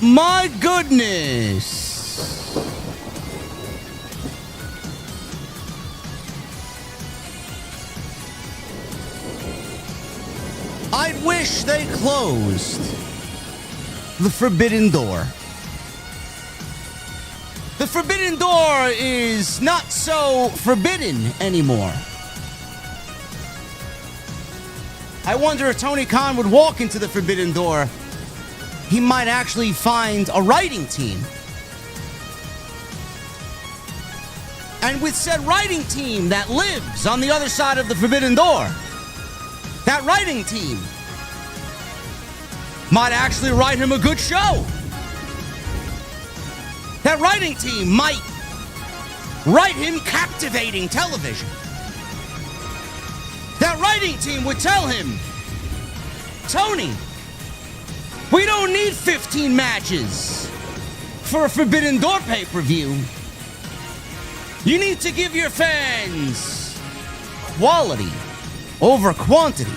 my goodness. I wish they closed the Forbidden Door. The Forbidden Door is not so forbidden anymore. I wonder if Tony Khan would walk into the Forbidden Door, he might actually find a writing team. And with said writing team that lives on the other side of the Forbidden Door, that writing team might actually write him a good show. That writing team might write him captivating television. That writing team would tell him, Tony, we don't need 15 matches for a Forbidden Door pay-per-view. You need to give your fans quality over quantity.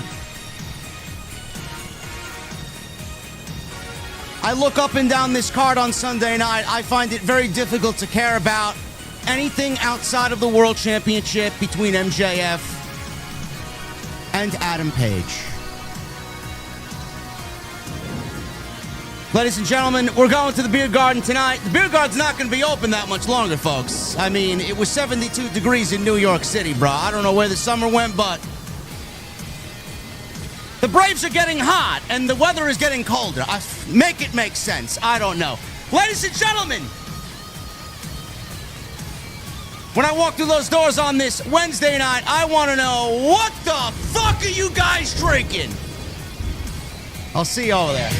I look up and down this card on Sunday night. I find it very difficult to care about anything outside of the World Championship between MJF and Adam Page. Ladies and gentlemen, we're going to the Beer Garden tonight. The Beer Garden's not going to be open that much longer, folks. I mean, it was 72 degrees in New York City, bro. I don't know where the summer went, but the Braves are getting hot, and the weather is getting colder. Make it make sense. I don't know. Ladies and gentlemen, when I walk through those doors on this Wednesday night, I want to know, what the fuck are you guys drinking? I'll see you over there.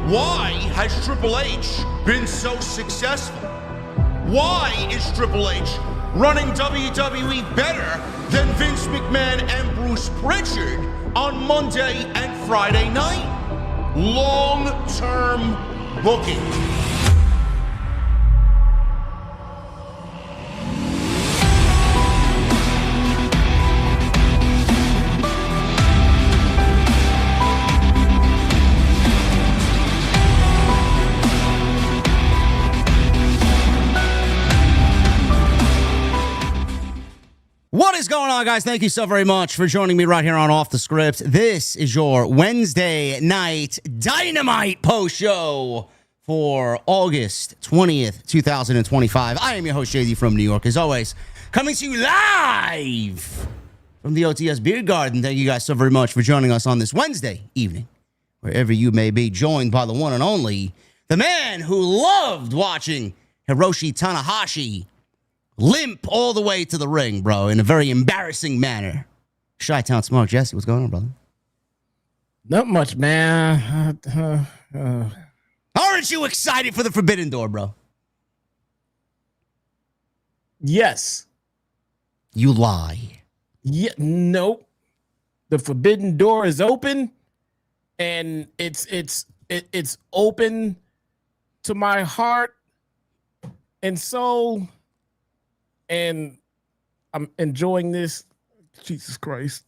Why has Triple H been so successful? Why is Triple H running WWE better than Vince McMahon and Bruce Pritchard on Monday and Friday night? Long-term booking. What is going on, guys? Thank you so very much for joining me right here on Off the Script. This is your Wednesday night Dynamite post show for August 20th, 2025. I am your host, JD from New York, as always, coming to you live from the OTS Beer Garden. Thank you guys so very much for joining us on this Wednesday evening, wherever you may be, joined by the one and only, the man who loved watching Hiroshi Tanahashi limp all the way to the ring, bro, in a very embarrassing manner. Chi-Town Smart Jesse, what's going on, brother? Not much, man. Aren't you excited for the Forbidden Door, bro? Yes. You lie. Yeah. Nope. The Forbidden Door is open, and it's open to my heart and soul, and I'm enjoying this. Jesus Christ.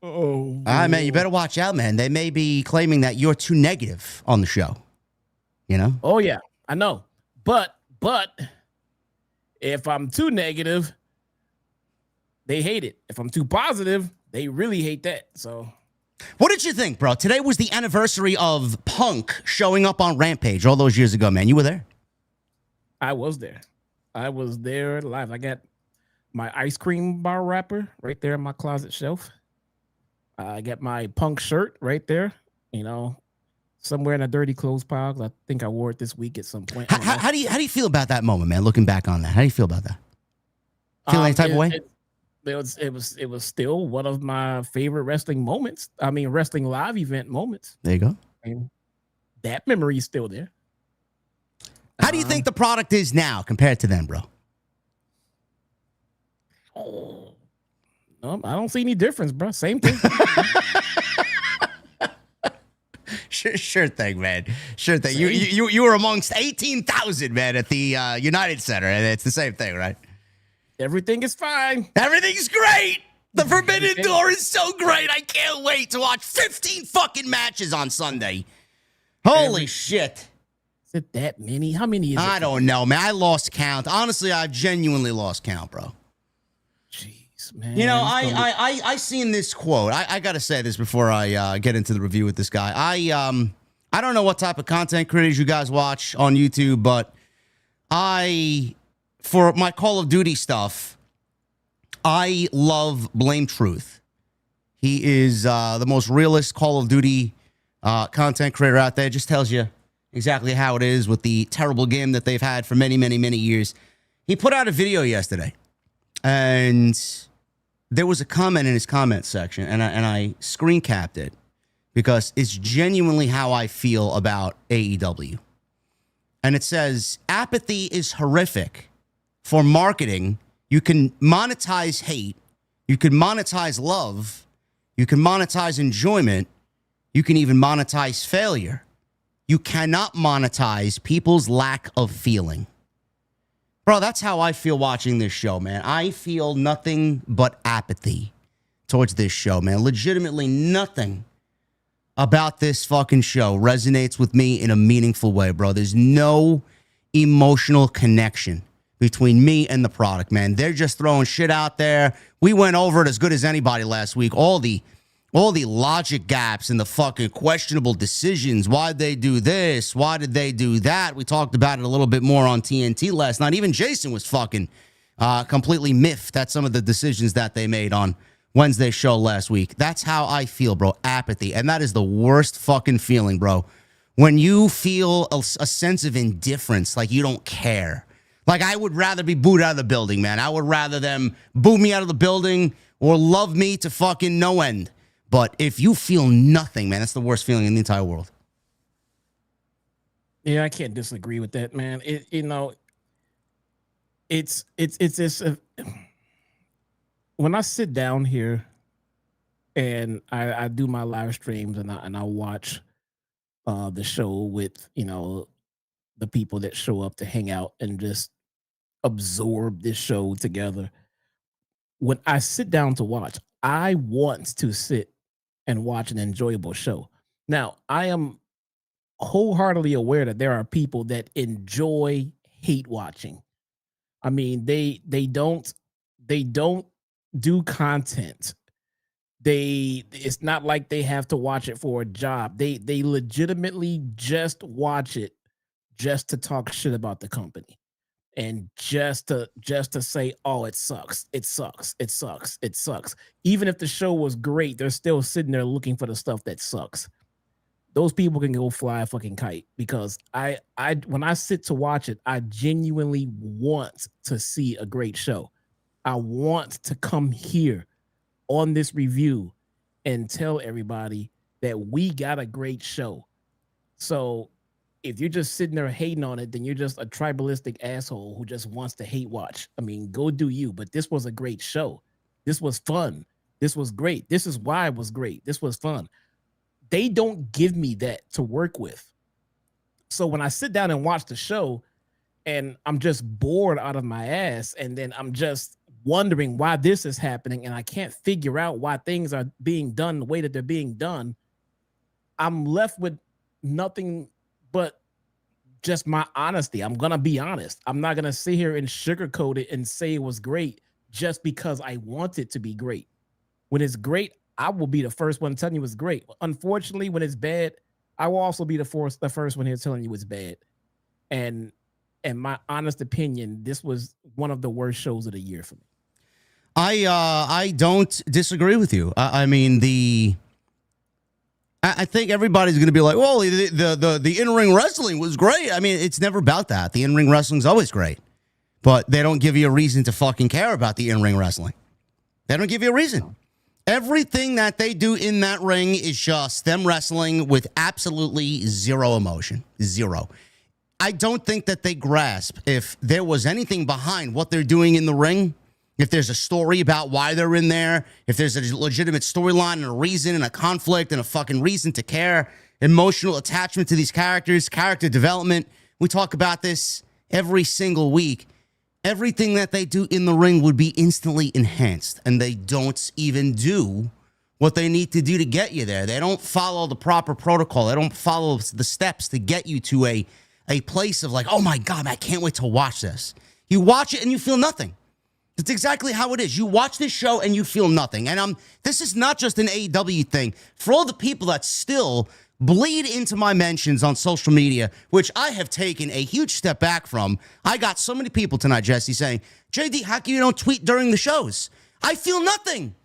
Oh, all right, man, you better watch out, man. They may be claiming that you're too negative on the show. You know? Oh, yeah, I know. But if I'm too negative, they hate it. If I'm too positive, they really hate that. So what did you think, bro? Today was the anniversary of Punk showing up on Rampage all those years ago, man. You were there? I was there. I was there live. I got my ice cream bar wrapper right there in my closet shelf. I got my Punk shirt right there, you know, somewhere in a dirty clothes pile. 'Cause I think I wore it this week at some point. How do you feel about that moment, man? Looking back on that, how do you feel about that? Feel any type of way? It was still one of my favorite wrestling moments. I mean, wrestling live event moments. There you go. And that memory is still there. How do you think the product is now compared to then, bro? Oh, no, I don't see any difference, bro. Same thing. Sure thing, man. Sure thing. You were amongst 18,000, man, at the United Center, and it's the same thing, right? Everything is fine. Everything's great. The Forbidden Door is so great. I can't wait to watch 15 fucking matches on Sunday. Holy shit. Is it that many? How many is it? I don't know, man. I lost count. Honestly, I've genuinely lost count, bro. Jeez, man. You know, I seen this quote. I got to say this before I get into the review with this guy. I don't know what type of content creators you guys watch on YouTube, but for my Call of Duty stuff, I love Blame Truth. He is the most realist Call of Duty content creator out there. Just tells you exactly how it is with the terrible game that they've had for many, many, many years. He put out a video yesterday, and there was a comment in his comment section, and I screen capped it because it's genuinely how I feel about AEW. And it says, apathy is horrific. For marketing, you can monetize hate, you can monetize love, you can monetize enjoyment, you can even monetize failure. You cannot monetize people's lack of feeling. Bro, that's how I feel watching this show, man. I feel nothing but apathy towards this show, man. Legitimately nothing about this fucking show resonates with me in a meaningful way, bro. There's no emotional connection between me and the product, man. They're just throwing shit out there. We went over it as good as anybody last week. All the logic gaps and the fucking questionable decisions. Why'd they do this? Why did they do that? We talked about it a little bit more on TNT last night. Even Jason was fucking completely miffed at some of the decisions that they made on Wednesday's show last week. That's how I feel, bro. Apathy. And that is the worst fucking feeling, bro. When you feel a sense of indifference, like you don't care. Like, I would rather be booed out of the building, man. I would rather them boo me out of the building or love me to fucking no end. But if you feel nothing, man, that's the worst feeling in the entire world. Yeah, I can't disagree with that, man. It's when I sit down here and I do my live streams and I watch the show with, you know, the people that show up to hang out and just absorb this show together. When I sit down to watch, I want to sit and watch an enjoyable show. Now, I am wholeheartedly aware that there are people that enjoy hate watching. I mean, they don't do content. It's not like they have to watch it for a job. They legitimately just watch it just to talk shit about the company. And just to say, oh, it sucks. It sucks. It sucks. It sucks. Even if the show was great, they're still sitting there looking for the stuff that sucks. those people can go fly a fucking kite, because I when I sit to watch it, I genuinely want to see a great show. I want to come here on this review and tell everybody that we got a great show. So if you're just sitting there hating on it, then you're just a tribalistic asshole who just wants to hate watch. I mean, go do you. But this was a great show. This was fun. This was great. This is why it was great. This was fun. They don't give me that to work with. So when I sit down and watch the show and I'm just bored out of my ass, and then I'm just wondering why this is happening, and I can't figure out why things are being done the way that they're being done, I'm left with nothing but just my honesty. I'm going to be honest. I'm not going to sit here and sugarcoat it and say it was great just because I want it to be great. When it's great, I will be the first one telling you it's great. Unfortunately, when it's bad, I will also be the first one here telling you it's bad. And my honest opinion, this was one of the worst shows of the year for me. I don't disagree with you. I think everybody's going to be like, well, the in-ring wrestling was great. I mean, it's never about that. The in-ring wrestling's always great. But they don't give you a reason to fucking care about the in-ring wrestling. They don't give you a reason. Everything that they do in that ring is just them wrestling with absolutely zero emotion. Zero. I don't think that they grasp if there was anything behind what they're doing in the ring, if there's a story about why they're in there, if there's a legitimate storyline and a reason and a conflict and a fucking reason to care, emotional attachment to these characters, character development. We talk about this every single week. Everything that they do in the ring would be instantly enhanced, and they don't even do what they need to do to get you there. They don't follow the proper protocol. They don't follow the steps to get you to a place of like, oh my God, I can't wait to watch this. You watch it and you feel nothing. That's exactly how it is. You watch this show and you feel nothing. And this is not just an AEW thing. For all the people that still bleed into my mentions on social media, which I have taken a huge step back from. I got so many people tonight, Jesse, saying, JD, how come you don't tweet during the shows? I feel nothing.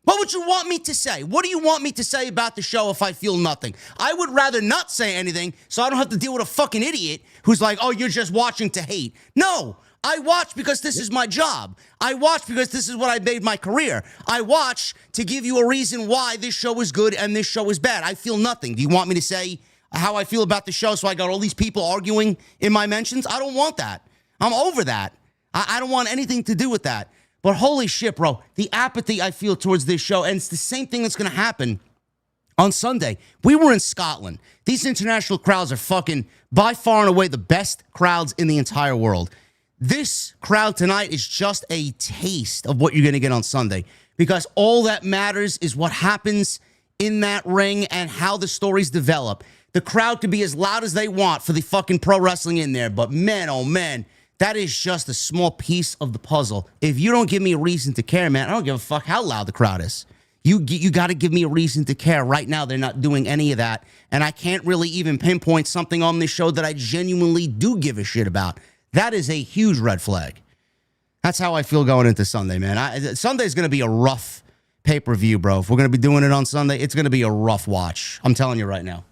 What would you want me to say? What do you want me to say about the show if I feel nothing? I would rather not say anything so I don't have to deal with a fucking idiot who's like, oh, you're just watching to hate. No, I watch because this is my job. I watch because this is what I made my career. I watch to give you a reason why this show is good and this show is bad. I feel nothing. Do you want me to say how I feel about the show so I got all these people arguing in my mentions? I don't want that. I'm over that. I don't want anything to do with that. But holy shit, bro, the apathy I feel towards this show, and it's the same thing that's going to happen on Sunday. We were in Scotland. These international crowds are fucking by far and away the best crowds in the entire world. This crowd tonight is just a taste of what you're going to get on Sunday, because all that matters is what happens in that ring and how the stories develop. The crowd can be as loud as they want for the fucking pro wrestling in there, but man, oh man, that is just a small piece of the puzzle. If you don't give me a reason to care, man, I don't give a fuck how loud the crowd is. You got to give me a reason to care. Right now, they're not doing any of that, and I can't really even pinpoint something on this show that I genuinely do give a shit about. That is a huge red flag. That's how I feel going into Sunday, man. Sunday's going to be a rough pay-per-view, bro. If we're going to be doing it on Sunday, it's going to be a rough watch. I'm telling you right now.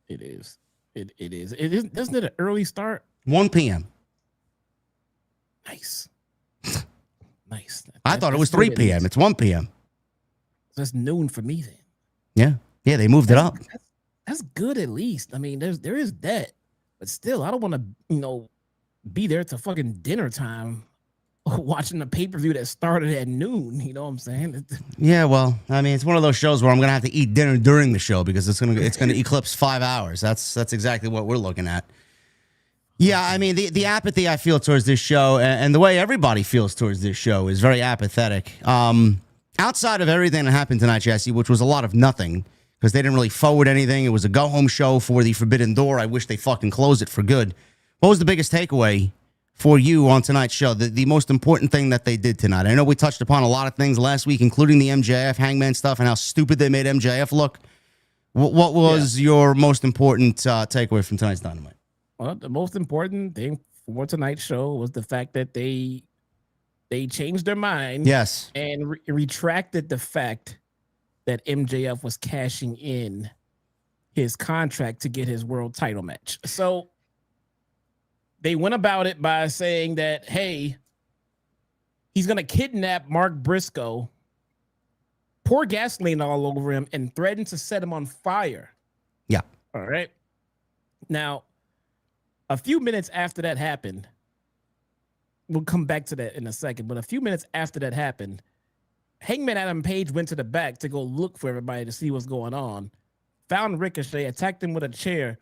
It is. It is. Doesn't it an early start? 1 p.m. Nice. Nice. I thought it was 3 p.m. It's 1 p.m. That's noon for me then. Yeah. Yeah, they moved it up. That's good at least. I mean, there is that. But still, I don't want to, be there to fucking dinner time watching a pay-per-view that started at noon. You know what I'm saying? Yeah, well, I mean, it's one of those shows where I'm going to have to eat dinner during the show because it's going to eclipse 5 hours. That's exactly what we're looking at. Yeah, I mean, the apathy I feel towards this show and the way everybody feels towards this show is very apathetic. Outside of everything that happened tonight, Jesse, which was a lot of nothing, because they didn't really forward anything. It was a go-home show for the Forbidden Door. I wish they fucking closed it for good. What was the biggest takeaway for you on tonight's show? The most important thing that they did tonight? I know we touched upon a lot of things last week, including the MJF Hangman stuff and how stupid they made MJF look. What was your most important takeaway from tonight's Dynamite? Well, the most important thing for tonight's show was the fact that they changed their mind. Yes. And retracted the fact that MJF was cashing in his contract to get his world title match. So they went about it by saying that, hey, he's going to kidnap Mark Briscoe, pour gasoline all over him, and threaten to set him on fire. Yeah. All right. Now, a few minutes after that happened, we'll come back to that in a second, but a few minutes after that happened, Hangman Adam Page went to the back to go look for everybody to see what's going on, found Ricochet, attacked him with a chair,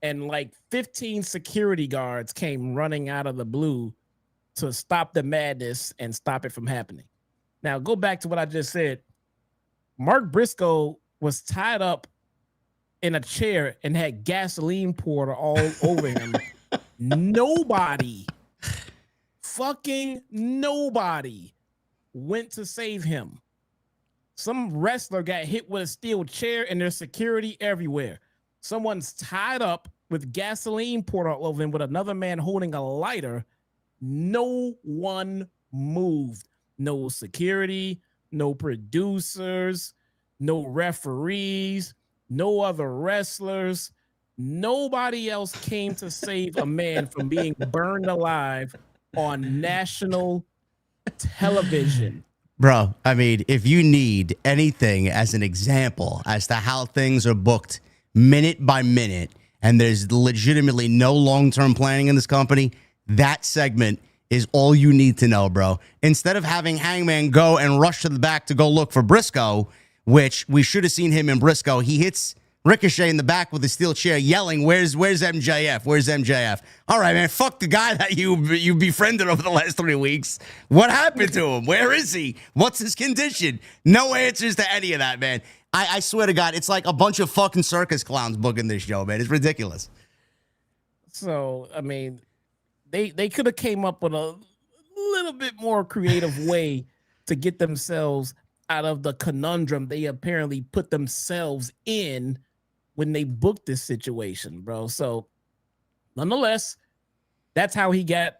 and like 15 security guards came running out of the blue to stop the madness and stop it from happening. Now, go back to what I just said. Mark Briscoe was tied up in a chair and had gasoline poured all over him. Fucking nobody went to save him. Some wrestler got hit with a steel chair and there's security everywhere. Someone's tied up with gasoline poured all over him with another man holding a lighter. No one moved. No security, no producers, no referees, no other wrestlers. Nobody else came to save a man from being burned alive on national television. Bro, I mean, if you need anything as an example as to how things are booked minute by minute, and there's legitimately no long-term planning in this company, that segment is all you need to know, bro. Instead of having Hangman go and rush to the back to go look for Briscoe, which we should have seen him in Briscoe, he hits Ricochet in the back with a steel chair yelling, where's MJF? Where's MJF? All right, man, fuck the guy that you befriended over the last 3 weeks. What happened to him? Where is he? What's his condition? No answers to any of that, man. I swear to God, it's like a bunch of fucking circus clowns booking this show, man. It's ridiculous. So, I mean, they could have came up with a little bit more creative way to get themselves out of the conundrum they apparently put themselves in when they booked this situation, bro. So nonetheless, that's how he got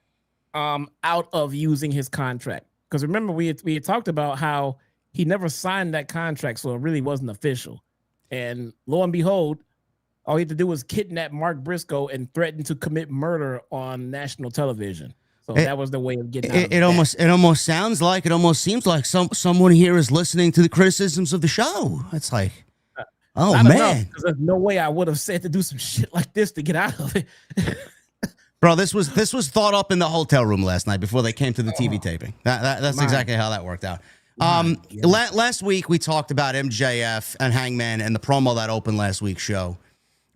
out of using his contract. Because remember, we had talked about how he never signed that contract, so it really wasn't official. And lo and behold, all he had to do was kidnap Mark Briscoe and threaten to commit murder on national television. So that was the way of getting out. It almost seems like someone here is listening to the criticisms of the show. It's like, oh man, because there's no way I would have said to do some shit like this to get out of it. Bro, this was thought up in the hotel room last night before they came to the TV taping. That's exactly how that worked out. Last week we talked about MJF and Hangman and the promo that opened last week's show,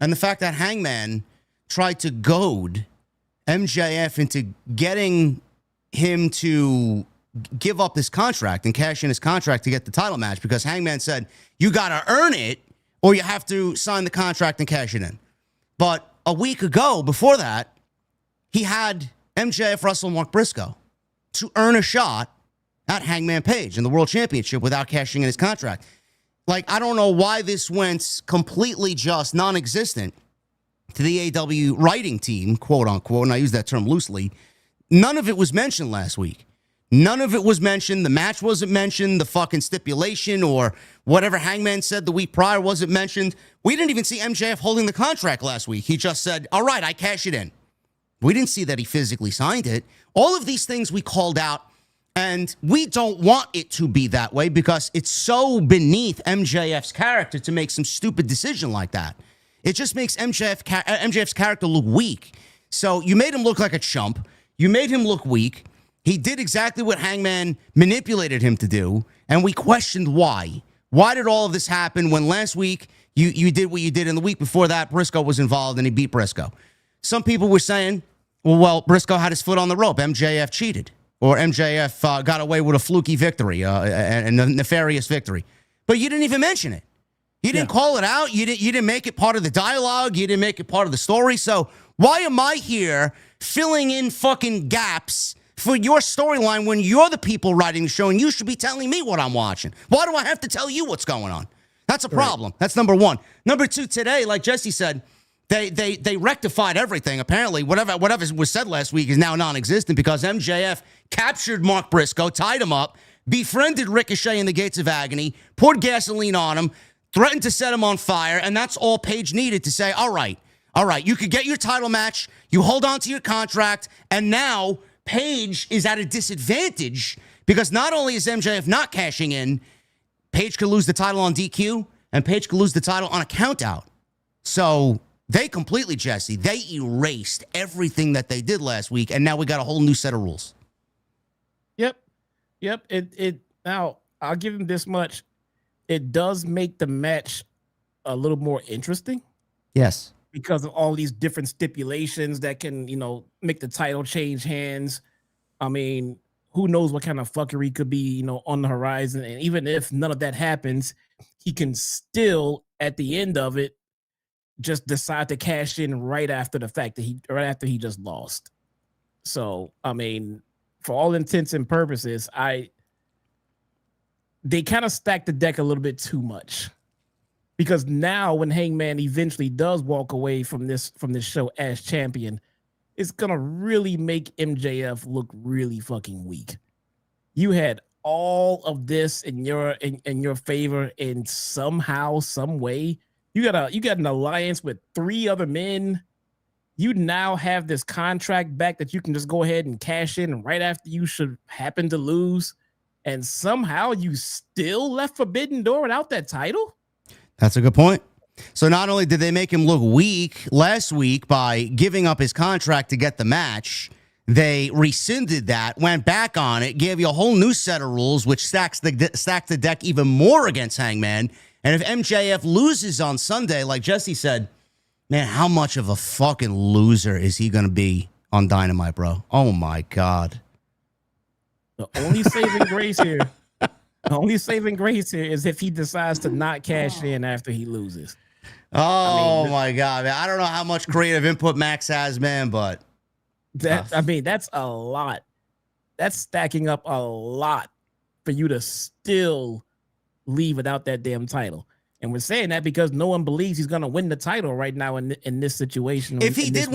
and the fact that Hangman tried to goad MJF into getting him to give up his contract and cash in his contract to get the title match, because Hangman said, you got to earn it or you have to sign the contract and cash it in. But a week ago, before that, he had MJF wrestle Mark Briscoe to earn a shot at Hangman Page in the World Championship without cashing in his contract. Like, I don't know why this went completely just non-existent to the AEW writing team, quote unquote, and I use that term loosely. None of it was mentioned last week. None of it was mentioned. The match wasn't mentioned. The fucking stipulation or whatever Hangman said the week prior wasn't mentioned. We didn't even see MJF holding the contract last week. He just said, all right, I cash it in. We didn't see that he physically signed it. All of these things we called out, and we don't want it to be that way because it's so beneath MJF's character to make some stupid decision like that. It just makes MJF's character look weak. So you made him look like a chump. You made him look weak. He did exactly what Hangman manipulated him to do, and we questioned why. Why did all of this happen when last week you did what you did, and the week before that Briscoe was involved and he beat Briscoe? Some people were saying, well, Briscoe had his foot on the rope. MJF cheated, or MJF got away with a fluky victory, and a nefarious victory. But you didn't even mention it. You didn't call it out. You didn't make it part of the dialogue. You didn't make it part of the story. So why am I here filling in fucking gaps for your storyline when you're the people writing the show and you should be telling me what I'm watching? Why do I have to tell you what's going on? That's a problem. Right. That's number one. Number two, today, like Jesse said, they rectified everything. Apparently, whatever was said last week is now non-existent because MJF captured Mark Briscoe, tied him up, befriended Ricochet in the Gates of Agony, poured gasoline on him, threatened to set him on fire, and that's all Paige needed to say, all right, you could get your title match, you hold on to your contract, and now Paige is at a disadvantage because not only is MJF not cashing in, Paige could lose the title on DQ, and Paige could lose the title on a countout. So they completely, Jesse, they erased everything that they did last week, and now we got a whole new set of rules. Yep. It now I'll give him this much. It does make the match a little more interesting. Yes. Because of all these different stipulations that can, make the title change hands. I mean, who knows what kind of fuckery could be, on the horizon. And even if none of that happens, he can still, at the end of it, just decide to cash in right after the fact that right after he just lost. So, I mean, for all intents and purposes, they kind of stacked the deck a little bit too much. Because now when Hangman eventually does walk away from this show as champion, it's going to really make MJF look really fucking weak. You had all of this in your favor, and somehow, some way, you got an alliance with 3 other men. You now have this contract back that you can just go ahead and cash in right after you should happen to lose. And somehow you still left Forbidden Door without that title? That's a good point. So not only did they make him look weak last week by giving up his contract to get the match, they rescinded that, went back on it, gave you a whole new set of rules, which stacks the deck even more against Hangman. And if MJF loses on Sunday, like Jesse said, man, how much of a fucking loser is he going to be on Dynamite, bro? Oh, my God. The only saving grace here. The only saving grace here is if he decides to not cash in after he loses. Oh, my God, man. I don't know how much creative input Max has, man, but... that's a lot. That's stacking up a lot for you to still leave without that damn title. And we're saying that because no one believes he's going to win the title right now in this situation. If he did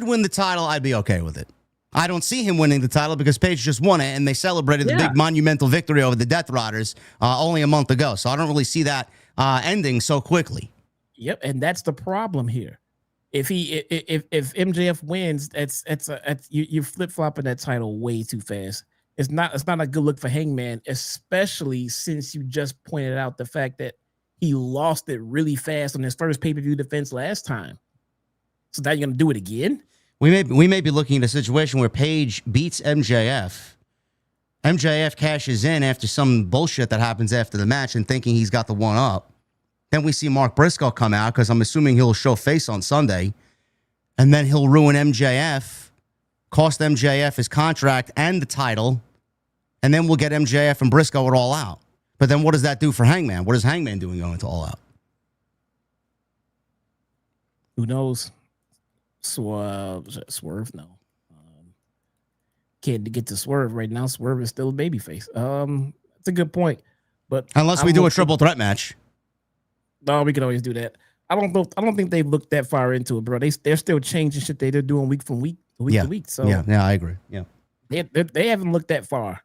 win the title, I'd be okay with it. I don't see him winning the title because Paige just won it, and they celebrated the big monumental victory over the Death Riders only a month ago. So I don't really see that ending so quickly. Yep, and that's the problem here. If MJF wins, you're flip flopping that title way too fast. It's not a good look for Hangman, especially since you just pointed out the fact that he lost it really fast on his first pay-per-view defense last time. So now you're gonna do it again? We may be looking at a situation where Paige beats MJF. MJF cashes in after some bullshit that happens after the match and thinking he's got the one up. Then we see Mark Briscoe come out because I'm assuming he'll show face on Sunday. And then he'll ruin MJF, cost MJF his contract and the title. And then we'll get MJF and Briscoe at All Out. But then what does that do for Hangman? What is Hangman doing going to All Out? Who knows? Swerve, no. Can't get to Swerve right now. Swerve is still a babyface. That's a good point. But unless we do a triple threat match. No, we can always do that. I don't think they've looked that far into it, bro. They're still changing shit they're doing week from week to week. So yeah, I agree. Yeah. They haven't looked that far.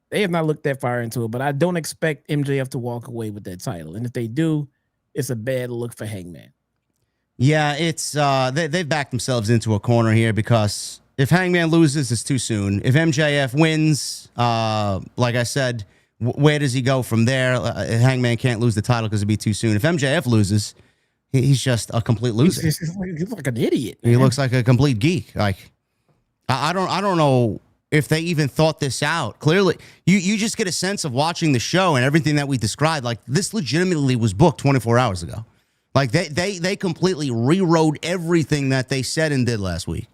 They have not looked that far into it, but I don't expect MJF to walk away with that title. And if they do, it's a bad look for Hangman. Yeah, it's they've backed themselves into a corner here because if Hangman loses, it's too soon. If MJF wins, like I said, where does he go from there? Hangman can't lose the title because it'd be too soon. If MJF loses, he's just a complete loser. He's like an idiot. He looks like a complete geek. Like I don't know if they even thought this out. Clearly, you just get a sense of watching the show and everything that we described. Like this legitimately was booked 24 hours ago. Like they completely rewrote everything that they said and did last week.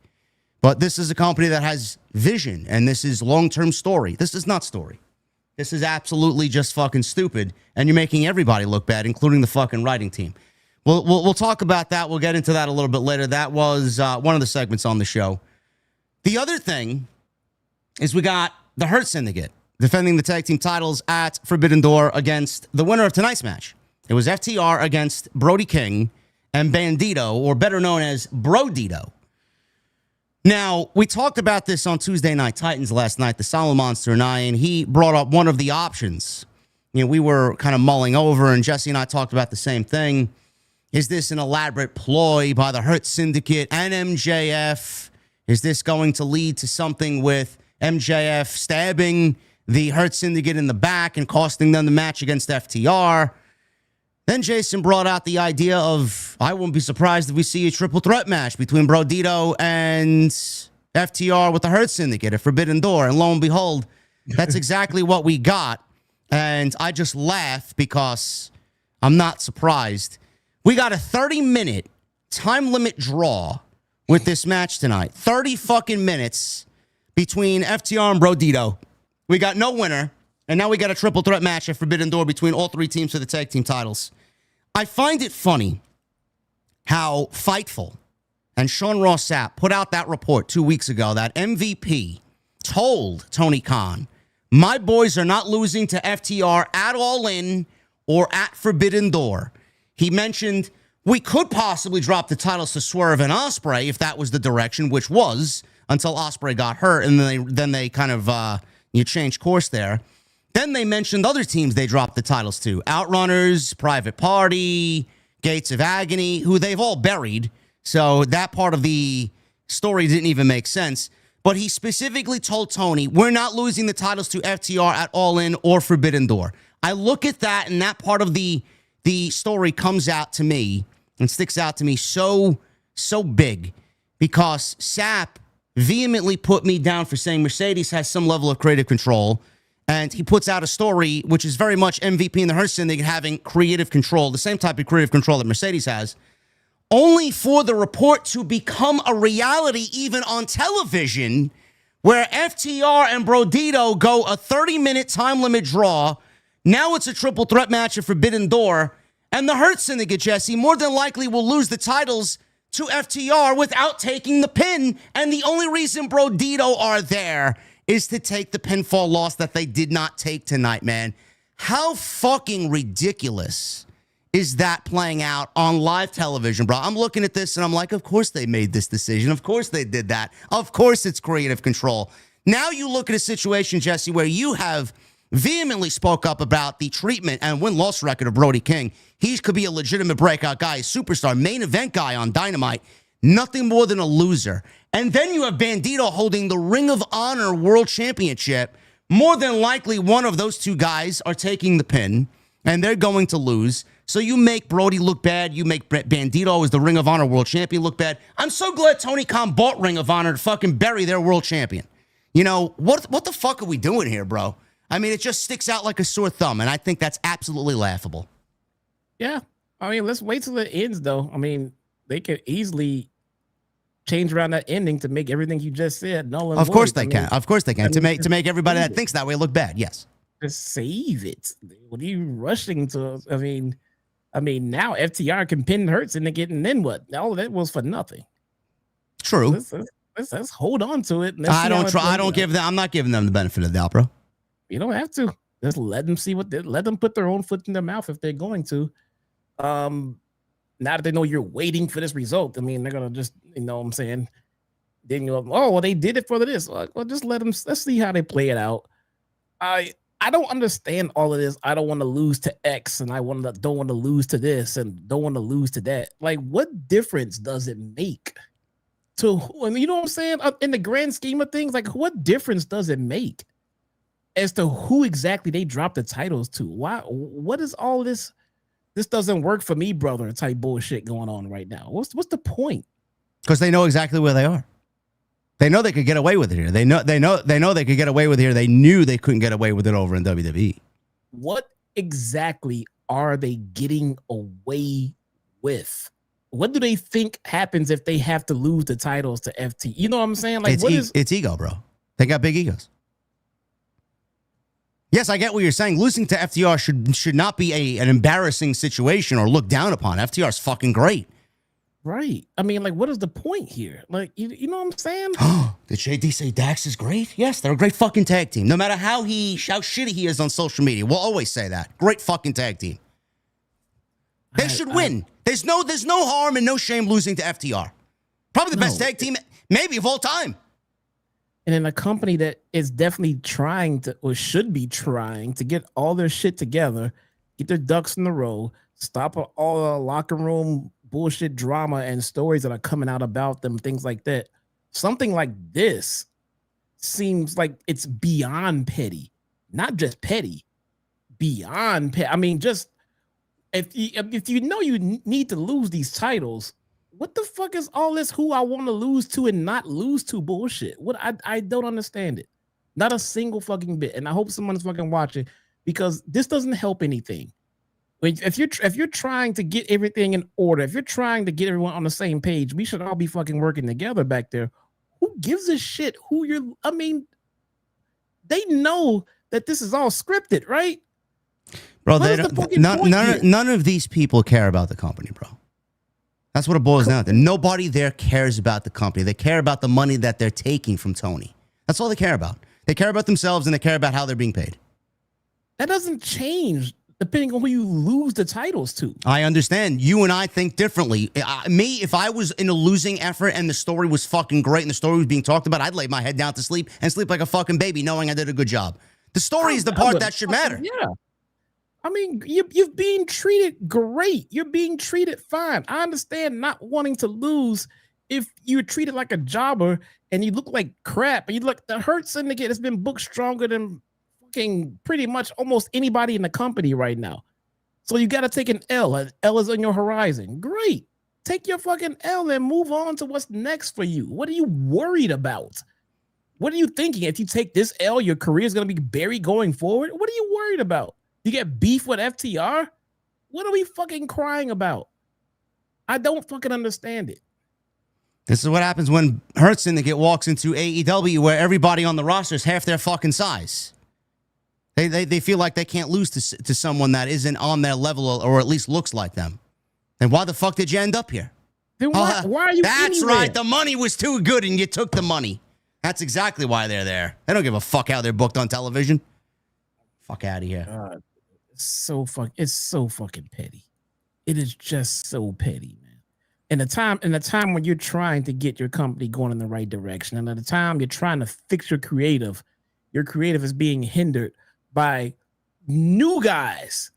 But this is a company that has vision, and this is long-term story. This is not story. This is absolutely just fucking stupid, and you're making everybody look bad, including the fucking writing team. We'll talk about that. We'll get into that a little bit later. That was one of the segments on the show. The other thing is we got the Hurt Syndicate defending the tag team titles at Forbidden Door against the winner of tonight's match. It was FTR against Brody King and Bandido, or better known as Brodido. Now, we talked about this on Tuesday Night Titans last night, the Solid Monster and I, and he brought up one of the options we were kind of mulling over, and Jesse and I talked about the same thing. Is this an elaborate ploy by the Hurt Syndicate and MJF? Is this going to lead to something with MJF stabbing the Hurt Syndicate in the back and costing them the match against FTR? Then Jason brought out the idea of, I wouldn't be surprised if we see a triple threat match between Brodido and FTR with the Hurt Syndicate at Forbidden Door. And lo and behold, that's exactly what we got. And I just laugh because I'm not surprised. We got a 30-minute time limit draw with this match tonight. 30 fucking minutes between FTR and Brodido. We got no winner. And now we got a triple threat match at Forbidden Door between all three teams for the tag team titles. I find it funny how Fightful and Sean Ross Sapp put out that report 2 weeks ago that MVP told Tony Khan, my boys are not losing to FTR at All In or at Forbidden Door. He mentioned we could possibly drop the titles to Swerve and Ospreay if that was the direction, which was until Ospreay got hurt, and then they kind of changed course there. Then they mentioned other teams they dropped the titles to. Outrunners, Private Party, Gates of Agony, who they've all buried. So that part of the story didn't even make sense. But he specifically told Tony, we're not losing the titles to FTR at All In or Forbidden Door. I look at that, and that part of the story comes out to me and sticks out to me so big because Sapp vehemently put me down for saying Mercedes has some level of creative control. And he puts out a story, which is very much MVP and the Hurt Syndicate having creative control, the same type of creative control that Mercedes has, only for the report to become a reality even on television, where FTR and Brodido go a 30-minute time limit draw. Now it's a triple threat match at Forbidden Door. And the Hurt Syndicate, Jesse, more than likely will lose the titles to FTR without taking the pin. And the only reason Brodido are there is to take the pinfall loss that they did not take tonight, man. How fucking ridiculous is that playing out on live television, bro? I'm looking at this and I'm like, of course they made this decision. Of course they did that. Of course it's creative control. Now you look at a situation, Jesse, where you have vehemently spoke up about the treatment and win-loss record of Brody King. He could be a legitimate breakout guy, a superstar, main event guy on Dynamite. Nothing more than a loser. And then you have Bandido holding the Ring of Honor World Championship. More than likely, one of those two guys are taking the pin, and they're going to lose. So you make Brody look bad. You make Bandido as the Ring of Honor World Champion look bad. I'm so glad Tony Khan bought Ring of Honor to fucking bury their world champion. You know, what the fuck are we doing here, bro? I mean, it just sticks out like a sore thumb, and I think that's absolutely laughable. Yeah. I mean, let's wait till it ends, though. I mean, they could easily change around that ending to make everything you just said null and void. Of course they can. Of course they can. To make everybody that thinks that way look bad. Yes. Just save it. What are you rushing to? I mean, now FTR can pin Hurt Syndicate, and then what? All of that was for nothing. True. Let's hold on to it. I'm not giving them the benefit of the doubt, bro. You don't have to. Just let them see let them put their own foot in their mouth if they're going to. Now that they know you're waiting for this result, I mean, they're gonna just, you know what I'm saying? Then you're like, oh, well, they did it for this. Well, just let's see how they play it out. I don't understand all of this. I don't want to lose to X, and don't want to lose to this, and don't want to lose to that. Like, what difference does it make to, you know what I'm saying? In the grand scheme of things, like, what difference does it make as to who exactly they drop the titles to? Why? What is all this? This doesn't work for me, brother, type bullshit going on right now. What's the point? Because they know exactly where they are. They know they could get away with it here. They know they could get away with it here. They knew they couldn't get away with it over in WWE. What exactly are they getting away with? What do they think happens if they have to lose the titles to FT? You know what I'm saying? Like, it's ego, bro. They got big egos. Yes, I get what you're saying. Losing to FTR should not be an embarrassing situation or looked down upon. FTR's fucking great. Right. I mean, like, what is the point here? Like, you know what I'm saying? Did JD say Dax is great? Yes, they're a great fucking tag team. No matter how shitty he is on social media, we'll always say that. Great fucking tag team. They should win. There's no harm and no shame losing to FTR. Probably the best tag team, maybe of all time. and in a company that is definitely trying to, or should be trying to, get all their shit together, get their ducks in a row, stop all the locker room bullshit drama and stories that are coming out about them, things like that. Something like this seems like it's beyond petty, not just petty, beyond petty. I mean, just if you know you need to lose these titles, what the fuck is all this who I want to lose to and not lose to bullshit? What I don't understand it. Not a single fucking bit. And I hope someone's fucking watching, because this doesn't help anything. If you're trying to get everything in order, if you're trying to get everyone on the same page, we should all be fucking working together back there. Who gives a shit who you're? I mean, they know that this is all scripted, right? Bro, none of these people care about the company, bro. That's what it boils down to. Nobody there cares about the company. They care about the money that they're taking from Tony. That's all they care about. They care about themselves and they care about how they're being paid. That doesn't change depending on who you lose the titles to. I understand. You and I think differently. If I was in a losing effort and the story was fucking great and the story was being talked about, I'd lay my head down to sleep and sleep like a fucking baby knowing I did a good job. The story is the part that should matter. Yeah. I mean, you're being treated great. You're being treated fine. I understand not wanting to lose if you're treated like a jobber and you look like crap. And you look, the Hurt Syndicate has been booked stronger than fucking pretty much almost anybody in the company right now. So you got to take an L. An L is on your horizon. Great. Take your fucking L and move on to what's next for you. What are you worried about? What are you thinking? If you take this L, your career is going to be buried going forward? What are you worried about? You get beef with FTR? What are we fucking crying about? I don't fucking understand it. This is what happens when Hurt Syndicate walks into AEW, where everybody on the roster is half their fucking size. They feel like they can't lose to someone that isn't on their level or at least looks like them. And why the fuck did you end up here? Then why are you That's anywhere? right. The money was too good and you took the money. That's exactly why they're there. They don't give a fuck how they're booked on television. Fuck out of here. It's so fucking petty. It is just so petty, man. In the time when you're trying to get your company going in the right direction, and at the time you're trying to fix your creative is being hindered by new guys.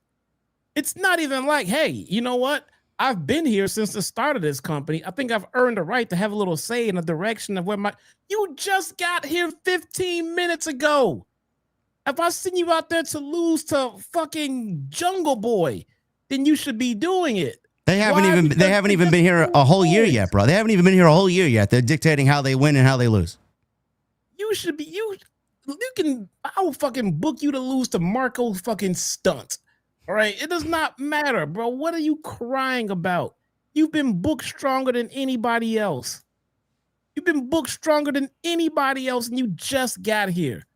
It's not even like, hey, you know what? I've been here since the start of this company. I think I've earned the right to have a little say in the direction of where you just got here 15 minutes ago. If I send you out there to lose to fucking Jungle Boy, then you should be doing it. They haven't even been here a whole year yet, bro. They haven't even been here a whole year yet. They're dictating how they win and how they lose. I'll fucking book you to lose to Marco fucking Stunt. All right. It does not matter, bro. What are you crying about? You've been booked stronger than anybody else. You've been booked stronger than anybody else, and you just got here.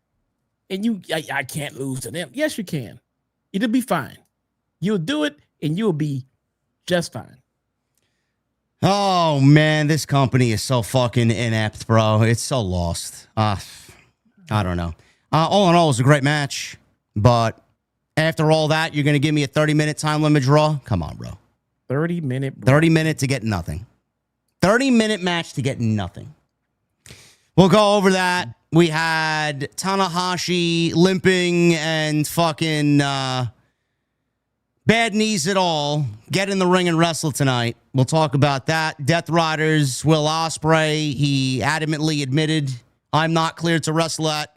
And I can't lose to them. Yes, you can. It'll be fine. You'll do it, and you'll be just fine. Oh, man, this company is so fucking inept, bro. It's so lost. I don't know. All in all, it was a great match. But after all that, you're going to give me a 30-minute time limit draw? Come on, bro. 30-minute. 30-minute to get nothing. 30-minute match to get nothing. We'll go over that. We had Tanahashi limping and fucking bad knees at all. Get in the ring and wrestle tonight. We'll talk about that. Death Riders, Will Ospreay. He adamantly admitted, I'm not cleared to wrestle at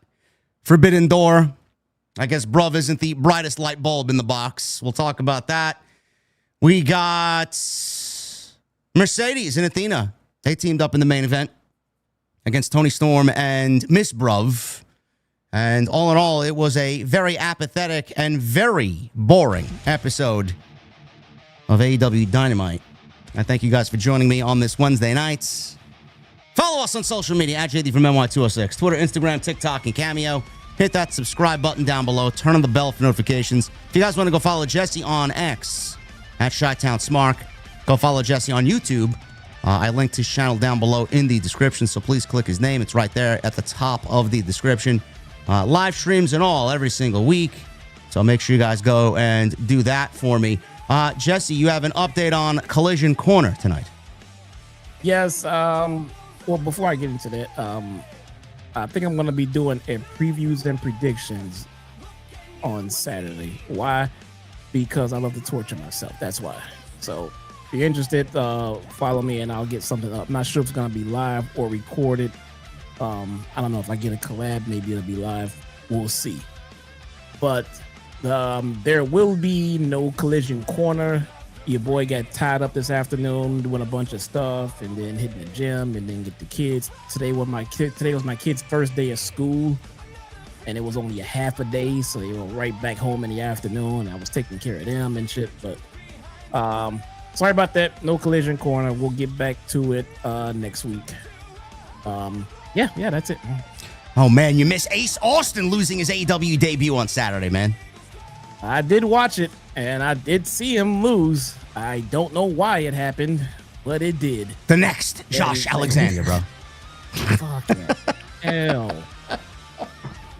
Forbidden Door. I guess bruv isn't the brightest light bulb in the box. We'll talk about that. We got Mercedes and Athena. They teamed up in the main event against Toni Storm and Miss Bruv. And all in all, it was a very apathetic and very boring episode of AEW Dynamite. I thank you guys for joining me on this Wednesday night. Follow us on social media at JD from NY206, Twitter, Instagram, TikTok, and Cameo. Hit that subscribe button down below. Turn on the bell for notifications. If you guys want to go follow Jesse on X at Chi-Town Smark, go follow Jesse on YouTube. I linked his channel down below in the description, so please click his name. It's right there at the top of the description. Live streams and all every single week. So make sure you guys go and do that for me. Jesse, you have an update on Collision Corner tonight. Yes. Well, before I get into that, I think I'm gonna be doing a previews and predictions on Saturday. Why? Because I love to torture myself. That's why. So if you're interested, follow me and I'll get something up. I'm not sure if it's gonna be live or recorded. I don't know if I get a collab, maybe it'll be live. We'll see. But there will be no Collision Corner. Your boy got tied up this afternoon doing a bunch of stuff and then hitting the gym and then get the kids. Today was my kid's first day of school, and it was only a half a day, so they were right back home in the afternoon. I was taking care of them and shit, but sorry about that. No Collision Corner. We'll get back to it next week. Yeah, that's it. Oh man, you miss Ace Austin losing his AEW debut on Saturday, man. I did watch it, and I did see him lose. I don't know why it happened, but it did. The next Josh Alexander, bro. Fuck that. Hell.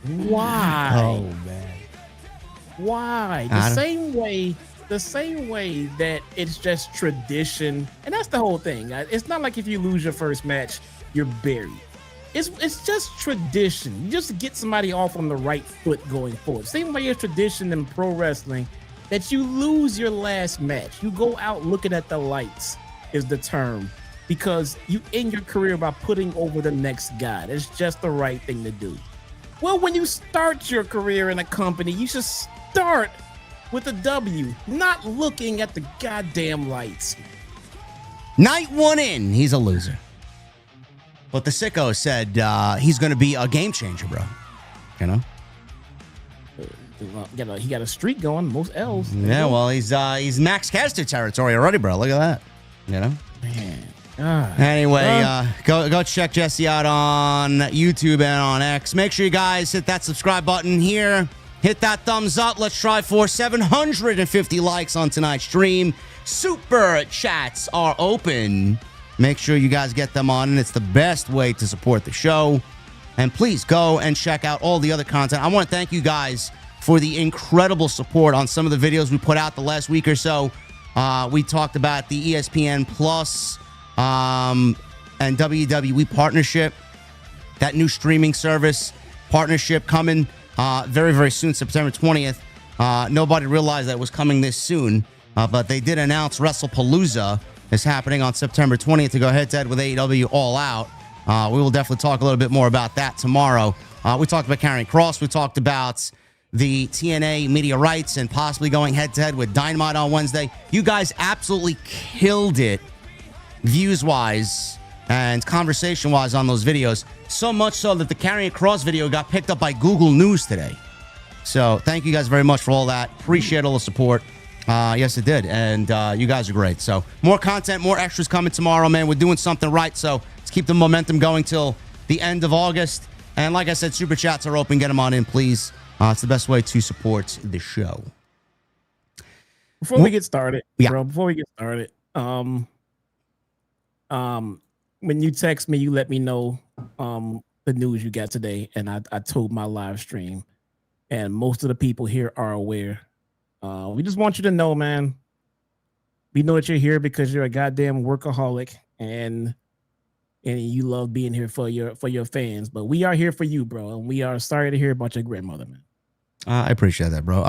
Why? Oh man. Why? The same way that it's just tradition, and that's the whole thing. It's not like if you lose your first match, you're buried. It's just tradition. You just get somebody off on the right foot going forward. Same way it's tradition in pro wrestling that you lose your last match. You go out looking at the lights is the term, because you end your career by putting over the next guy. It's just the right thing to do. Well, when you start your career in a company, you should start with a W, not looking at the goddamn lights. Night one in, he's a loser. But the sicko said he's going to be a game changer, bro. You know? He got a streak going, most L's. Yeah, well, he's Max Caster territory already, bro. Look at that. You know? Man. God. Anyway, go check Jesse out on YouTube and on X. Make sure you guys hit that subscribe button here. Hit that thumbs up. Let's try for 750 likes on tonight's stream. Super chats are open. Make sure you guys get them on, and it's the best way to support the show. And please go and check out all the other content. I want to thank you guys for the incredible support on some of the videos we put out the last week or so. We talked about the ESPN Plus and WWE partnership, that new streaming service partnership coming very, very soon, September 20th. Nobody realized that it was coming this soon, but they did announce WrestlePalooza is happening on September 20th to go head-to-head with AEW All Out. We will definitely talk a little bit more about that tomorrow. We talked about Karrion Kross. We talked about the TNA media rights and possibly going head-to-head with Dynamite on Wednesday. You guys absolutely killed it views-wise and conversation-wise on those videos. So much so that the Karrion Kross video got picked up by Google News today. So thank you guys very much for all that. Appreciate all the support. Yes, it did. And you guys are great. So more content, more extras coming tomorrow, man. We're doing something right. So let's keep the momentum going till the end of August. And like I said, super chats are open. Get them on in, please. It's the best way to support the show. Before we get started, yeah. bro, when you text me, you let me know the news you got today. And I told my live stream. And most of the people here are aware. We just want you to know, man, we know that you're here because you're a goddamn workaholic and you love being here for your fans. But we are here for you, bro. And we are sorry to hear about your grandmother, man. I appreciate that, bro.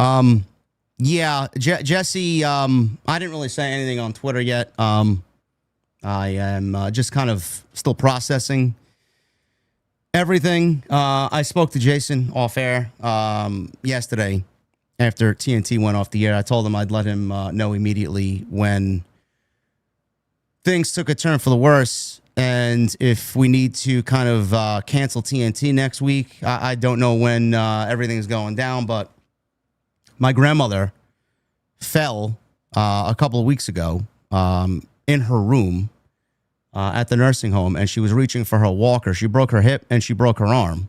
Yeah, Jesse, I didn't really say anything on Twitter yet. I am just kind of still processing everything. I spoke to Jason off air yesterday. After TNT went off the air, I told him I'd let him know immediately when things took a turn for the worse. And if we need to kind of cancel TNT next week, I don't know when everything's going down. But my grandmother fell a couple of weeks ago in her room at the nursing home, and she was reaching for her walker. She broke her hip and she broke her arm.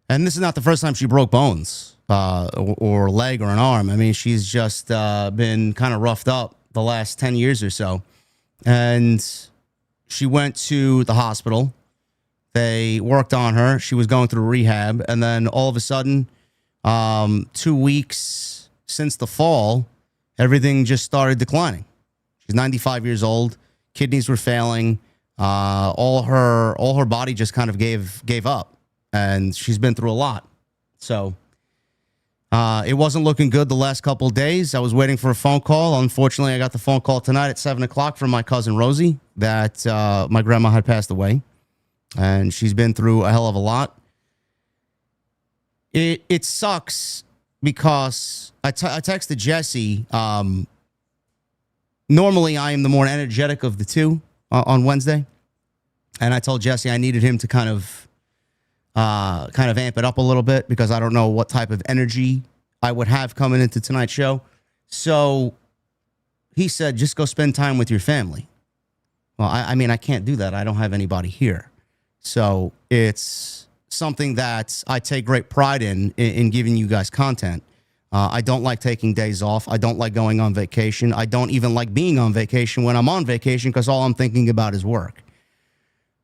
And this is not the first time she broke bones. Or leg or an arm. I mean, she's just been kind of roughed up the last 10 years or so. And she went to the hospital. They worked on her. She was going through rehab. And then all of a sudden, 2 weeks since the fall, everything just started declining. She's 95 years old. Kidneys were failing. All her body just kind of gave up. and she's been through a lot. So it wasn't looking good the last couple of days. I was waiting for a phone call. Unfortunately, I got the phone call tonight at 7 o'clock from my cousin Rosie that my grandma had passed away, and she's been through a hell of a lot. It sucks because I texted Jesse. Normally, I am the more energetic of the two on Wednesday, and I told Jesse I needed him to kind of amp it up a little bit because I don't know what type of energy I would have coming into tonight's show. So he said, just go spend time with your family. Well, I mean, I can't do that. I don't have anybody here. So it's something that I take great pride in giving you guys content. I don't like taking days off. I don't like going on vacation. I don't even like being on vacation when I'm on vacation because all I'm thinking about is work.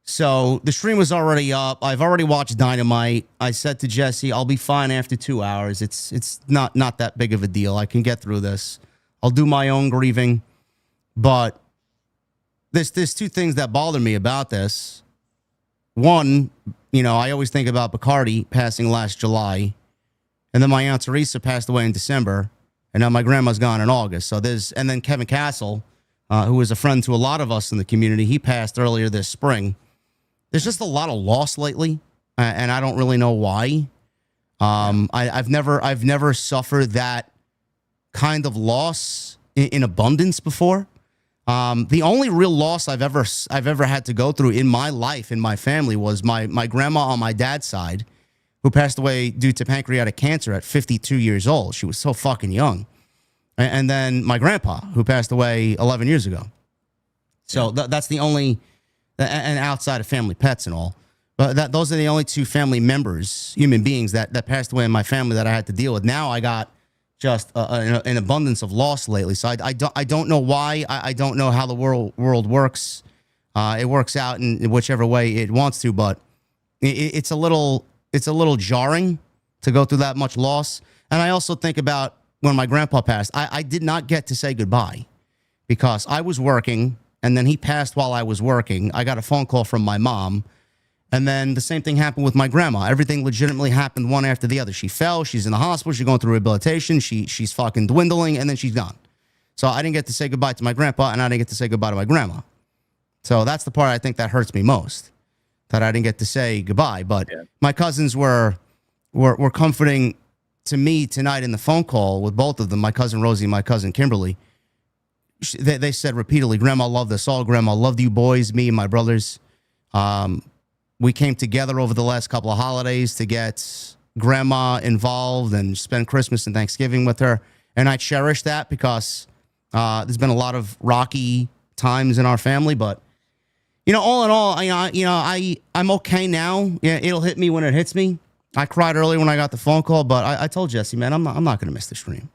So the stream was already up. I've already watched Dynamite. I said to Jesse, I'll be fine after 2 hours. It's not that big of a deal. I can get through this. I'll do my own grieving. But there's two things that bother me about this. One, I always think about Bacardi passing last July. And then my Aunt Teresa passed away in December. And now my grandma's gone in August. And then Kevin Castle, who is a friend to a lot of us in the community, he passed earlier this spring. There's just a lot of loss lately, and I don't really know why. I've never suffered that kind of loss in abundance before. The only real loss I've ever had to go through in my life, in my family, was my grandma on my dad's side, who passed away due to pancreatic cancer at 52 years old. She was so fucking young. And then my grandpa, who passed away 11 years ago. So that's the only... And outside of family pets and all. But those are the only two family members, human beings, that passed away in my family that I had to deal with. Now I got just an abundance of loss lately. So I don't know why. I don't know how the world works. It works out in whichever way it wants to, but it's a little jarring to go through that much loss. And I also think about when my grandpa passed, I did not get to say goodbye because I was working. And then he passed while I was working. I got a phone call from my mom. And then the same thing happened with my grandma. Everything legitimately happened one after the other. She fell. She's in the hospital. She's going through rehabilitation. She's fucking dwindling. And then she's gone. So I didn't get to say goodbye to my grandpa. And I didn't get to say goodbye to my grandma. So that's the part I think that hurts me most. That I didn't get to say goodbye. But my cousins were comforting to me tonight in the phone call with both of them. My cousin Rosie and my cousin Kimberly. They said repeatedly, Grandma loved us all. Grandma loved you boys, me and my brothers. We came together over the last couple of holidays to get Grandma involved and spend Christmas and Thanksgiving with her. And I cherish that because there's been a lot of rocky times in our family. But, all in all, I'm okay now. Yeah, it'll hit me when it hits me. I cried earlier when I got the phone call, but I told Jesse, man, I'm not going to miss the stream.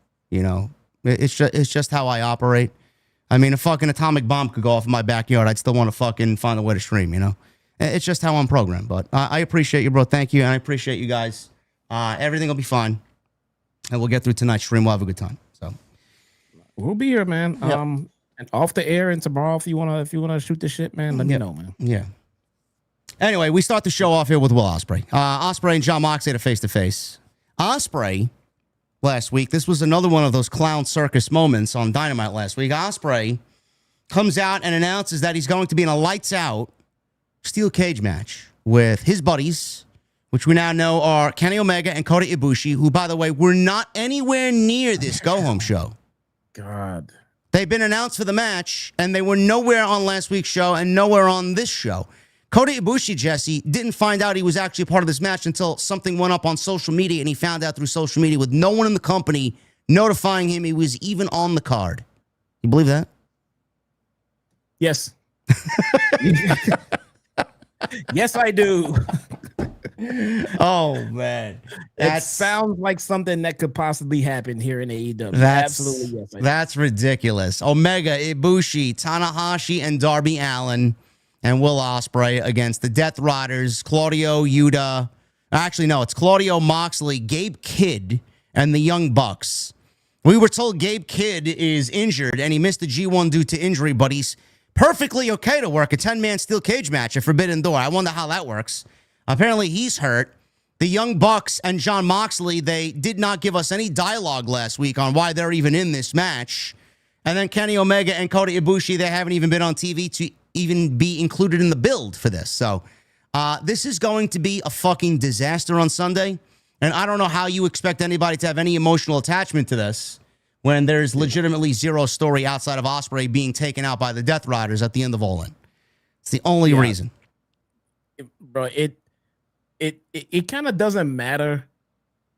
It's just how I operate. I mean, a fucking atomic bomb could go off in my backyard. I'd still want to fucking find a way to stream, It's just how I'm programmed. But I appreciate you, bro. Thank you. And I appreciate you guys. Everything will be fine. And we'll get through tonight's stream. We'll have a good time. So we'll be here, man. Yep. And off the air and tomorrow, if you wanna shoot the shit, man, let me know, man. Yeah. Anyway, we start the show off here with Will Ospreay. Ospreay and Jon Moxley had a face-to-face. Ospreay... last week, this was another one of those clown circus moments on Dynamite last week. Ospreay comes out and announces that he's going to be in a lights-out steel cage match with his buddies, which we now know are Kenny Omega and Kota Ibushi, who, by the way, were not anywhere near this go-home show. God. They've been announced for the match, and they were nowhere on last week's show and nowhere on this show. Kota Ibushi, Jesse, didn't find out he was actually part of this match until something went up on social media, and he found out through social media with no one in the company notifying him he was even on the card. You believe that? Yes. Yes, I do. Oh, man. It sounds like something that could possibly happen here in AEW. Absolutely, yes. That's ridiculous. Omega, Ibushi, Tanahashi, and Darby Allin and Will Ospreay against the Death Riders, Claudio, Yuta. Actually, no, it's Claudio, Moxley, Gabe Kidd, and the Young Bucks. We were told Gabe Kidd is injured, and he missed the G1 due to injury, but he's perfectly okay to work a 10-man steel cage match at Forbidden Door. I wonder how that works. Apparently, he's hurt. The Young Bucks and Jon Moxley, they did not give us any dialogue last week on why they're even in this match. And then Kenny Omega and Kota Ibushi, they haven't even been on TV to even be included in the build for this. So this is going to be a fucking disaster on Sunday. And I don't know how you expect anybody to have any emotional attachment to this when there's legitimately zero story outside of Ospreay being taken out by the Death Riders at the end of All In. It's the only reason. Bro, it kind of doesn't matter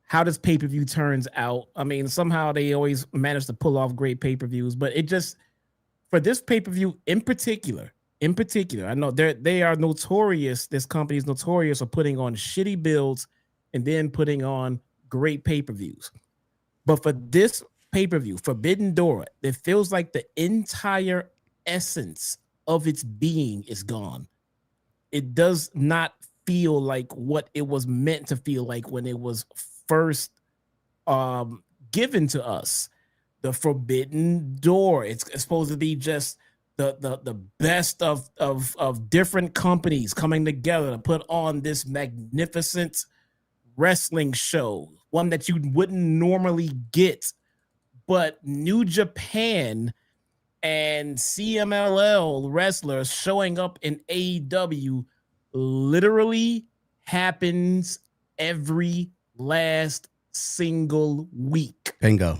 how this pay-per-view turns out. I mean, somehow they always manage to pull off great pay-per-views, but it just, for this pay-per-view in particular, I know they are notorious, this company is notorious for putting on shitty builds and then putting on great pay-per-views. But for this pay-per-view, Forbidden Door, it feels like the entire essence of its being is gone. It does not feel like what it was meant to feel like when it was first given to us. The Forbidden Door, it's supposed to be just the best of different companies coming together to put on this magnificent wrestling show, one that you wouldn't normally get. But New Japan and CMLL wrestlers showing up in AEW literally happens every last single week. Bingo.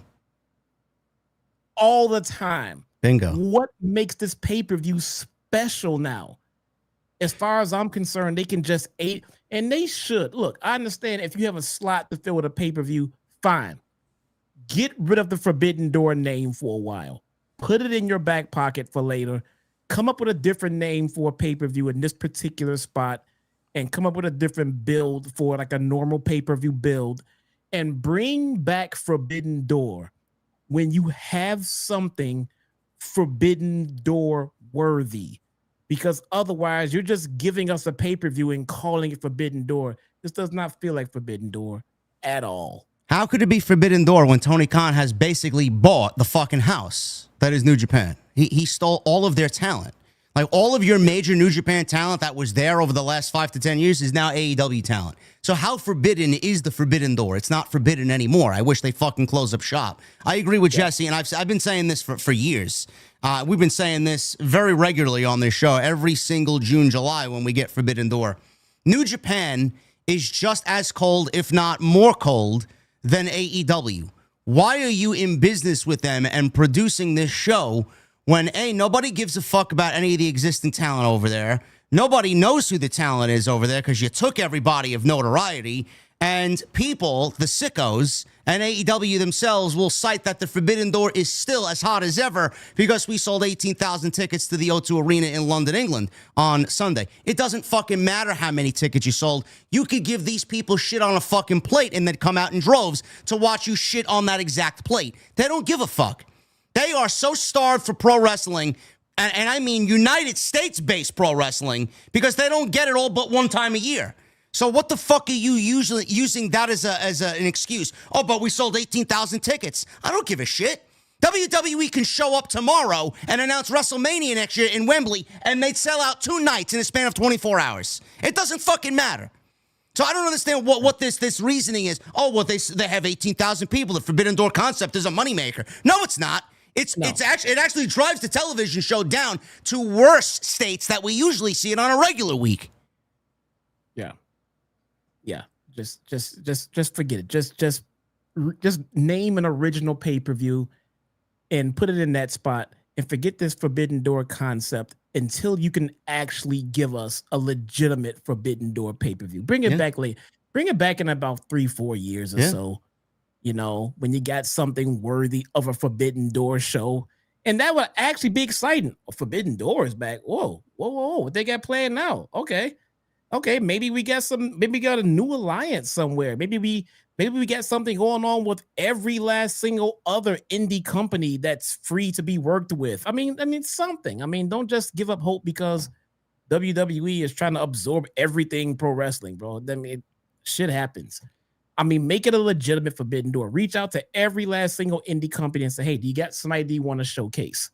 All the time. Bingo. What makes this pay-per-view special now? As far as I'm concerned, they can just and they should. Look, I understand if you have a slot to fill with a pay-per-view, fine. Get rid of the Forbidden Door name for a while. Put it in your back pocket for later. Come up with a different name for a pay-per-view in this particular spot and come up with a different build for like a normal pay-per-view build and bring back Forbidden Door when you have something Forbidden Door worthy, because otherwise you're just giving us a pay-per-view and calling it Forbidden Door. This does not feel like Forbidden Door at all. How could it be Forbidden Door when Tony Khan has basically bought the fucking house that is New Japan? He stole all of their talent. Like, all of your major New Japan talent that was there over the last 5 to 10 years is now AEW talent. So how forbidden is the Forbidden Door? It's not forbidden anymore. I wish they fucking close up shop. I agree with Jesse, and I've been saying this for years. We've been saying this very regularly on this show every single June, July when we get Forbidden Door. New Japan is just as cold, if not more cold, than AEW. Why are you in business with them and producing this show when, A, nobody gives a fuck about any of the existing talent over there? Nobody knows who the talent is over there because you took everybody of notoriety, and people, the sickos, and AEW themselves will cite that the Forbidden Door is still as hot as ever because we sold 18,000 tickets to the O2 Arena in London, England on Sunday. It doesn't fucking matter how many tickets you sold. You could give these people shit on a fucking plate and then come out in droves to watch you shit on that exact plate. They don't give a fuck. They are so starved for pro wrestling, and I mean United States-based pro wrestling, because they don't get it all but one time a year. So what the fuck are you usually using that as an excuse? Oh, but we sold 18,000 tickets. I don't give a shit. WWE can show up tomorrow and announce WrestleMania next year in Wembley, and they'd sell out 2 nights in a span of 24 hours. It doesn't fucking matter. So I don't understand what this reasoning is. Oh, well, they have 18,000 people. The Forbidden Door concept is a moneymaker. No, it's not. It actually drives the television show down to worse states that we usually see it on a regular week. Yeah. Just forget it. Just name an original pay-per-view and put it in that spot and forget this Forbidden Door concept until you can actually give us a legitimate Forbidden Door pay-per-view. Bring it back late. Bring it back in about 3-4 years or so. You know, when you got something worthy of a Forbidden Door show. And that would actually be exciting. A Forbidden Door is back. Whoa. What they got playing now? Okay, maybe we got a new alliance somewhere. Maybe we got something going on with every last single other indie company that's free to be worked with. I mean something. I mean, don't just give up hope because WWE is trying to absorb everything pro wrestling, bro. I mean, shit happens. I mean, make it a legitimate Forbidden Door. Reach out to every last single indie company and say, hey, do you got somebody you want to showcase?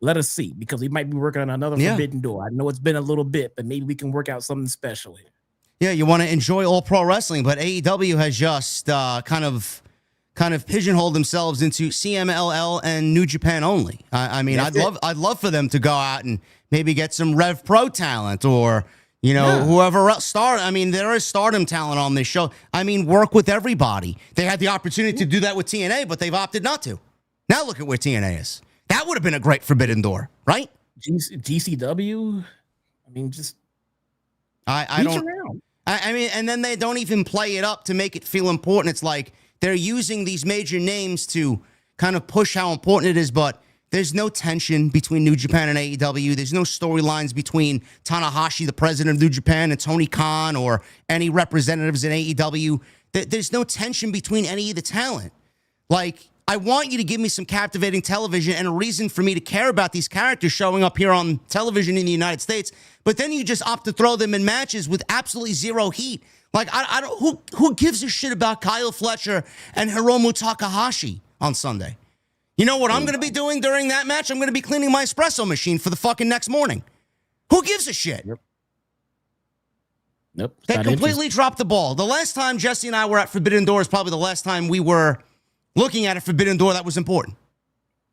Let us see, because we might be working on another Forbidden Door. I know it's been a little bit, but maybe we can work out something special here. Yeah, you want to enjoy all pro wrestling, but AEW has just kind of pigeonholed themselves into CMLL and New Japan only. I mean, I'd love for them to go out and maybe get some Rev Pro talent or whoever else. I mean, there is Stardom talent on this show. I mean, work with everybody. They had the opportunity to do that with TNA, but they've opted not to. Now look at where TNA is. That would have been a great Forbidden Door, right? GCW. I mean, just I don't. Around. I mean, and then they don't even play it up to make it feel important. It's like they're using these major names to kind of push how important it is, but there's no tension between New Japan and AEW. There's no storylines between Tanahashi, the president of New Japan, and Tony Khan or any representatives in AEW. There's no tension between any of the talent. Like, I want you to give me some captivating television and a reason for me to care about these characters showing up here on television in the United States, but then you just opt to throw them in matches with absolutely zero heat. Like, I don't, who gives a shit about Kyle Fletcher and Hiromu Takahashi on Sunday? You know what I'm going to be doing during that match? I'm going to be cleaning my espresso machine for the fucking next morning. Who gives a shit? Nope. They completely dropped the ball. The last time Jesse and I were at Forbidden Door is probably the last time we were looking at a Forbidden Door that was important.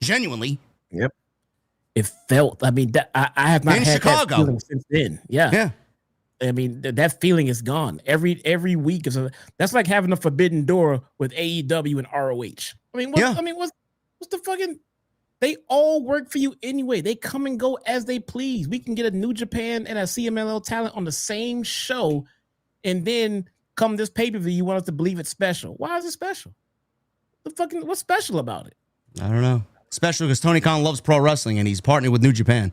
Genuinely. Yep. It felt, I mean, I have not had Chicago. That feeling since then. Yeah. Yeah. I mean, that feeling is gone. Every week that's like having a Forbidden Door with AEW and ROH. I mean, what's the fucking? They all work for you anyway. They come and go as they please. We can get a New Japan and a CMLL talent on the same show, and then come this pay-per-view, you want us to believe it's special. Why is it special? What's special about it? I don't know. Special because Tony Khan loves pro wrestling and he's partnered with New Japan.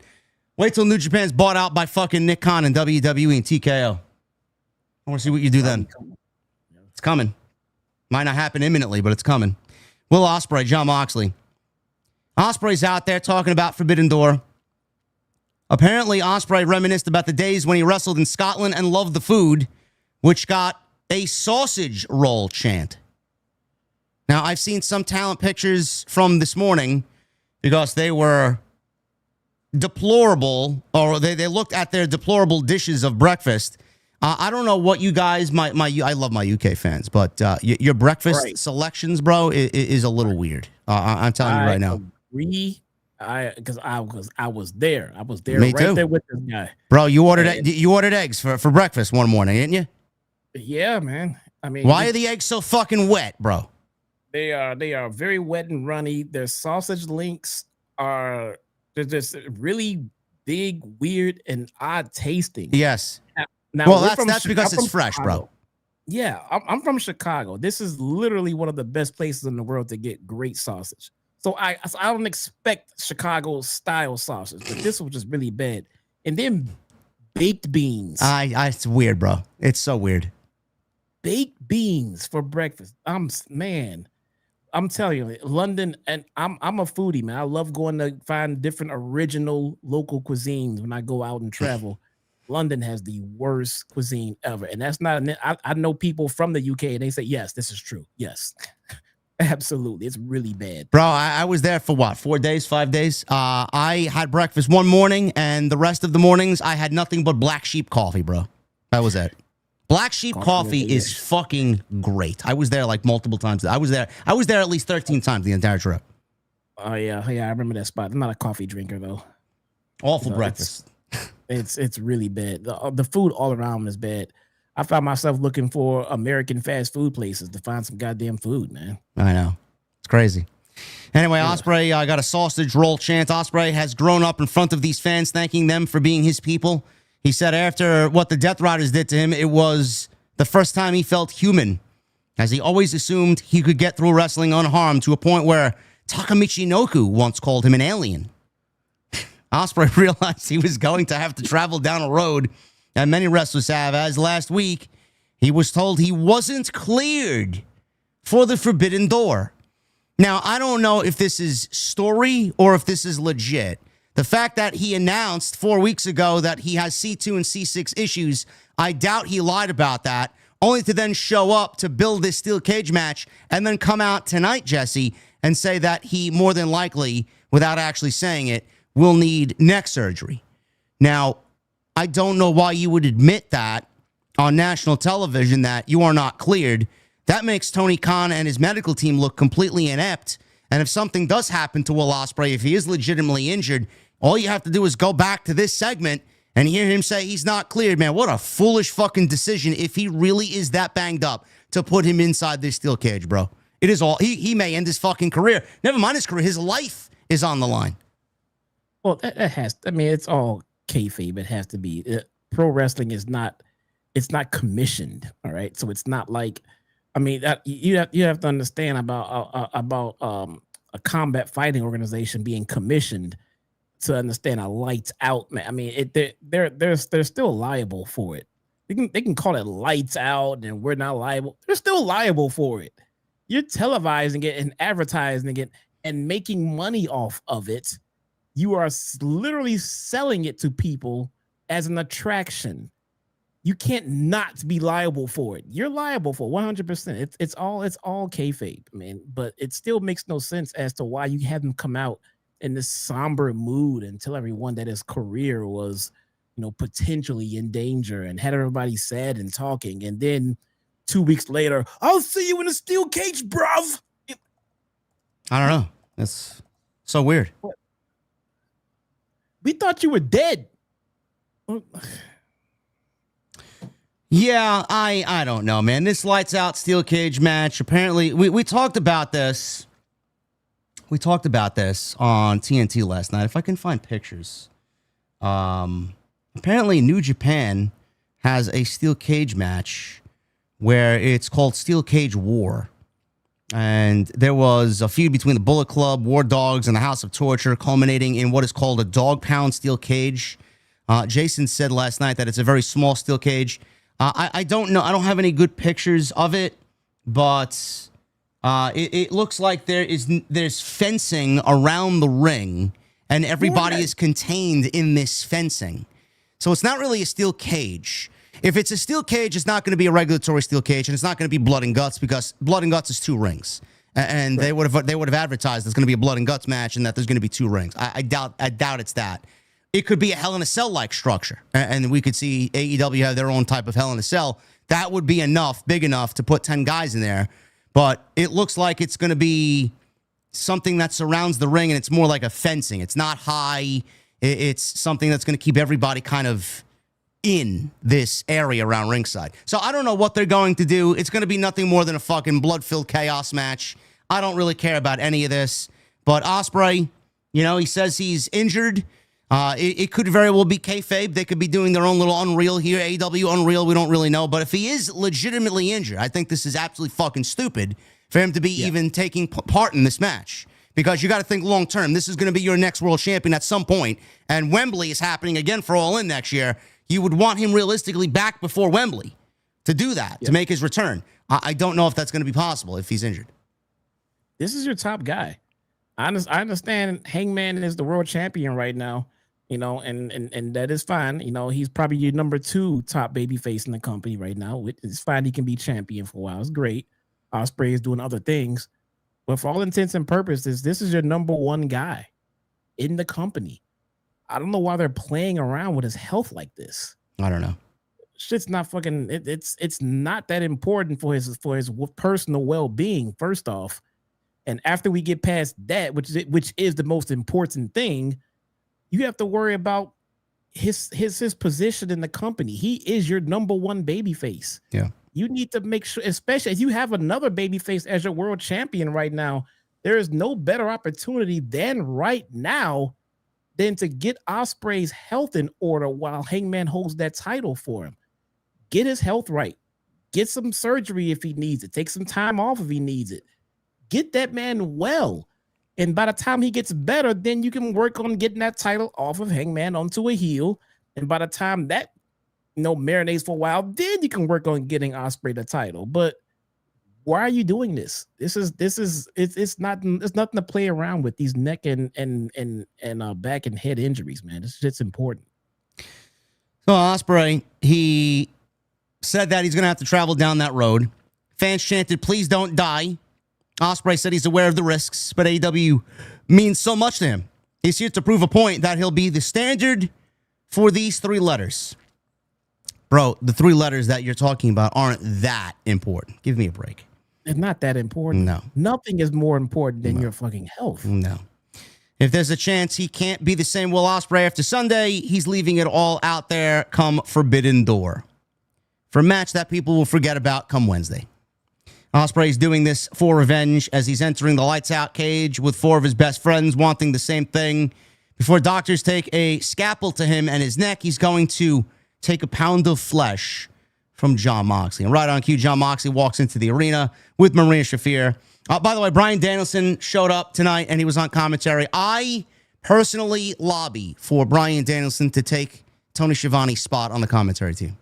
Wait till New Japan's bought out by fucking Nick Khan and WWE and TKO. I want to see what you do then. It's coming. Might not happen imminently, but it's coming. Will Ospreay, Jon Moxley. Ospreay's out there talking about Forbidden Door. Apparently, Ospreay reminisced about the days when he wrestled in Scotland and loved the food, which got a sausage roll chant. Now, I've seen some talent pictures from this morning because they were deplorable, or they looked at their deplorable dishes of breakfast. I don't know what you guys, I love my UK fans, but your breakfast selections, bro, is a little weird. I'm telling you right now. Because I was there. I was there. Me right too. There with this guy. Bro, you ordered eggs for breakfast one morning, didn't you? Yeah, man. I mean, why are the eggs so fucking wet, bro? They are very wet and runny. Their sausage links they're just really big, weird, and odd tasting. Yes. Now, well, that's because it's fresh, bro. Yeah, I'm from Chicago. This is literally one of the best places in the world to get great sausage. So I don't expect Chicago style sausage, but this was just really bad. And then baked beans. It's weird, bro. It's so weird. Baked beans for breakfast. I'm telling you, London, and I'm a foodie, man. I love going to find different original local cuisines when I go out and travel. London has the worst cuisine ever. And that's not, I know people from the UK and they say, yes, this is true. Yes, absolutely. It's really bad. Bro, I was there for what, 4 days, 5 days? I had breakfast one morning and the rest of the mornings I had nothing but Black Sheep coffee, bro. That was it. Black Sheep coffee is fucking great. I was there like multiple times. I was there at least 13 times the entire trip. Oh yeah, I remember that spot. I'm not a coffee drinker though. Awful breakfast. It's really bad. The food all around is bad. I found myself looking for American fast food places to find some goddamn food, man. I know. It's crazy. Anyway, yeah. Ospreay got a sausage roll chant. Ospreay has grown up in front of these fans, thanking them for being his people. He said after what the Death Riders did to him, it was the first time he felt human, as he always assumed he could get through wrestling unharmed, to a point where Takamichi Inoku once called him an alien. Ospreay realized he was going to have to travel down a road that many wrestlers have, as last week he was told he wasn't cleared for the Forbidden Door. Now, I don't know if this is story or if this is legit. The fact that he announced 4 weeks ago that he has C2 and C6 issues, I doubt he lied about that, only to then show up to build this steel cage match and then come out tonight, Jesse, and say that he more than likely, without actually saying it, will need neck surgery. Now, I don't know why you would admit that on national television that you are not cleared, that makes Tony Khan and his medical team look completely inept. And if something does happen to Will Ospreay, if he is legitimately injured, all you have to do is go back to this segment and hear him say he's not cleared, man. What a foolish fucking decision if he really is that banged up to put him inside this steel cage, bro. It is all, he may end his fucking career. Never mind his career, his life is on the line. Well, that has, I mean, it's all kayfabe. It has to be. Pro wrestling is not, it's not commissioned, all right? So it's not like, I mean, you have to understand about a combat fighting organization being commissioned to understand a lights out, man. I mean, they're still liable for it. They can call it lights out and we're not liable. They're still liable for it. You're televising it and advertising it and making money off of it. You are literally selling it to people as an attraction. You can't not be liable for it. You're liable for 100%. It's all kayfabe, man. But it still makes no sense as to why you have him come out in this somber mood and tell everyone that his career was, potentially in danger and had everybody sad and talking. And then 2 weeks later, I'll see you in a steel cage, bruv. I don't know. That's so weird. We thought you were dead. Yeah, I don't know, man. This lights out steel cage match. Apparently, we talked about this. We talked about this on TNT last night. If I can find pictures. Apparently, New Japan has a steel cage match where it's called Steel Cage War. And there was a feud between the Bullet Club, War Dogs, and the House of Torture, culminating in what is called a dog pound steel cage. Jason said last night that it's a very small steel cage. I don't know. I don't have any good pictures of it, but it looks like there's fencing around the ring, and everybody is contained in this fencing. So it's not really a steel cage. If it's a steel cage, it's not going to be a regulatory steel cage, and it's not going to be blood and guts because blood and guts is 2 rings, and they would have advertised there's going to be a blood and guts match and that there's going to be 2 rings. I doubt it's that. It could be a Hell in a Cell like structure, and we could see AEW have their own type of Hell in a Cell. That would be big enough to put 10 guys in there. But it looks like it's going to be something that surrounds the ring, and it's more like a fencing. It's not high. It's something that's going to keep everybody kind of in this area around ringside. So I don't know what they're going to do. It's going to be nothing more than a fucking blood-filled chaos match. I don't really care about any of this. But Ospreay, he says he's injured. It could very well be kayfabe. They could be doing their own little Unreal here. AEW Unreal, we don't really know. But if he is legitimately injured, I think this is absolutely fucking stupid for him to be even taking part in this match. Because you got to think long term. This is going to be your next world champion at some point. And Wembley is happening again for All In next year. You would want him realistically back before Wembley to do that, to make his return. I don't know if that's going to be possible if he's injured. This is your top guy. I understand Hangman is the world champion right now. And that is fine. He's probably your number 2 top babyface in the company right now. It's fine. He can be champion for a while. It's great. Ospreay is doing other things. But for all intents and purposes, this is your number 1 guy in the company. I don't know why they're playing around with his health like this. I don't know. Shit's not fucking, it's not that important for his personal well-being, first off. And after we get past that, which is the most important thing, you have to worry about his position in the company. He is your number 1 babyface. Yeah. You need to make sure, especially if you have another babyface as your world champion right now, there is no better opportunity right now than to get Ospreay's health in order while Hangman holds that title for him. Get his health right. Get some surgery if he needs it. Take some time off if he needs it. Get that man well. And by the time he gets better, then you can work on getting that title off of Hangman onto a heel. And by the time that marinates for a while, then you can work on getting Ospreay the title. But why are you doing this? It's nothing to play around with, these neck and back and head injuries, man. This shit's important. So Ospreay, he said that he's gonna have to travel down that road. Fans chanted, "Please don't die." Ospreay said he's aware of the risks, but AEW means so much to him. He's here to prove a point that he'll be the standard for these 3 letters. Bro, the 3 letters that you're talking about aren't that important. Give me a break. It's not that important. No. Nothing is more important than your fucking health. No. If there's a chance he can't be the same Will Ospreay after Sunday, he's leaving it all out there come Forbidden Door. For a match that people will forget about come Wednesday. Ospreay's doing this for revenge as he's entering the lights out cage with 4 of his best friends wanting the same thing. Before doctors take a scalpel to him and his neck, he's going to take a pound of flesh from Jon Moxley. And right on cue, Jon Moxley walks into the arena with Marina Shafir. By the way, Bryan Danielson showed up tonight and he was on commentary. I personally lobby for Bryan Danielson to take Tony Schiavone's spot on the commentary team.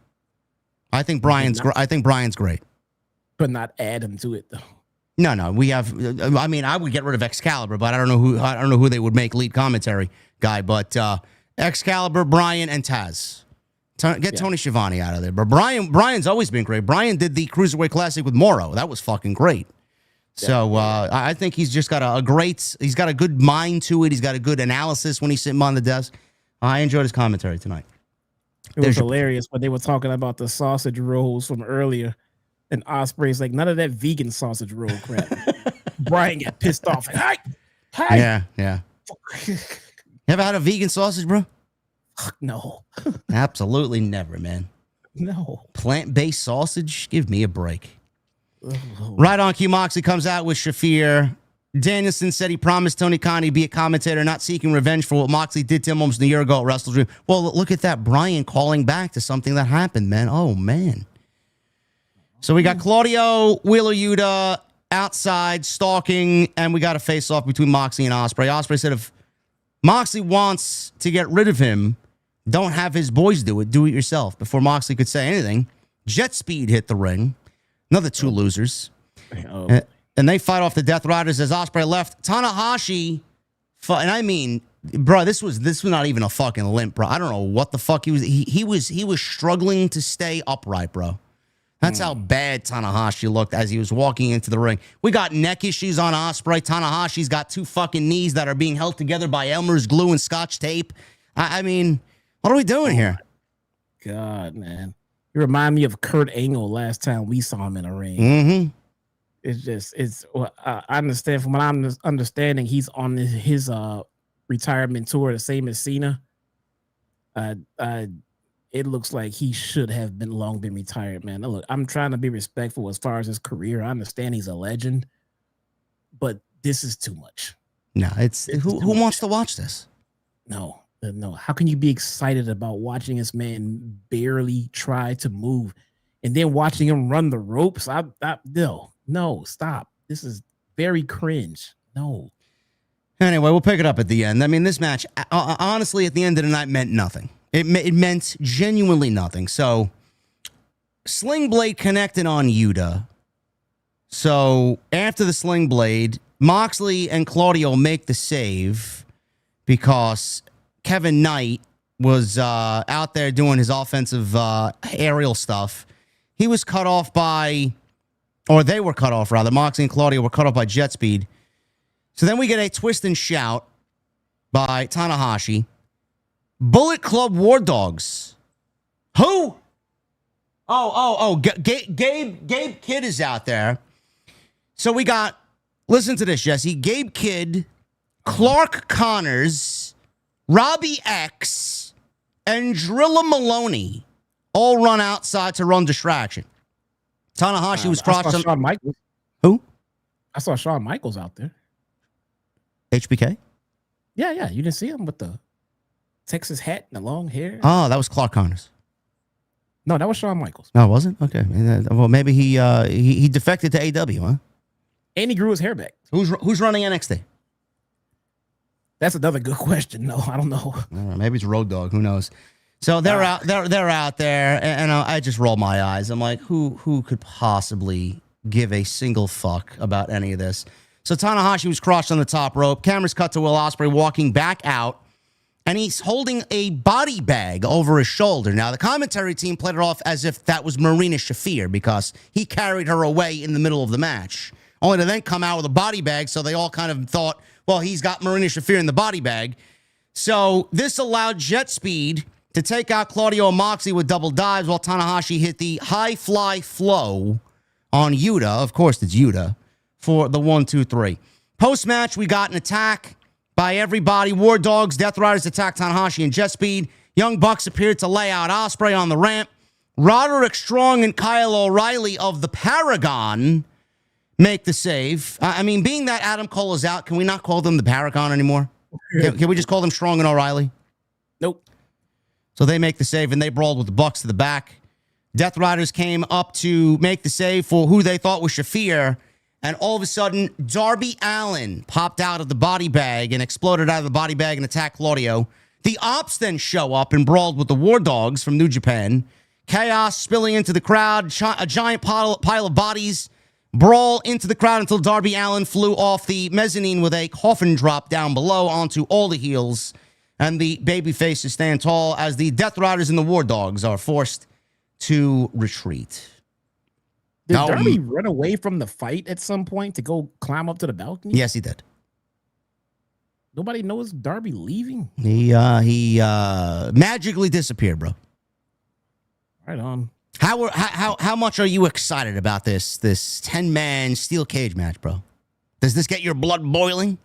I think Bryan's great. But not add him to it though. No. We have. I mean, I would get rid of Excalibur, but I don't know who they would make lead commentary guy. But Excalibur, Bryan, and Taz. Get Tony Schiavone out of there. But Bryan's always been great. Bryan did the Cruiserweight Classic with Morrow. That was fucking great. So I think he's just got he's got a good mind to it. He's got a good analysis when he's sitting on the desk. I enjoyed his commentary tonight. It was hilarious when they were talking about the sausage rolls from earlier. And Ospreay's like, none of that vegan sausage roll crap. Bryan got pissed off. Hey! Yeah. You ever had a vegan sausage, bro? Fuck no. Absolutely never, man. No. Plant-based sausage? Give me a break. Right on cue, Moxley comes out with Shafir. Danielson said he promised Tony Khan he'd be a commentator, not seeking revenge for what Moxley did to him almost a year ago at Wrestle Dream. Well, look at that. Bryan calling back to something that happened, man. Oh, man. So we got Claudio Wheeler Yuta outside stalking, and we got a face-off between Moxley and Ospreay. Ospreay said if Moxley wants to get rid of him, don't have his boys do it. Do it yourself. Before Moxley could say anything, JetSpeed hit the ring. Another 2 losers. And they fight off the Death Riders as Ospreay left. Tanahashi, and I mean, bro, this was not even a fucking limp, bro. I don't know what the fuck he was. He was struggling to stay upright, bro. That's how bad Tanahashi looked as he was walking into the ring. We got neck issues on Ospreay. Tanahashi's got 2 fucking knees that are being held together by Elmer's glue and Scotch tape. I mean, what are we doing here? God, man. You remind me of Kurt Angle last time we saw him in a ring. Mm-hmm. I understand from what I'm understanding, he's on his retirement tour, the same as Cena. It looks like he should have long been retired, man. Now, look, I'm trying to be respectful as far as his career. I understand he's a legend, but this is too much. No, who wants to watch this? No. How can you be excited about watching this man barely try to move and then watching him run the ropes? No, stop. This is very cringe. No. Anyway, we'll pick it up at the end. I mean, this match, honestly, at the end of the night meant nothing. It meant genuinely nothing. So, Sling Blade connected on Yuta. So, after the Sling Blade, Moxley and Claudio make the save because Kevin Knight was out there doing his offensive aerial stuff. He was cut off they were cut off, rather. Moxley and Claudio were cut off by JetSpeed. So then we get a twist and shout by Tanahashi. Bullet Club War Dogs. Who? Gabe Kidd is out there. So we got, listen to this, Jesse. Gabe Kidd, Clark Connors, Robbie X, and Drilla Maloney all run outside to run distraction. Tanahashi was crossed. I saw Shawn Michaels. Who? I saw Shawn Michaels out there. HBK? Yeah. You didn't see him with the Texas hat and the long hair? Oh, that was Clark Connors. No, that was Shawn Michaels. No, it wasn't? Okay. Well, maybe he defected to AEW, huh? And he grew his hair back. Who's running NXT? That's another good question. No, I don't know. Maybe it's Road Dogg. Who knows? So they're out. They're out there, and I just roll my eyes. I'm like, who could possibly give a single fuck about any of this? So Tanahashi was crushed on the top rope. Cameras cut to Will Ospreay walking back out, and he's holding a body bag over his shoulder. Now the commentary team played it off as if that was Marina Shafir because he carried her away in the middle of the match, only to then come out with a body bag. So they all kind of thought, well, he's got Marina Shafir in the body bag. So this allowed JetSpeed to take out Claudio Moxley with double dives while Tanahashi hit the high fly flow on Yuta. Of course, it's Yuta for the 1, 2, 3. Post-match, we got an attack by everybody. War Dogs, Death Riders attacked Tanahashi and JetSpeed. Young Bucks appeared to lay out Ospreay on the ramp. Roderick Strong and Kyle O'Reilly of the Paragon make the save. I mean, being that Adam Cole is out, can we not call them the Paragon anymore? Can we just call them Strong and O'Reilly? Nope. So they make the save, and they brawled with the Bucks to the back. Death Riders came up to make the save for who they thought was Shafir, and all of a sudden, Darby Allin popped out of the body bag and exploded out of the body bag and attacked Claudio. The Ops then show up and brawled with the War Dogs from New Japan. Chaos spilling into the crowd, a giant pile of bodies brawl into the crowd until Darby Allin flew off the mezzanine with a coffin drop down below onto all the heels, and the baby faces stand tall as the Death Riders and the War Dogs are forced to retreat. Did Darby run away from the fight at some point to go climb up to the balcony? Yes, he did. Nobody knows Darby leaving? He magically disappeared, bro. Right on. How much are you excited about this 10-man steel cage match, bro? Does this get your blood boiling?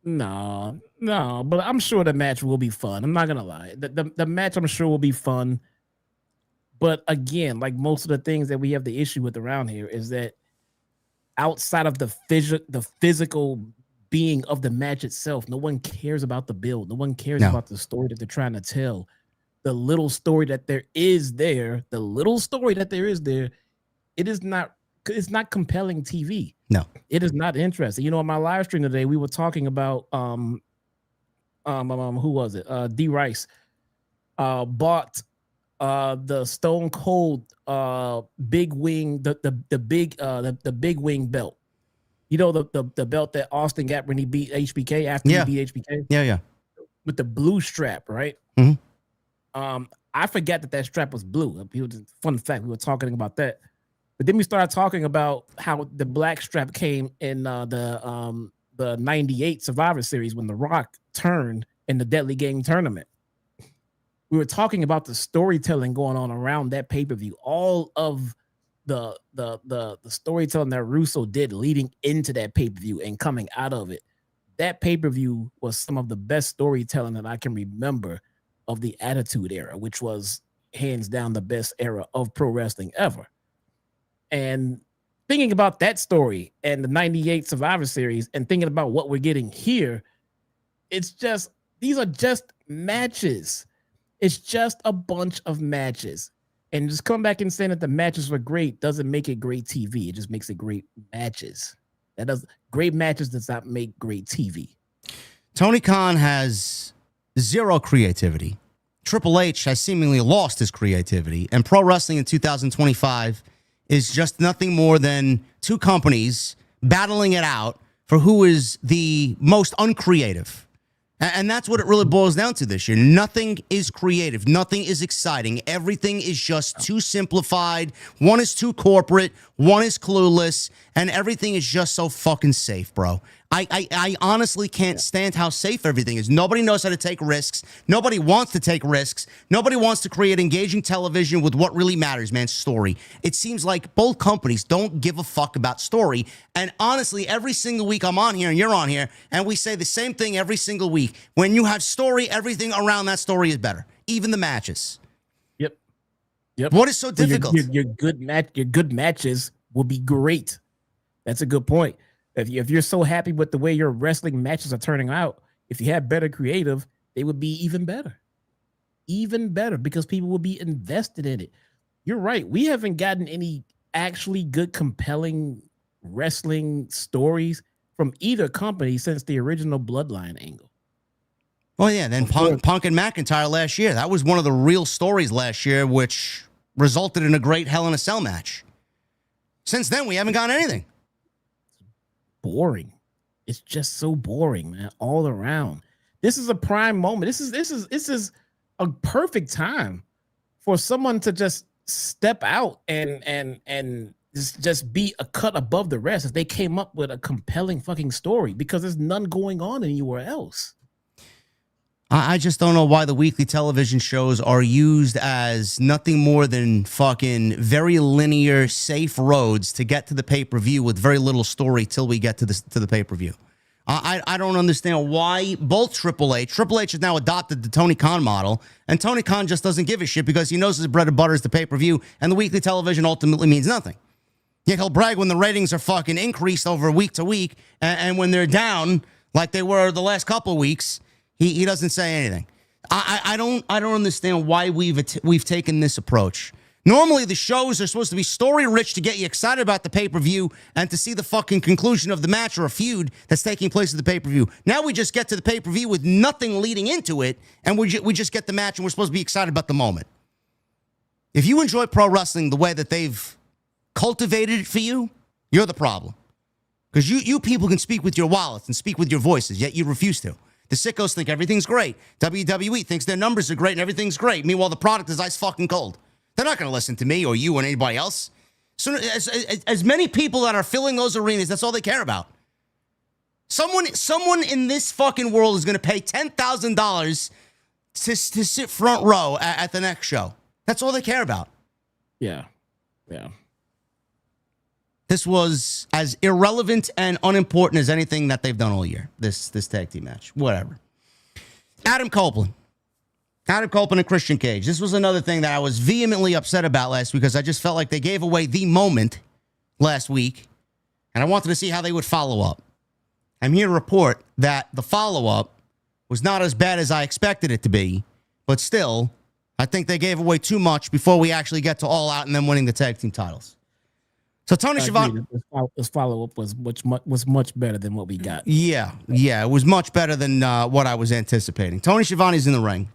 No, but I'm sure the match will be fun. I'm not gonna lie. The match I'm sure will be fun. But again, like most of the things that we have the issue with around here is that outside of the physical being of the match itself, no one cares about the build. No one cares about the story that they're trying to tell. The little story that there is there, it is not, it's not compelling TV. No, it is not interesting. You know, on my live stream today, we were talking about who was it? D Rice bought the Stone Cold big wing, the big wing belt. You know, the belt that Austin got when he beat HBK after he beat HBK? Yeah. With the blue strap, right? Mm-hmm. I forgot that strap was blue. Fun fact, we were talking about that. But then we started talking about how the black strap came in the 98 Survivor Series when The Rock turned in the Deadly Game tournament. We were talking about the storytelling going on around that pay-per-view. All of the storytelling that Russo did leading into that pay-per-view and coming out of it. That pay-per-view was some of the best storytelling that I can remember of the Attitude Era, which was hands down the best era of pro wrestling ever. And thinking about that story and the 98 Survivor Series and thinking about what we're getting here, it's just, these are just matches. It's just a bunch of matches. And just come back and saying that the matches were great doesn't make it great TV. It just makes it great matches. Great matches does not make great TV. Tony Khan has zero creativity. Triple H has seemingly lost his creativity. And pro wrestling in 2025 is just nothing more than two companies battling it out for who is the most uncreative. And that's what it really boils down to this year. Nothing is creative. Nothing is exciting. Everything is just too simplified. One is too corporate. One is clueless. And everything is just so fucking safe, bro. I honestly can't stand how safe everything is. Nobody knows how to take risks. Nobody wants to take risks. Nobody wants to create engaging television with what really matters, man, story. It seems like both companies don't give a fuck about story. And honestly, every single week I'm on here and you're on here, and we say the same thing every single week. When you have story, everything around that story is better. Even the matches. Yep. What is so difficult? Your good matches will be great. That's a good point. If you're so happy with the way your wrestling matches are turning out, if you had better creative, they would be even better. Even better, because people will be invested in it. You're right. We haven't gotten any actually good, compelling wrestling stories from either company since the original Bloodline angle. Well, yeah, then Punk and McIntyre last year. That was one of the real stories last year, which resulted in a great Hell in a Cell match. Since then, we haven't gotten anything. Boring. It's just so boring, man, all around. This is a prime moment. This is a perfect time for someone to just step out and just be a cut above the rest if they came up with a compelling fucking story, because there's none going on anywhere else. I just don't know why the weekly television shows are used as nothing more than fucking very linear, safe roads to get to the pay-per-view with very little story till we get to the pay-per-view. I don't understand why both Triple H has now adopted the Tony Khan model, and Tony Khan just doesn't give a shit because he knows his bread and butter is the pay-per-view, and the weekly television ultimately means nothing. Yet he'll brag when the ratings are fucking increased over week to week, and when they're down like they were the last couple of weeks, he doesn't say anything. I don't understand why we've taken this approach. Normally, the shows are supposed to be story-rich to get you excited about the pay-per-view and to see the fucking conclusion of the match or a feud that's taking place at the pay-per-view. Now we just get to the pay-per-view with nothing leading into it, and we just get the match, and we're supposed to be excited about the moment. If you enjoy pro wrestling the way that they've cultivated it for you, you're the problem. Because you people can speak with your wallets and speak with your voices, yet you refuse to. The sickos think everything's great. WWE thinks their numbers are great and everything's great. Meanwhile, the product is ice fucking cold. They're not going to listen to me or you or anybody else. So as many people that are filling those arenas, that's all they care about. Someone in this fucking world is going to pay $10,000 to sit front row at the next show. That's all they care about. Yeah. This was as irrelevant and unimportant as anything that they've done all year. This tag team match. Whatever. Adam Copeland and Christian Cage. This was another thing that I was vehemently upset about last week because I just felt like they gave away the moment last week, and I wanted to see how they would follow up. I'm here to report that the follow-up was not as bad as I expected it to be, but still, I think they gave away too much before we actually get to All Out and then winning the tag team titles. So Tony Schiavone, this follow-up was much better than what we got. Yeah, it was much better than what I was anticipating. Tony Schiavone's in the ring.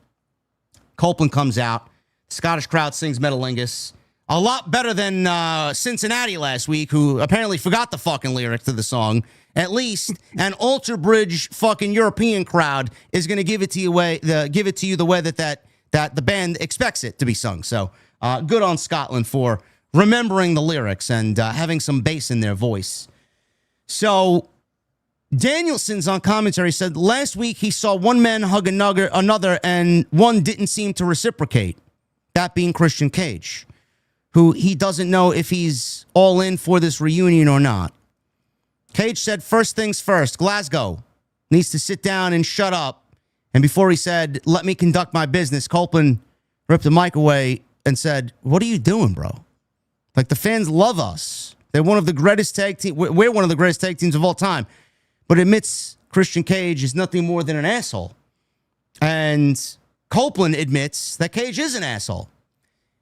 Copeland comes out. Scottish crowd sings Metalingus. A lot better than Cincinnati last week, who apparently forgot the fucking lyrics to the song. At least an Alter Bridge fucking European crowd is going to give it to you the way that the band expects it to be sung. So good on Scotland for remembering the lyrics and having some bass in their voice. So Danielson's on commentary said last week he saw one man hug another and one didn't seem to reciprocate, that being Christian Cage, who he doesn't know if he's all in for this reunion or not. Cage said first things first, Glasgow needs to sit down and shut up. And before he said, let me conduct my business, Copeland ripped the mic away and said, what are you doing, bro? Like, the fans love us. They're one of the greatest tag teams. We're one of the greatest tag teams of all time. But admits Christian Cage is nothing more than an asshole. And Copeland admits that Cage is an asshole.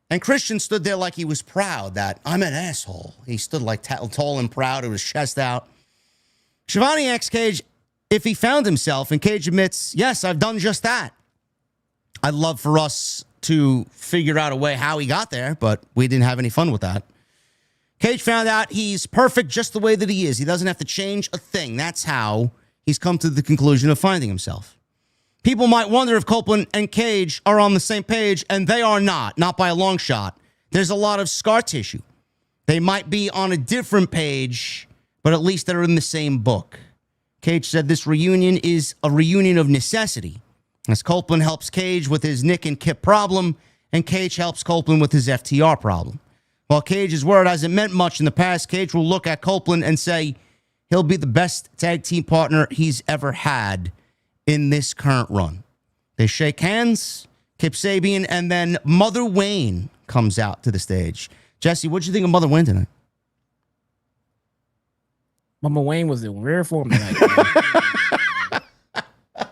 And Christian stood there like he was proud that I'm an asshole. He stood like tall and proud with his chest out. Schiavone asked Cage if he found himself, and Cage admits, yes, I've done just that. I'd love for us to figure out a way how he got there, but we didn't have any fun with that. Cage found out he's perfect just the way that he is. He doesn't have to change a thing. That's how he's come to the conclusion of finding himself. People might wonder if Copeland and Cage are on the same page, and they are not by a long shot. There's a lot of scar tissue. They might be on a different page, but at least they're in the same book. Cage said this reunion is a reunion of necessity, as Copeland helps Cage with his Nick and Kip problem, and Cage helps Copeland with his FTR problem. While Cage's word hasn't meant much in the past, Cage will look at Copeland and say he'll be the best tag team partner he's ever had in this current run. They shake hands, Kip Sabian, and then Mother Wayne comes out to the stage. Jesse, what'd you think of Mother Wayne tonight? Mama Wayne was in rare form tonight.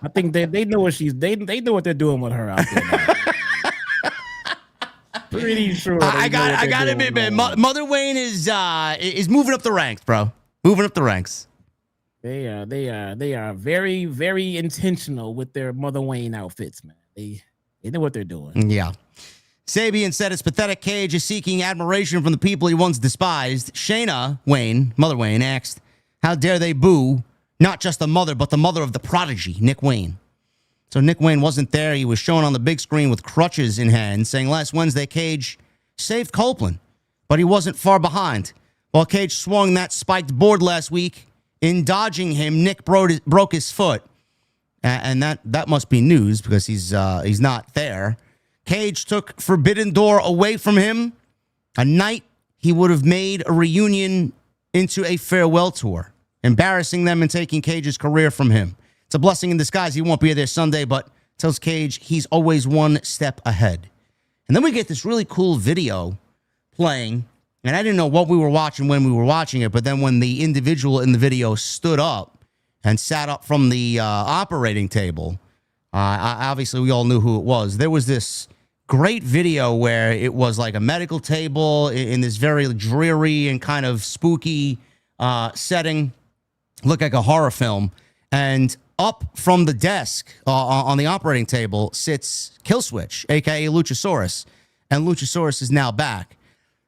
I think they know what they know what they're doing with her out there now. Pretty sure. I got to admit, man, Mother Wayne is moving up the ranks, bro. Moving up the ranks. They are very, very intentional with their Mother Wayne outfits, man. They know what they're doing. Yeah. Sabian said it's pathetic Cage is seeking admiration from the people he once despised. Shayna Wayne, Mother Wayne, asked, how dare they boo not just the mother, but the mother of the prodigy, Nick Wayne. So Nick Wayne wasn't there. He was shown on the big screen with crutches in hand, saying last Wednesday Cage saved Copeland, but he wasn't far behind. While Cage swung that spiked board last week, in dodging him, Nick broke his foot. and that must be news because he's not there. Cage took Forbidden Door away from him, a night he would have made a reunion into a farewell tour, embarrassing them and taking Cage's career from him. It's a blessing in disguise. He won't be there Sunday, but tells Cage he's always one step ahead. And then we get this really cool video playing, and I didn't know what we were watching when we were watching it, but then when the individual in the video stood up and sat up from the operating table, obviously we all knew who it was. There was this great video where it was like a medical table in this very dreary and kind of spooky setting, looked like a horror film, and up from the desk on the operating table sits Killswitch, aka Luchasaurus, and Luchasaurus is now back.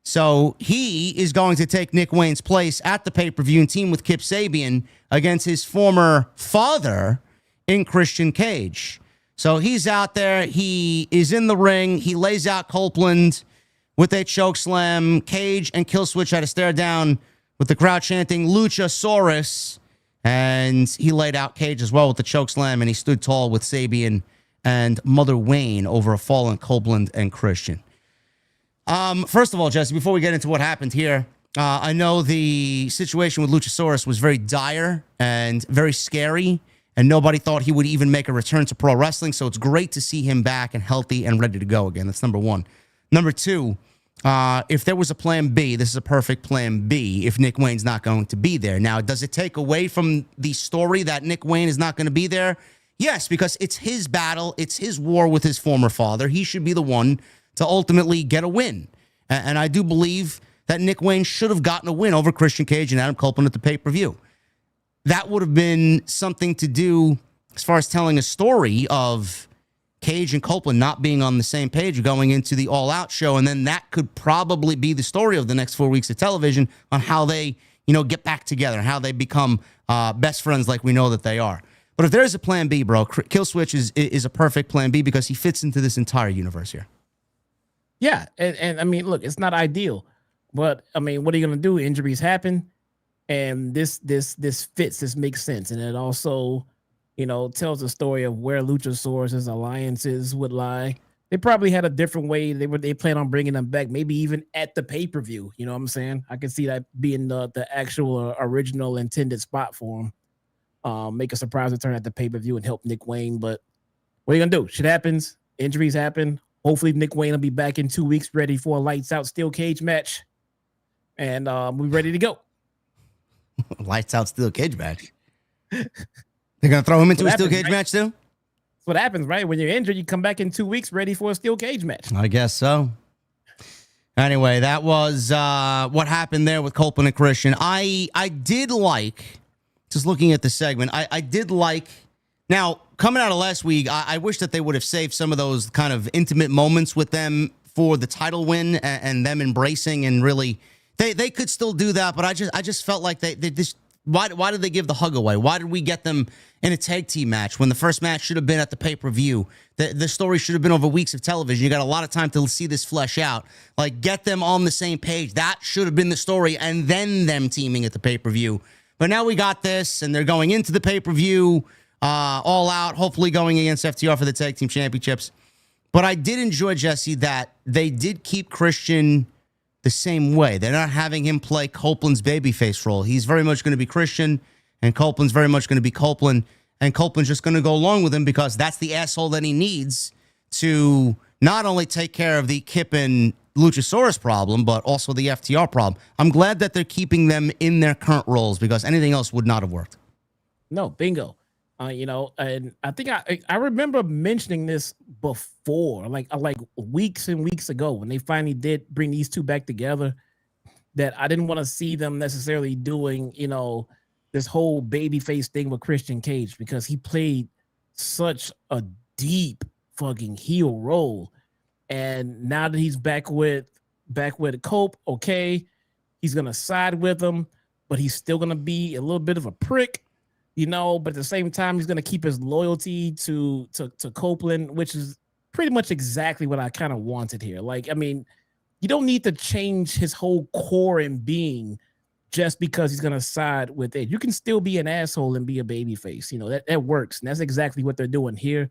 So he is going to take Nick Wayne's place at the pay-per-view and team with Kip Sabian against his former father in Christian Cage. So he's out there. He is in the ring. He lays out Copeland with a choke slam. Cage and Killswitch had to stare down with the crowd chanting Luchasaurus. And he laid out Cage as well with the choke slam. And he stood tall with Sabian and Mother Wayne over a fallen Copeland and Christian. First of all, Jesse, before we get into what happened here, I know the situation with Luchasaurus was very dire and very scary. And nobody thought he would even make a return to pro wrestling. So it's great to see him back and healthy and ready to go again. That's number one. Number two, if there was a plan B, this is a perfect plan B if Nick Wayne's not going to be there. Now, does it take away from the story that Nick Wayne is not going to be there? Yes, because it's his battle. It's his war with his former father. He should be the one to ultimately get a win. And I do believe that Nick Wayne should have gotten a win over Christian Cage and Adam Copeland at the pay-per-view. That would have been something to do as far as telling a story of Cage and Copeland not being on the same page going into the All Out show. And then that could probably be the story of the next 4 weeks of television on how they, get back together, how they become best friends like we know that they are. But if there's a plan B, bro, Killswitch is a perfect plan B because he fits into this entire universe here. Yeah. And I mean, look, it's not ideal, but I mean, what are you going to do? Injuries happen. And this fits, this makes sense. And it also, tells the story of where Luchasaurus' alliances would lie. They probably had a different way. They plan on bringing them back, maybe even at the pay-per-view. You know what I'm saying? I can see that being the actual original intended spot for him. Make a surprise return at the pay-per-view and help Nick Wayne. But what are you going to do? Shit happens. Injuries happen. Hopefully Nick Wayne will be back in 2 weeks, ready for a lights out steel cage match. And we're ready to go. Lights out steel cage match. They're going to throw him into a steel cage match too? That's what happens, right? When you're injured, you come back in 2 weeks ready for a steel cage match. I guess so. Anyway, that was what happened there with Copeland and Christian. I did like, just looking at the segment, I did like, now, coming out of last week, I wish that they would have saved some of those kind of intimate moments with them for the title win and them embracing and really... They could still do that, but I just felt like they just why did they give the hug away? Why did we get them in a tag team match when the first match should have been at the pay-per-view? The story should have been over weeks of television. You got a lot of time to see this flesh out. Like, get them on the same page. That should have been the story, and then them teaming at the pay-per-view. But now we got this, and they're going into the pay-per-view all out, hopefully going against FTR for the tag team championships. But I did enjoy, Jesse, that they did keep Christian the same way. They're not having him play Copeland's babyface role. He's very much going to be Christian, and Copeland's very much going to be Copeland, and Copeland's just going to go along with him because that's the asshole that he needs to not only take care of the Kip and Luchasaurus problem, but also the FTR problem. I'm glad that they're keeping them in their current roles because anything else would not have worked. No, bingo. And I think I remember mentioning this before, like weeks and weeks ago when they finally did bring these two back together, that I didn't want to see them necessarily doing, this whole babyface thing with Christian Cage because he played such a deep fucking heel role. And now that he's back with Cope, okay, he's gonna side with him, but he's still gonna be a little bit of a prick. But at the same time, he's going to keep his loyalty to Copeland, which is pretty much exactly what I kind of wanted here. Like, I mean, you don't need to change his whole core and being just because he's going to side with it. You can still be an asshole and be a babyface. You know, that works. And that's exactly what they're doing here.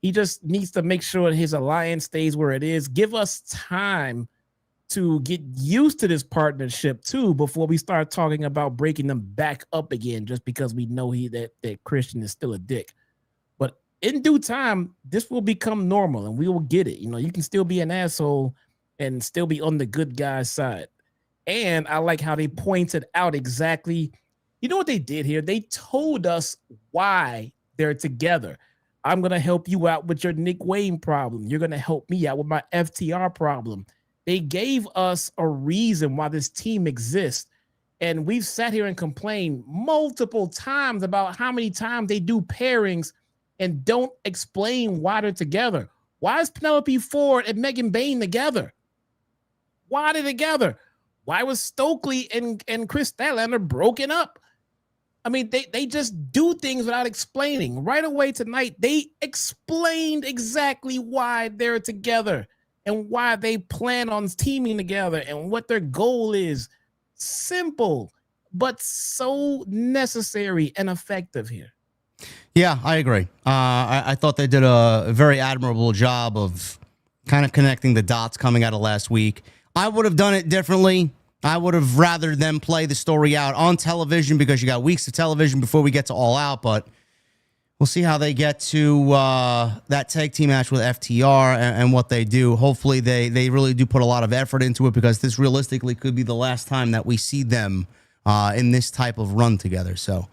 He just needs to make sure his alliance stays where it is. Give us time to get used to this partnership too before we start talking about breaking them back up again just because we know that Christian is still a dick. But in due time, this will become normal and we will get it. You know, you can still be an asshole and still be on the good guy's side. And I like how they pointed out exactly, you know what they did here? They told us why they're together. I'm going to help you out with your Nick Wayne problem. You're going to help me out with my FTR problem. They gave us a reason why this team exists. And we've sat here and complained multiple times about how many times they do pairings and don't explain why they're together. Why is Penelope Ford and Megan Bayne together? Why are they together? Why was Stokely and Chris Statlander broken up? I mean, they just do things without explaining. Right away tonight, they explained exactly why they're together and why they plan on teaming together and what their goal is. Simple, but so necessary and effective here. Yeah, I agree. I thought they did a very admirable job of kind of connecting the dots coming out of last week. I would have done it differently. I would have rather them play the story out on television because you got weeks of television before we get to All Out, but we'll see how they get to that tag team match with FTR and what they do. Hopefully they really do put a lot of effort into it because this realistically could be the last time that we see them in this type of run together. So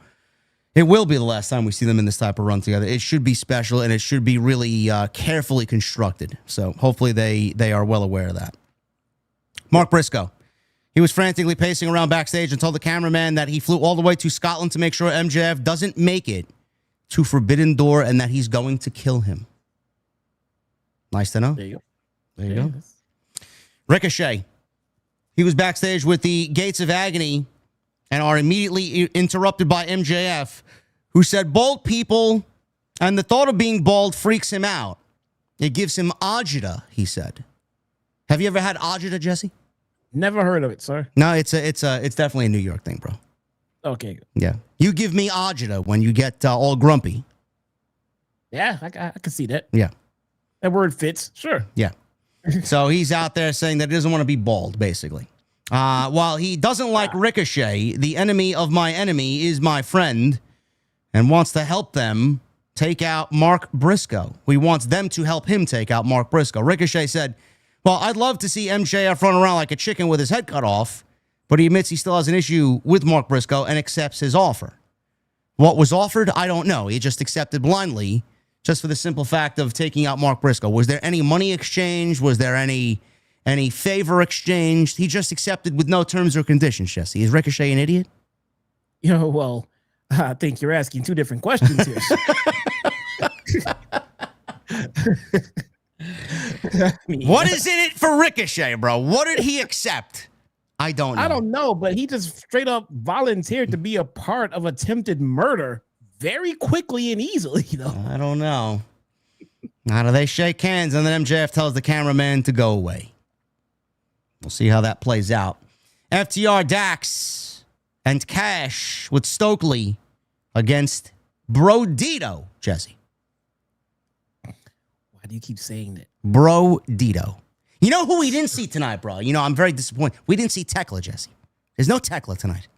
it will be the last time we see them in this type of run together. It should be special and it should be really carefully constructed. So hopefully they are well aware of that. Mark Briscoe. He was frantically pacing around backstage and told the cameraman that he flew all the way to Scotland to make sure MJF doesn't make it to Forbidden Door and that he's going to kill him. Nice to know. There you go. There you go. Ricochet. He was backstage with the Gates of Agony and are immediately interrupted by MJF, who said, "Bald people, and the thought of being bald freaks him out. It gives him agita," he said. Have you ever had agita, Jesse? Never heard of it, sir. No, it's definitely a New York thing, bro. Okay. Yeah. You give me agita when you get all grumpy. Yeah, I can see that. Yeah. That word fits. Sure. Yeah. So he's out there saying that he doesn't want to be bald, basically. While he doesn't like Ricochet, the enemy of my enemy is my friend, and wants to help them take out Mark Briscoe. He wants them to help him take out Mark Briscoe. Ricochet said, "Well, I'd love to see MJF run around like a chicken with his head cut off," but he admits he still has an issue with Mark Briscoe and accepts his offer. What was offered, I don't know. He just accepted blindly, just for the simple fact of taking out Mark Briscoe. Was there any money exchange? Was there any favor exchanged? He just accepted with no terms or conditions, Jesse. Is Ricochet an idiot? You know, well, I think you're asking two different questions here. I mean, what is in it for Ricochet, bro? What did he accept? I don't know. I don't know, but he just straight up volunteered to be a part of attempted murder very quickly and easily, though. I don't know. How do they shake hands and then MJF tells the cameraman to go away? We'll see how that plays out. FTR, Dax, and Cash with Stokely against Brodido, Jesse. Why do you keep saying that? Brodido. You know who we didn't see tonight, bro? You know, I'm very disappointed. We didn't see Tekla, Jesse. There's no Tekla tonight.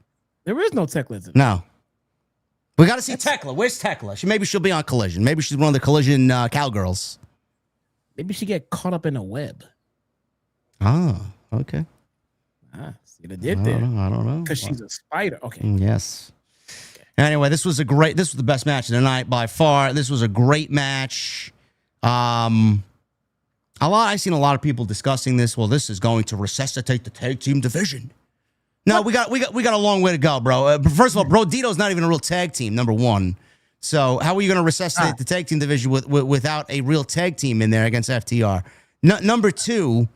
There is no Tekla tonight. No. We got to see Tekla. Where's Tekla? Maybe she'll be on Collision. Maybe she's one of the Collision cowgirls. Maybe she get caught up in a web. Oh, okay. See what I did there. I don't know. Because she's a spider. Okay. Yes. Anyway, this was the best match of the night by far. This was a great match. I've seen a lot of people discussing this. Well, this is going to resuscitate the tag team division. No, we got a long way to go, bro. First of all, Brodido's not even a real tag team, number one. So how are you going to resuscitate the tag team division without a real tag team in there against FTR? Number two,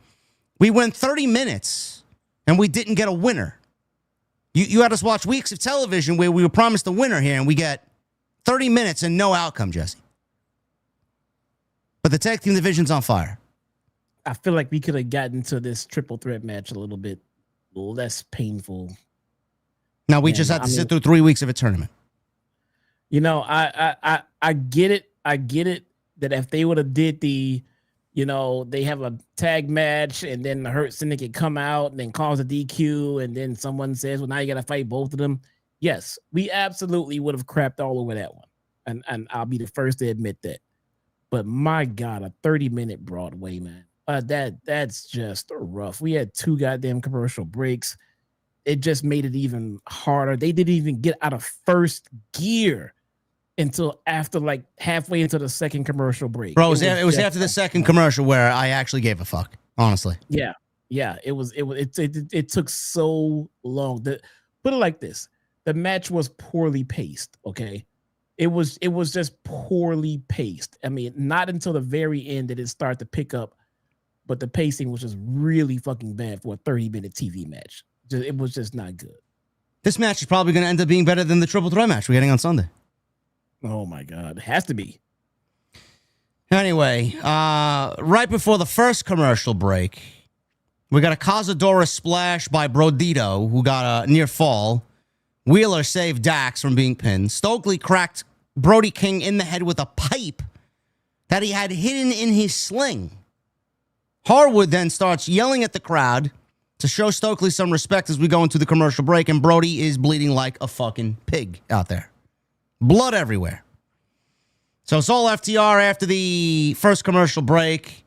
we went 30 minutes and we didn't get a winner. You had us watch weeks of television where we were promised a winner here, and we get 30 minutes and no outcome, Jesse. But the tag team division's on fire. I feel like we could have gotten to this triple threat match a little bit less painful Now we just had to sit through 3 weeks of a tournament. You know, I get it. I get it that if they would have did the, you know, they have a tag match and then the Hurt Syndicate come out and then cause a DQ and then someone says, well, now you got to fight both of them. Yes, we absolutely would have crapped all over that one. And I'll be the first to admit that. But my God, a 30-minute Broadway, man. That's just rough. We had 2 goddamn commercial breaks. It just made it even harder. They didn't even get out of first gear until after like halfway into the second commercial break. Bro, it was after the second commercial where I actually gave a fuck, honestly. Yeah. It took so long. Put it like this. The match was poorly paced, okay? It was just poorly paced. I mean, not until the very end did it start to pick up, but the pacing was just really fucking bad for a 30-minute TV match. It was just not good. This match is probably going to end up being better than the triple threat match we're getting on Sunday. Oh my God, it has to be. Anyway, right before the first commercial break, we got a Cazadora splash by Brodido, who got a near fall. Wheeler saved Dax from being pinned. Stokely cracked Brody King in the head with a pipe that he had hidden in his sling. Harwood then starts yelling at the crowd to show Stokely some respect as we go into the commercial break, and Brody is bleeding like a fucking pig out there. Blood everywhere. So it's all FTR after the first commercial break.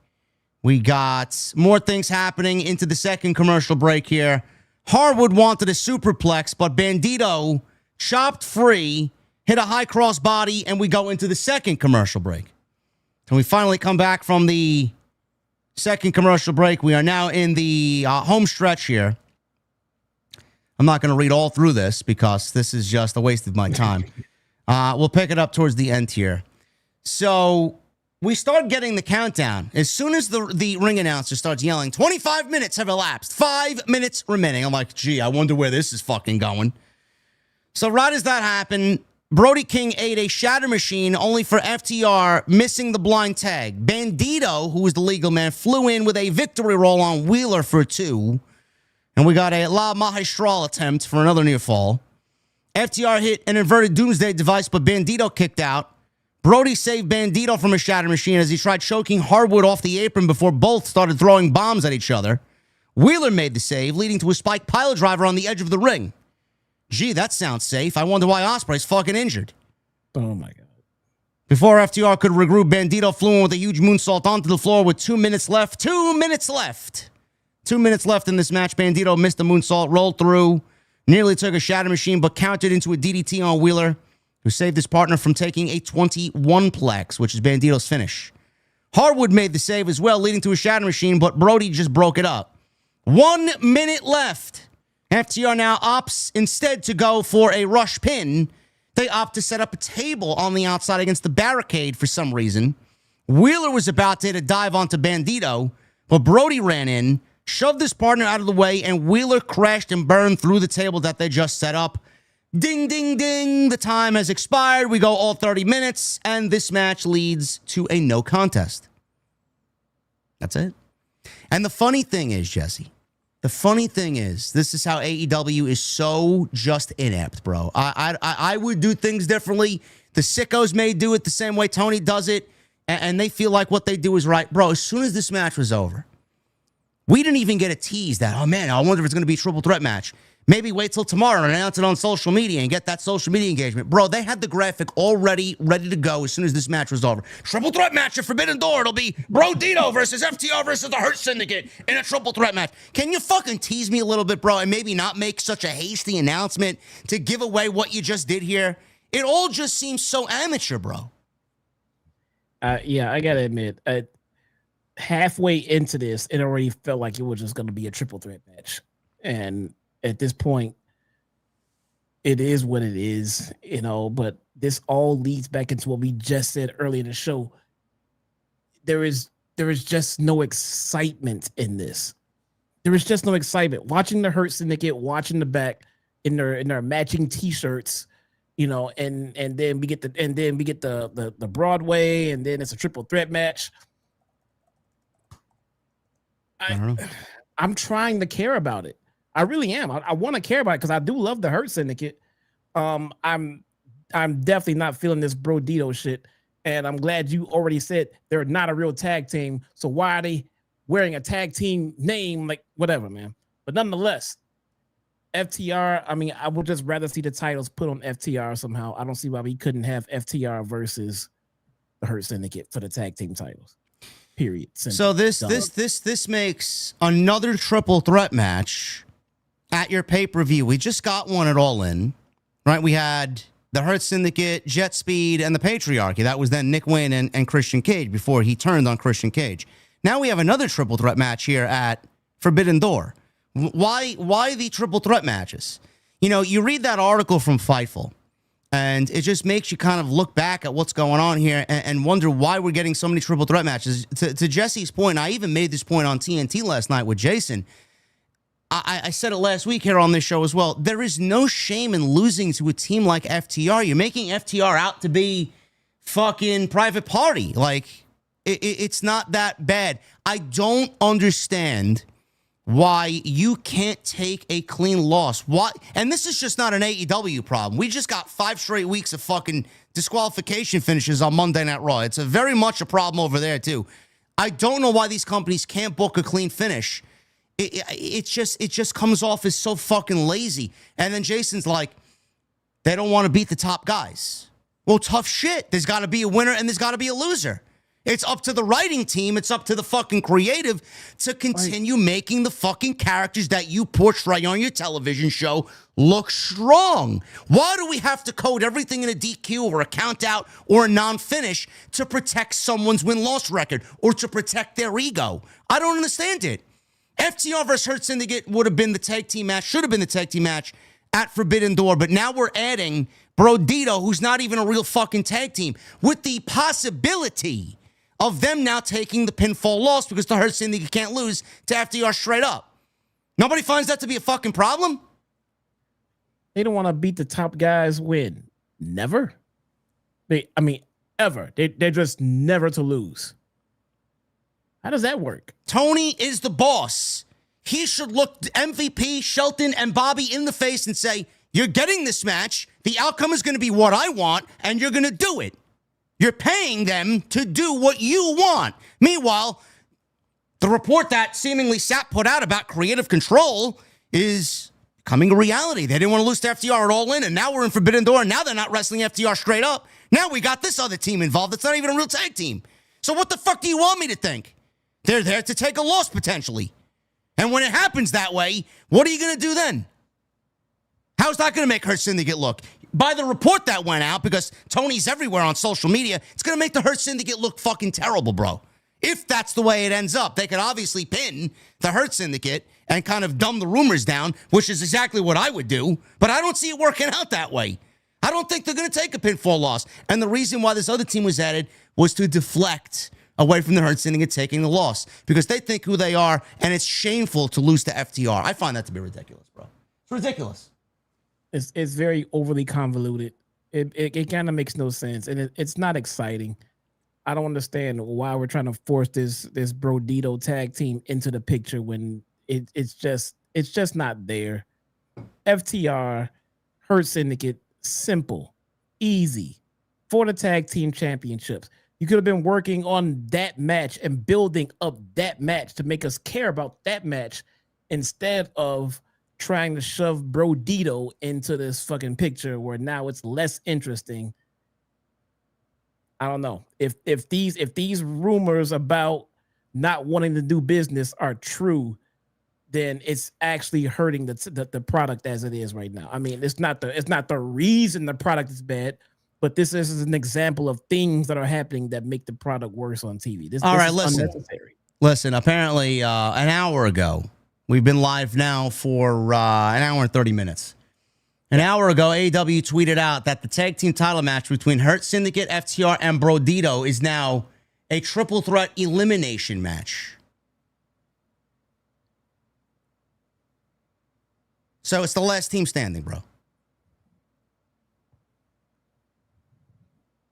We got more things happening into the second commercial break here. Harwood wanted a superplex, but Bandido chopped free, hit a high cross body, and we go into the second commercial break. And we finally come back from the second commercial break. We are now in the home stretch here. I'm not going to read all through this because this is just a waste of my time. We'll pick it up towards the end here. So we start getting the countdown. As soon as the ring announcer starts yelling, 25 minutes have elapsed, 5 minutes remaining. I'm like, gee, I wonder where this is fucking going. So right as that happened, Brody King ate a shatter machine only for FTR missing the blind tag. Bandido, who was the legal man, flew in with a victory roll on Wheeler for 2. And we got a La Magistral attempt for another near fall. FTR hit an inverted doomsday device, but Bandido kicked out. Brody saved Bandido from a shatter machine as he tried choking Harwood off the apron before both started throwing bombs at each other. Wheeler made the save, leading to a spike pile driver on the edge of the ring. Gee, that sounds safe. I wonder why Ospreay's fucking injured. Oh, my God. Before FTR could regroup, Bandido flew in with a huge moonsault onto the floor with 2 minutes left. 2 minutes left. 2 minutes left in this match. Bandido missed the moonsault, rolled through, nearly took a shatter machine, but countered into a DDT on Wheeler, who saved his partner from taking a 21-plex, which is Bandido's finish. Harwood made the save as well, leading to a shatter machine, but Brody just broke it up. 1 minute left. FTR now opts instead to go for a rush pin. They opt to set up a table on the outside against the barricade for some reason. Wheeler was about to hit a dive onto Bandido, but Brody ran in, shoved his partner out of the way, and Wheeler crashed and burned through the table that they just set up. Ding, ding, ding. The time has expired. We go all 30 minutes, and this match leads to a no contest. That's it. And the funny thing is, Jesse, this is how AEW is so just inept, bro. I would do things differently. The sickos may do it the same way Tony does it, and they feel like what they do is right. Bro, as soon as this match was over, we didn't even get a tease that, oh, man, I wonder if it's going to be a triple threat match. Maybe wait till tomorrow and announce it on social media and get that social media engagement. Bro, they had the graphic already ready to go as soon as this match was over. Triple threat match at Forbidden Door. It'll be Brodido versus FTR versus the Hurt Syndicate in a triple threat match. Can you fucking tease me a little bit, bro, and maybe not make such a hasty announcement to give away what you just did here? It all just seems so amateur, bro. Yeah, I got to admit, halfway into this, it already felt like it was just going to be a triple threat match. And at this point, it is what it is, you know, but this all leads back into what we just said earlier in the show. There is just no excitement in this. There is just no excitement. Watching the Hurt Syndicate, watching the back in their matching t-shirts, you know, and then we get the Broadway, and then it's a triple threat match. I don't know. I'm trying to care about it. I really am. I want to care about it because I do love the Hurt Syndicate. I'm definitely not feeling this Brodido shit. And I'm glad you already said they're not a real tag team. So why are they wearing a tag team name? Like, whatever, man. But nonetheless, FTR, I mean, I would just rather see the titles put on FTR somehow. I don't see why we couldn't have FTR versus the Hurt Syndicate for the tag team titles. Period. Simple. So this makes another triple threat match at your pay-per-view. We just got one at All In, right? We had the Hurt Syndicate, JetSpeed, and the Patriarchy. That was then Nick Wayne and Christian Cage before he turned on Christian Cage. Now we have another triple threat match here at Forbidden Door. Why the triple threat matches? You know, you read that article from Fightful, and it just makes you kind of look back at what's going on here and wonder why we're getting so many triple threat matches. To Jesse's point, I even made this point on TNT last night with Jason. I said it last week here on this show as well. There is no shame in losing to a team like FTR. You're making FTR out to be fucking Private Party. Like, it's not that bad. I don't understand why you can't take a clean loss. Why? And this is just not an AEW problem. We just got 5 straight weeks of fucking disqualification finishes on Monday Night Raw. It's very much a problem over there, too. I don't know why these companies can't book a clean finish. It just comes off as so fucking lazy. And then Jason's like, they don't want to beat the top guys. Well, tough shit. There's got to be a winner and there's got to be a loser. It's up to the writing team. It's up to the fucking creative to continue making the fucking characters that you portray on your television show look strong. Why do we have to code everything in a DQ or a count out or a non-finish to protect someone's win-loss record or to protect their ego? I don't understand it. FTR versus Hurt Syndicate would have been the tag team match, should have been the tag team match at Forbidden Door, but now we're adding Brodido, who's not even a real fucking tag team, with the possibility of them now taking the pinfall loss because the Hurt Syndicate can't lose to FTR straight up. Nobody finds that to be a fucking problem? They don't want to beat the top guys when? Never. Ever. They're just never to lose. How does that work? Tony is the boss. He should look MVP, Shelton, and Bobby in the face and say, you're getting this match. The outcome is going to be what I want, and you're going to do it. You're paying them to do what you want. Meanwhile, the report that seemingly Sap put out about creative control is becoming a reality. They didn't want to lose to FTR at All In, and now we're in Forbidden Door, and now they're not wrestling FTR straight up. Now we got this other team involved. It's not even a real tag team. So what the fuck do you want me to think? They're there to take a loss, potentially. And when it happens that way, what are you going to do then? How's that going to make Hurt Syndicate look? By the report that went out, because Tony's everywhere on social media, it's going to make the Hurt Syndicate look fucking terrible, bro. If that's the way it ends up, they could obviously pin the Hurt Syndicate and kind of dumb the rumors down, which is exactly what I would do. But I don't see it working out that way. I don't think they're going to take a pinfall loss. And the reason why this other team was added was to deflect away from the Hurt Syndicate taking the loss because they think who they are, and it's shameful to lose to FTR. I find that to be ridiculous, bro. It's ridiculous. It's very overly convoluted. It kind of makes no sense, and it's not exciting. I don't understand why we're trying to force this Brodido tag team into the picture when it's just not there. FTR, Hurt Syndicate, simple, easy for the tag team championships. You could have been working on that match and building up that match to make us care about that match instead of trying to shove Brodido into this fucking picture where now it's less interesting. I don't know. If these rumors about not wanting to do business are true, then it's actually hurting the product as it is right now. I mean, it's not the reason the product is bad, but this is an example of things that are happening that make the product worse on TV. This is unnecessary. Listen, apparently an hour ago, we've been live now for an hour and 30 minutes. An hour ago, AEW tweeted out that the tag team title match between Hurt Syndicate, FTR, and Brodido is now a triple threat elimination match. So it's the last team standing, bro.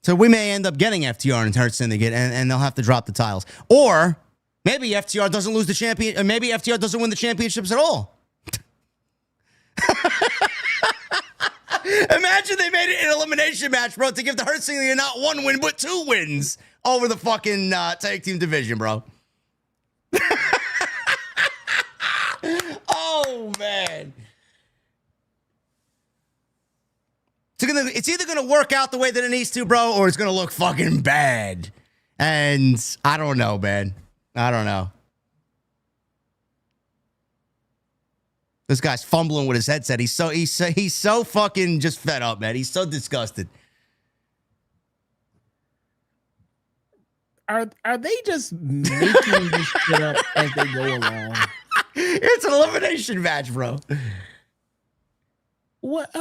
So we may end up getting FTR and Hurt Syndicate, and they'll have to drop the titles. Or maybe FTR doesn't lose the champion, or maybe FTR doesn't win the championships at all. Imagine they made it an elimination match, bro, to give the Hurt Syndicate not 1 win, but 2 wins over the fucking tag team division, bro. Oh, man. It's either going to work out the way that it needs to, bro, or it's going to look fucking bad. And I don't know, man. I don't know. This guy's fumbling with his headset. He's so fucking just fed up, man. He's so disgusted. Are they just making this shit up as they go along? It's an elimination match, bro. What?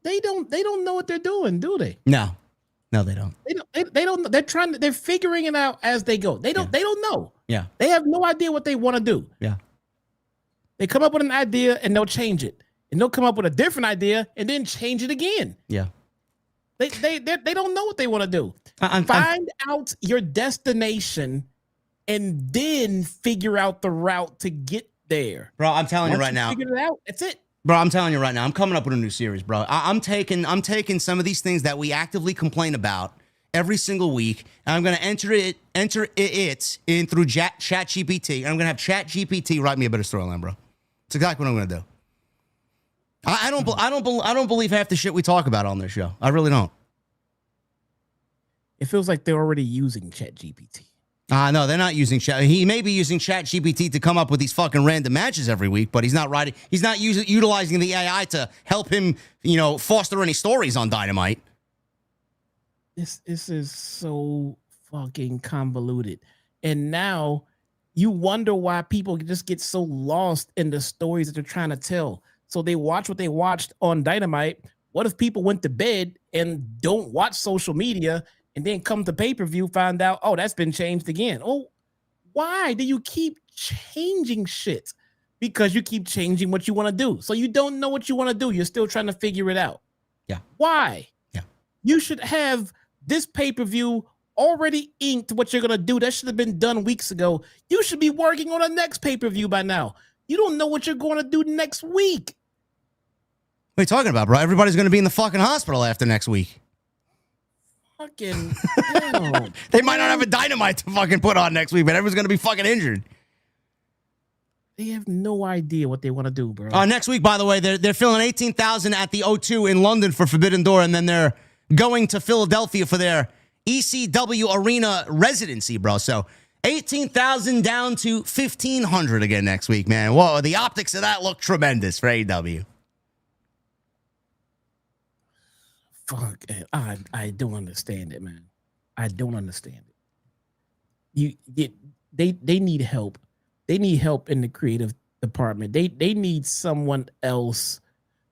They don't know what they're doing, do they? No, they don't. They don't. They're figuring it out as they go. They don't know. Yeah. They have no idea what they want to do. Yeah. They come up with an idea and they'll change it, and they'll come up with a different idea and then change it again. Yeah. They don't know what they want to do. Find out your destination and then figure out the route to get there. Bro, I'm telling you right now. Figure it out. That's it. Bro, I'm telling you right now. I'm coming up with a new series, bro. I'm taking some of these things that we actively complain about every single week, and I'm going to enter it in through ChatGPT, and I'm going to have ChatGPT write me a better storyline, bro. It's exactly what I'm going to do. I don't believe half the shit we talk about on this show. I really don't. It feels like they're already using ChatGPT. No, they're not using Chat. He may be using ChatGPT to come up with these fucking random matches every week, but he's not writing. He's not utilizing the AI to help him, foster any stories on Dynamite. This is so fucking convoluted, and now you wonder why people just get so lost in the stories that they're trying to tell. So they watch what they watched on Dynamite. What if people went to bed and don't watch social media? And then come to pay-per-view, find out, oh, that's been changed again. Oh, why do you keep changing shit? Because you keep changing what you want to do. So you don't know what you want to do. You're still trying to figure it out. Yeah. Why? Yeah. You should have this pay-per-view already inked what you're going to do. That should have been done weeks ago. You should be working on the next pay-per-view by now. You don't know what you're going to do next week. What are you talking about, bro? Everybody's going to be in the fucking hospital after next week. Fucking they might not have a Dynamite to fucking put on next week, but everyone's gonna be fucking injured. They have no idea what they want to do, bro. Next week, by the way, they're filling 18,000 at the O2 in London for Forbidden Door, and then they're going to Philadelphia for their ECW Arena residency, bro. So 18,000 down to 1,500 again next week, man. Whoa, the optics of that look tremendous for AEW. Fuck, I don't understand it, man. I don't understand it. They need help. They need help in the creative department. They need someone else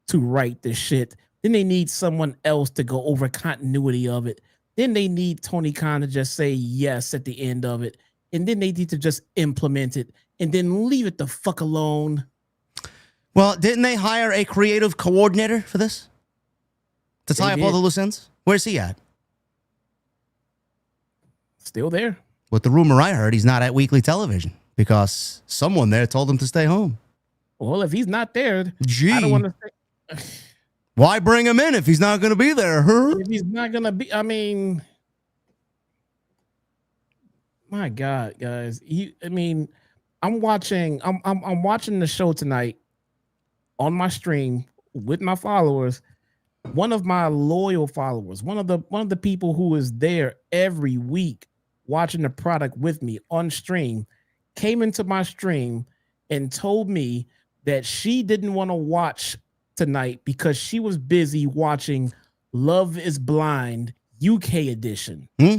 to write the shit. Then they need someone else to go over continuity of it. Then they need Tony Khan to just say yes at the end of it. And then they need to just implement it and then leave it the fuck alone. Well, didn't they hire a creative coordinator for this? To tie up all the loose ends? Where's he at? Still there. With the rumor I heard, he's not at weekly television because someone there told him to stay home. Well, if he's not there, Gee. I don't want to say. Why bring him in if he's not going to be there? Huh? If he's not going to be, I mean, my God, guys. I'm watching the show tonight on my stream with my followers. One of my loyal followers, one of the people who is there every week watching the product with me on stream, came into my stream and told me that she didn't want to watch tonight because she was busy watching Love is Blind UK edition. Yeah.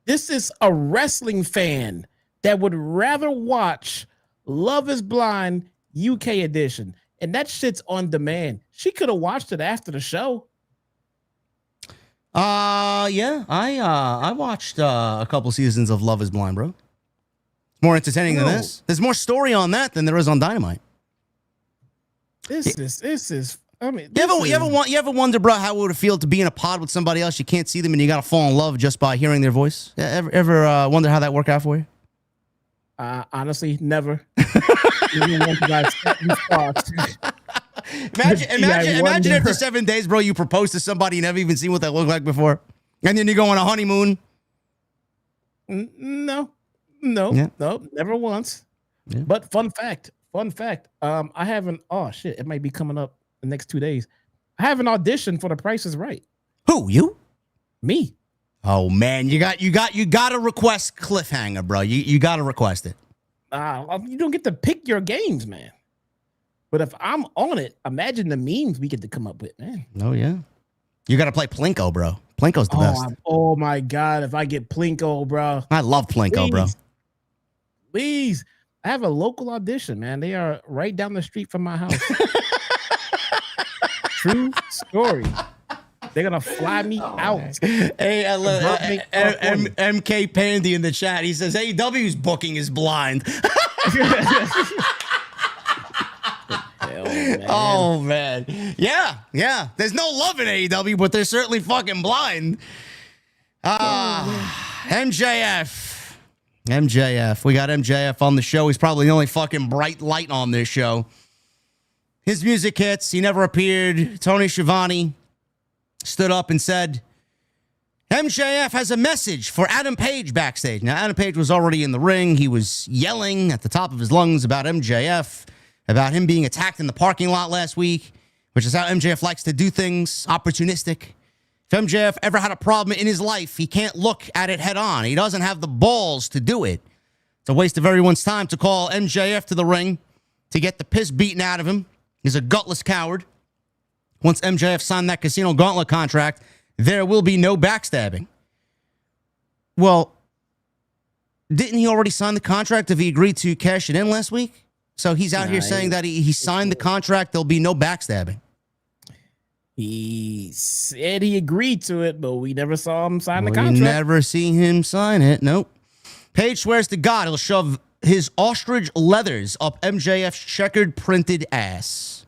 This is a wrestling fan that would rather watch Love is Blind UK edition. And that shit's on demand. She could have watched it after the show. Yeah. I watched a couple seasons of Love is Blind, bro. It's more entertaining than this. There's more story on that than there is on Dynamite. This is. I mean, you ever wonder, bro, how it would feel to be in a pod with somebody else? You can't see them, and you gotta fall in love just by hearing their voice. Ever wonder how that worked out for you? Honestly, never. Imagine after 7 days, bro, you propose to somebody you never even seen what they look like before, and then you go on a honeymoon. No, never once. Yeah. But fun fact. I haven't. Oh shit! It might be coming up the next 2 days. I have an audition for The Price Is Right. Who, you? Me. Oh man, you got to request cliffhanger, bro. You got to request it. You don't get to pick your games, man. But if I'm on it, imagine the memes we get to come up with, man. Oh yeah, you got to play Plinko, bro. Plinko's the best. Oh my god, if I get Plinko, bro. I love Plinko, bro. Please. I have a local audition, man. They are right down the street from my house. True story. They're gonna fly me out. Hey, I love MK Pandy in the chat. He says AEW's booking is blind. Hell, man. Oh man, yeah. There's no love in AEW, but they're certainly fucking blind. MJF. We got MJF on the show. He's probably the only fucking bright light on this show. His music hits. He never appeared. Tony Schiavone stood up and said, MJF has a message for Adam Page backstage. Now, Adam Page was already in the ring. He was yelling at the top of his lungs about MJF, about him being attacked in the parking lot last week, which is how MJF likes to do things, opportunistic. If MJF ever had a problem in his life, he can't look at it head on. He doesn't have the balls to do it. It's a waste of everyone's time to call MJF to the ring to get the piss beaten out of him. He's a gutless coward. Once MJF signed that Casino Gauntlet contract, there will be no backstabbing. Well, didn't he already sign the contract if he agreed to cash it in last week? So he's out here saying that he signed the contract, there'll be no backstabbing. He said he agreed to it, but we never saw him sign the contract. We never see him sign it. Nope. Page swears to God he'll shove his ostrich leathers up MJF's checkered printed ass.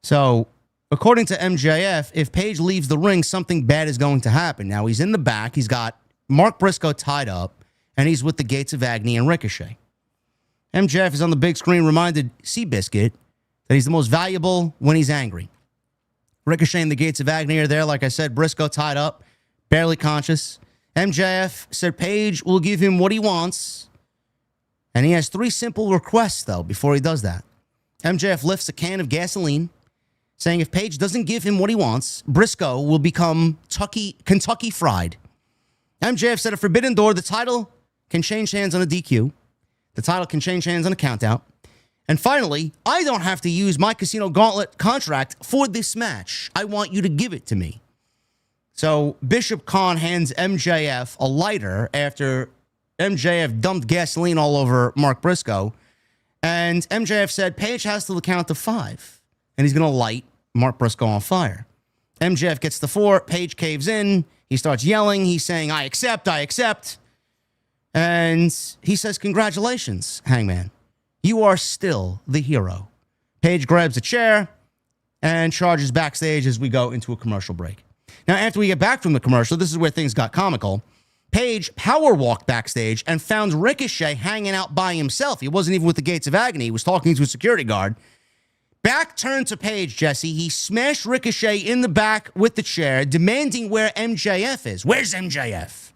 So, according to MJF, if Page leaves the ring, something bad is going to happen. Now, he's in the back. He's got Mark Briscoe tied up, and he's with the Gates of Agony and Ricochet. MJF is on the big screen, reminded Seabiscuit that he's the most valuable when he's angry. Ricochet and the Gates of Agony are there. Like I said, Briscoe tied up, barely conscious. MJF said Page will give him what he wants. And he has 3 simple requests, though, before he does that. MJF lifts a can of gasoline, saying if Page doesn't give him what he wants, Briscoe will become Kentucky Fried. MJF said at Forbidden Door, the title can change hands on a DQ. The title can change hands on a countout. And finally, I don't have to use my Casino Gauntlet contract for this match. I want you to give it to me. So Bishop Khan hands MJF a lighter after MJF dumped gasoline all over Mark Briscoe. And MJF said Page has to count to 5. And he's going to light Mark Briscoe on fire. MJF gets to 4. Page caves in. He starts yelling. He's saying, I accept. And he says, congratulations, Hangman. You are still the hero. Page grabs a chair and charges backstage as we go into a commercial break. Now, after we get back from the commercial, this is where things got comical. Page power walked backstage and found Ricochet hanging out by himself. He wasn't even with the Gates of Agony. He was talking to a security guard. Back turned to Page, Jesse. He smashed Ricochet in the back with the chair, demanding where MJF is. Where's MJF?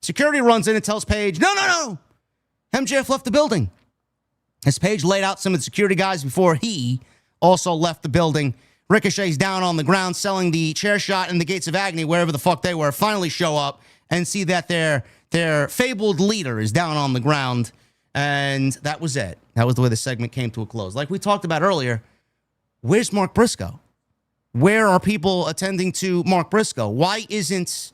Security runs in and tells Page, no. MJF left the building. As Page laid out some of the security guys before he also left the building, Ricochet's down on the ground selling the chair shot, and the Gates of Agony, wherever the fuck they were, finally show up and see that their fabled leader is down on the ground. And that was it. That was the way the segment came to a close. Like we talked about earlier, where's Mark Briscoe? Where are people attending to Mark Briscoe? Why isn't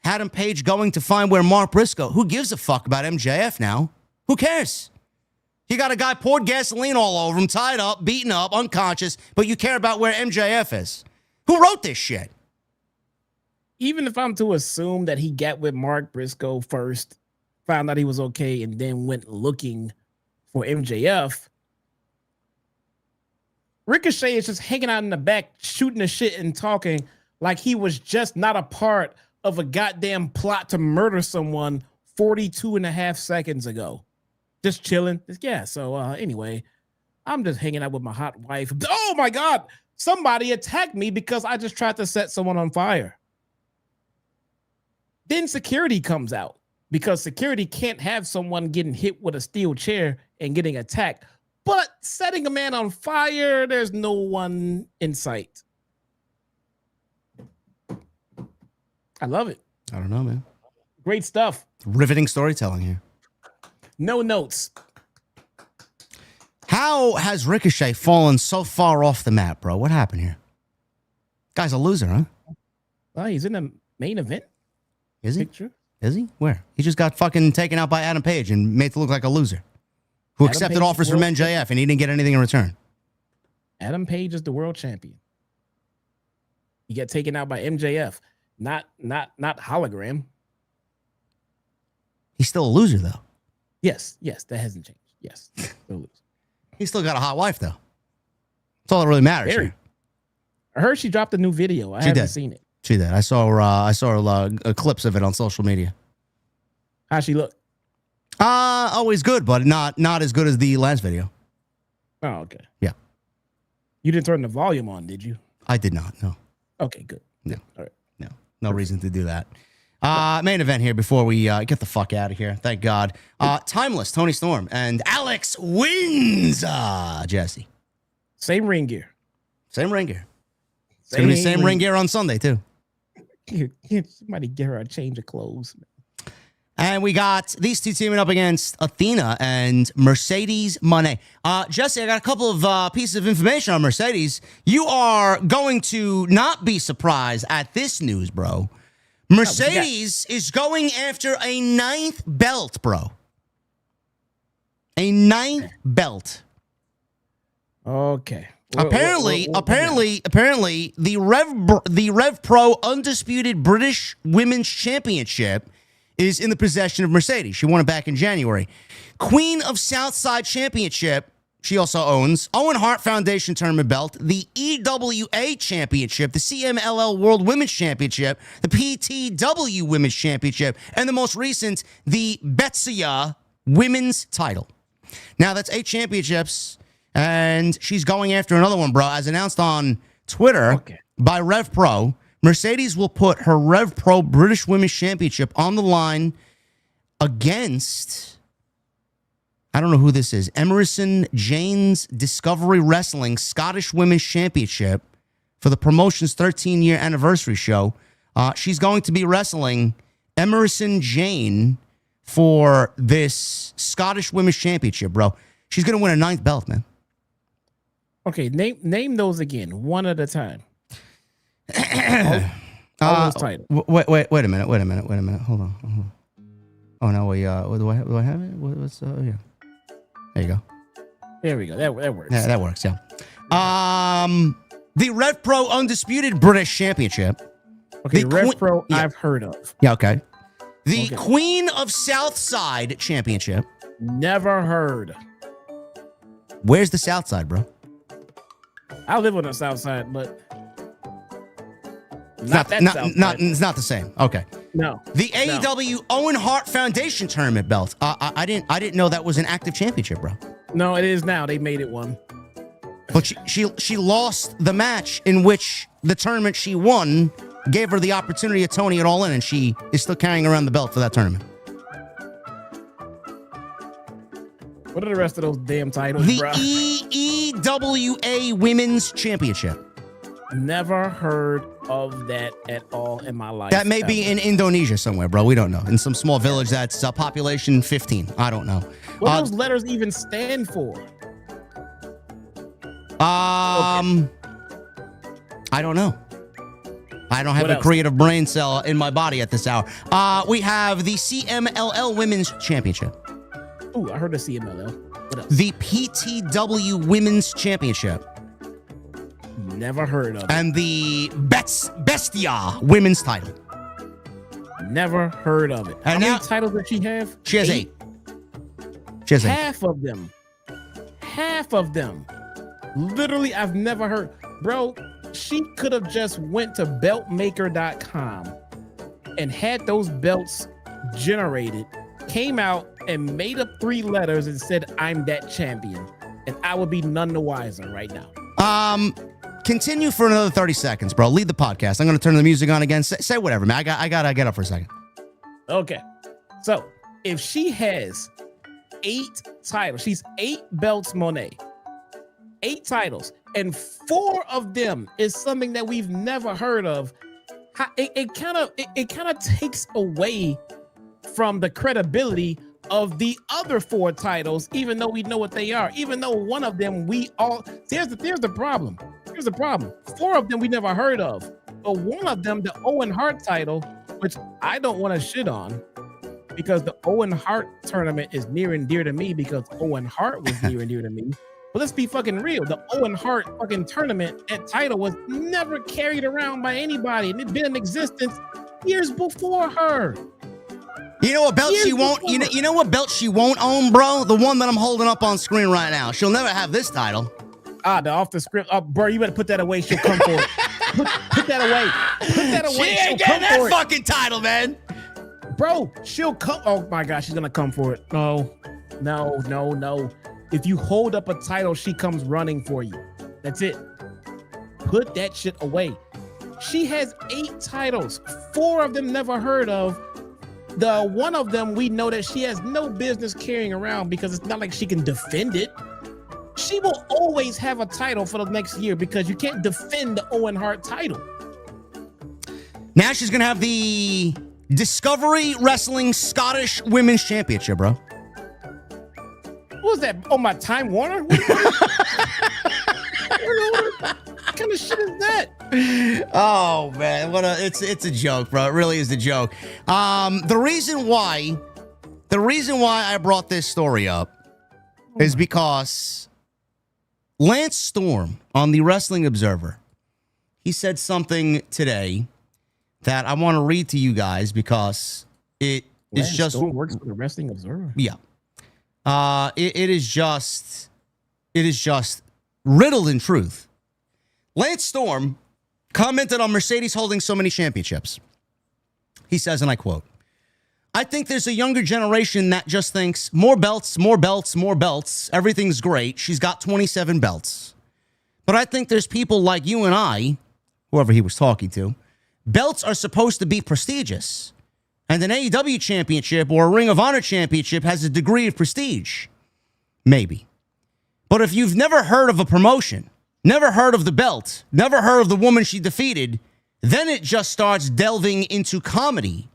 Adam Page going to find where Mark Briscoe? Who gives a fuck about MJF now? Who cares? You got a guy poured gasoline all over him, tied up, beaten up, unconscious, but you care about where MJF is. Who wrote this shit? Even if I'm to assume that he got with Mark Briscoe first, found out he was okay, and then went looking for MJF, Ricochet is just hanging out in the back, shooting the shit and talking like he was just not a part of a goddamn plot to murder someone 42 and a half seconds ago. Just chilling. Yeah. So anyway, I'm just hanging out with my hot wife. Oh my God. Somebody attacked me because I just tried to set someone on fire. Then security comes out because security can't have someone getting hit with a steel chair and getting attacked. But setting a man on fire, there's no one in sight. I love it. I don't know, man. Great stuff. Riveting storytelling here. No notes. How has Ricochet fallen so far off the map, bro? What happened here? Guy's a loser, huh? Well, he's in the main event. Is he? Picture. Is he? Where? He just got fucking taken out by Adam Page and made to look like a loser who Adam accepted Page offers from MJF and he didn't get anything in return. Adam Page is the world champion. He got taken out by MJF, not hologram. He's still a loser, though. Yes, that hasn't changed. Yes, He's still got a hot wife, though. That's all that really matters. Very. Here. I heard she dropped a new video. I haven't seen it. She did. I saw her clips of it on social media. How'd she look? Always good, but not as good as the last video. Oh, okay. Yeah. You didn't turn the volume on, did you? I did not. No. Okay, good. No. All right. No reason to do that. Main event here before we get the fuck out of here. Thank God. Timeless, Toni Storm, and Alex Windsor, Jesse. Same ring gear. Same ring gear. It's going to be same ring gear on Sunday, too. Somebody get her a change of clothes. And we got these two teaming up against Athena and Mercedes Moné. Jesse, I got a couple of pieces of information on Mercedes. You are going to not be surprised at this news, bro. Mercedes is going after a 9th belt, bro. A 9th belt. Okay. Apparently, the Rev Pro Undisputed British Women's Championship is in the possession of Mercedes. She won it back in January. Queen of Southside Championship, she also owns. Owen Hart Foundation Tournament belt, the EWA Championship, the CMLL World Women's Championship, the PTW Women's Championship, and the most recent, the Betsia Women's title. Now, that's 8 championships, and she's going after another one, bro. As announced on Twitter by Rev Pro, Mercedes will put her Rev Pro British Women's Championship on the line against, I don't know who this is, Emerson Jane's Discovery Wrestling Scottish Women's Championship for the promotion's 13-year anniversary show. She's going to be wrestling Emerson Jane for this Scottish Women's Championship, bro. She's going to win a 9th belt, man. Okay, name those again, one at a time. Wait a minute. Hold on. Oh no, do I have it? What's yeah. There you go. There we go. That works. Yeah, that works. Yeah. The Rev Pro Undisputed British Championship. Okay, Rev Pro I've heard of. Yeah, okay. The Queen of Southside Championship. Never heard. Where's the Southside, bro? I live on the Southside, but it's not the same. Okay. No. The AEW Owen Hart Foundation Tournament belt. I didn't know that was an active championship, bro. No, it is now. They made it one. But she lost the match in which the tournament she won gave her the opportunity of Tony at All In, and she is still carrying around the belt for that tournament. What are the rest of those damn titles, the bro? EWA Women's Championship. Never heard of that at all in my life. That may be in Indonesia somewhere, bro. We don't know. In some small village that's population 15. I don't know. What do those letters even stand for? I don't know. I don't have a creative brain cell in my body at this hour. We have the CMLL Women's Championship. Ooh, I heard the CMLL. What else? The PTW Women's Championship. Never heard of it. And the Bestia Women's title. Never heard of it. And how many titles does she have? She has 8. She has 8. Half of them. Literally, I've never heard. Bro, she could have just went to beltmaker.com and had those belts generated, came out and made up 3 letters and said, "I'm that champion," and I would be none the wiser right now. Continue for another 30 seconds, bro. Lead the podcast. I'm going to turn the music on again. Say whatever, man. I gotta get up for a second. Okay. So if she has 8 titles, she's 8 belts, Moné. 8 titles, and 4 of them is something that we've never heard of. It kind of takes away from the credibility of the other 4 titles, even though we know what they are. Even though one of them there's the problem. Here's the problem. 4 of them we never heard of, but one of them, the Owen Hart title, which I don't want to shit on, because the Owen Hart tournament is near and dear to me because Owen Hart was near and dear to me. But let's be fucking real. The Owen Hart fucking tournament, that title was never carried around by anybody, and it's been in existence years before her. You know what belt she won't? You know what belt she won't own, bro? The one that I'm holding up on screen right now. She'll never have this title. The off the script. Bro, you better put that away. She'll come for it. Put that away. Put that away. She ain't getting that fucking title, man. Bro, she'll come. Oh my God, she's gonna come for it. No. If you hold up a title, she comes running for you. That's it. Put that shit away. She has 8 titles. 4 of them never heard of. The one of them we know that she has no business carrying around because it's not like she can defend it. She will always have a title for the next year because you can't defend the Owen Hart title. Now she's going to have the Discovery Wrestling Scottish Women's Championship, bro. What was that? Oh, my Time Warner? What kind of shit is that? Oh, man. It's a joke, bro. It really is a joke. The reason why I brought this story up is because Lance Storm on the Wrestling Observer, he said something today that I want to read to you guys because it is just Storm works for the Wrestling Observer. Yeah. It is just riddled in truth. Lance Storm commented on Mercedes holding so many championships. He says, and I quote, "I think there's a younger generation that just thinks more belts, more belts, more belts. Everything's great. She's got 27 belts. But I think there's people like you and I," whoever he was talking to, "belts are supposed to be prestigious. And an AEW championship or a Ring of Honor championship has a degree of prestige. Maybe. But if you've never heard of a promotion, never heard of the belt, never heard of the woman she defeated, then it just starts delving into comedy.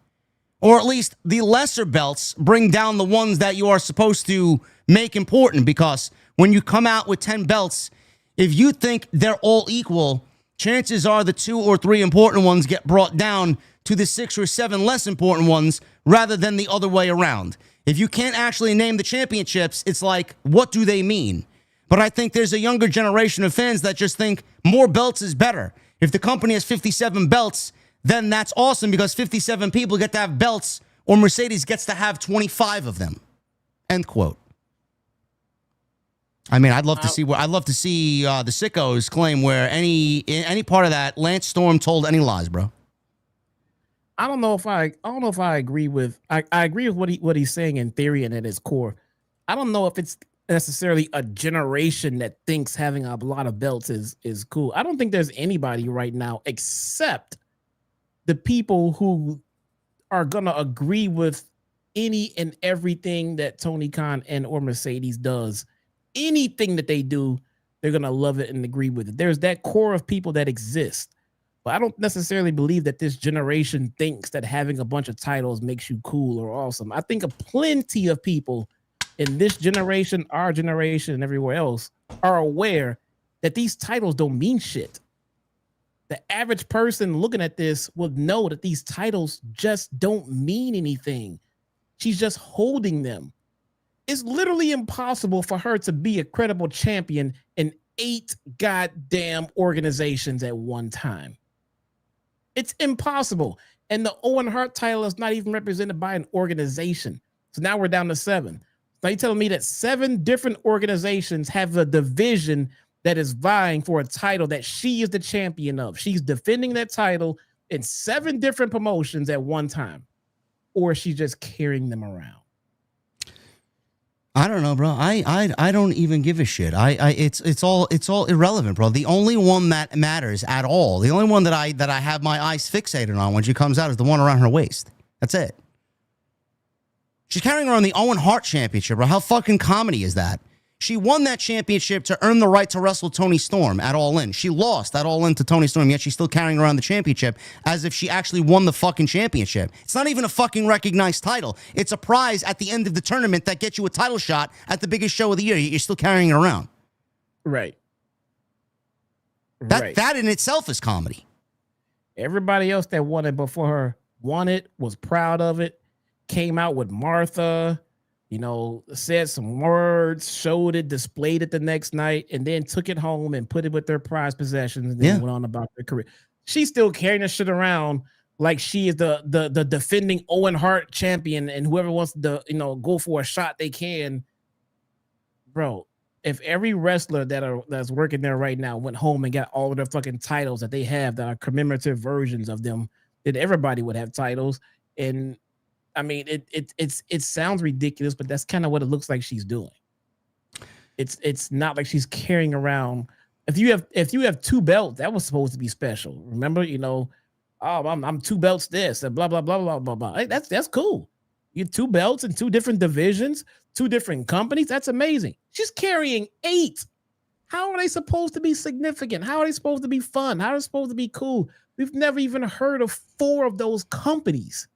Or at least the lesser belts bring down the ones that you are supposed to make important, because when you come out with 10 belts, if you think they're all equal, chances are the 2 or 3 important ones get brought down to the 6 or 7 less important ones rather than the other way around. If you can't actually name the championships, it's like, what do they mean? But I think there's a younger generation of fans that just think more belts is better. If the company has 57 belts, then that's awesome because 57 people get to have belts, or Mercedes gets to have 25 of them." End quote. I mean, I'd love to see the sickos claim where any part of that Lance Storm told any lies, bro. I don't know if I agree with. I agree with what he's saying in theory and at his core. I don't know if it's necessarily a generation that thinks having a lot of belts is cool. I don't think there's anybody right now except the people who are gonna agree with any and everything that Tony Khan and or Mercedes does. Anything that they do, they're gonna love it and agree with it. There's that core of people that exist. But I don't necessarily believe that this generation thinks that having a bunch of titles makes you cool or awesome. I think plenty of people in this generation, our generation, and everywhere else are aware that these titles don't mean shit. The average person looking at this will know that these titles just don't mean anything. She's just holding them. It's literally impossible for her to be a credible champion in 8 goddamn organizations at one time. It's impossible. And the Owen Hart title is not even represented by an organization. So now we're down to 7. Now you're telling me that 7 different organizations have a division that is vying for a title that she is the champion of. She's defending that title in 7 different promotions at one time. Or she's just carrying them around. I don't know, bro. I don't even give a shit. It's all irrelevant, bro. The only one that matters at all, the only one that I have my eyes fixated on when she comes out is the one around her waist. That's it. She's carrying around the Owen Hart Championship, bro. How fucking comedy is that? She won that championship to earn the right to wrestle Toni Storm at All In. She lost at All In to Toni Storm, yet she's still carrying around the championship as if she actually won the fucking championship. It's not even a fucking recognized title. It's a prize at the end of the tournament that gets you a title shot at the biggest show of the year. You're still carrying it around. Right. That in itself is comedy. Everybody else that won it before her won it, was proud of it, came out with Martha, said some words, showed it, displayed it the next night, and then took it home and put it with their prized possessions and then went on about their career. She's still carrying this shit around like she is the defending Owen Hart champion, and whoever wants to, go for a shot they can. Bro, if every wrestler that's working there right now went home and got all of their fucking titles that they have that are commemorative versions of them, then everybody would have titles. And I mean, it sounds ridiculous, but that's kind of what it looks like she's doing. It's not like she's carrying around. If you have two belts, that was supposed to be special. Remember, I'm two belts this and blah blah blah blah blah blah. Hey, that's cool. You have two belts in two different divisions, two different companies. That's amazing. She's carrying 8. How are they supposed to be significant? How are they supposed to be fun? How are they supposed to be cool? We've never even heard of 4 of those companies.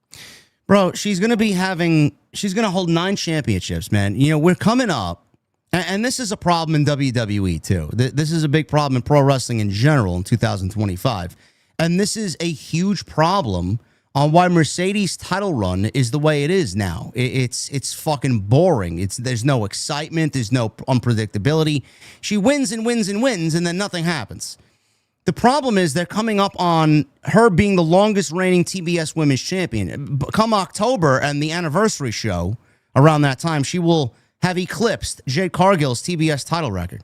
Bro, she's going to hold 9 championships, man. We're coming up, and this is a problem in WWE too. This is a big problem in pro wrestling in general in 2025. And this is a huge problem on why Mercedes' title run is the way it is now. It's fucking boring. There's no excitement. There's no unpredictability. She wins and wins and wins, and then nothing happens. The problem is they're coming up on her being the longest reigning TBS Women's Champion. Come October and the anniversary show around that time, she will have eclipsed Jade Cargill's TBS title record.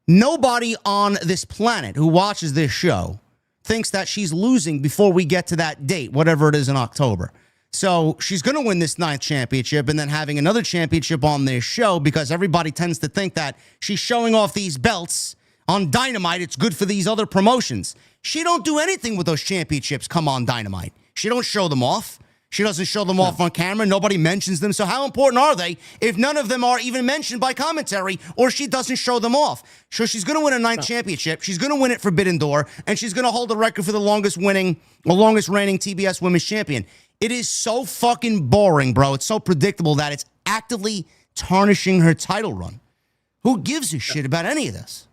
Nobody on this planet who watches this show thinks that she's losing before we get to that date, whatever it is in October. So she's going to win this 9th championship and then having another championship on this show because everybody tends to think that she's showing off these belts on Dynamite. It's good for these other promotions. She don't do anything with those championships come on Dynamite. She don't show them off. She doesn't show them off on camera. Nobody mentions them. So how important are they if none of them are even mentioned by commentary or she doesn't show them off? So she's going to win a 9th championship. She's going to win it Forbidden Door, and she's going to hold the record for the longest reigning TBS Women's Champion. It is so fucking boring, bro. It's so predictable that it's actively tarnishing her title run. Who gives a shit about any of this?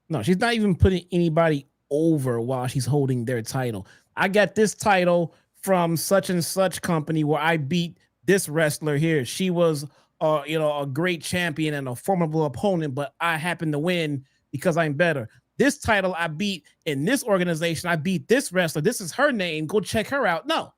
No, she's not even putting anybody over while she's holding their title. I got this title from such and such company where I beat this wrestler here. She was, a great champion and a formidable opponent, but I happen to win because I'm better. This title I beat in this organization. I beat this wrestler. This is her name. Go check her out. No.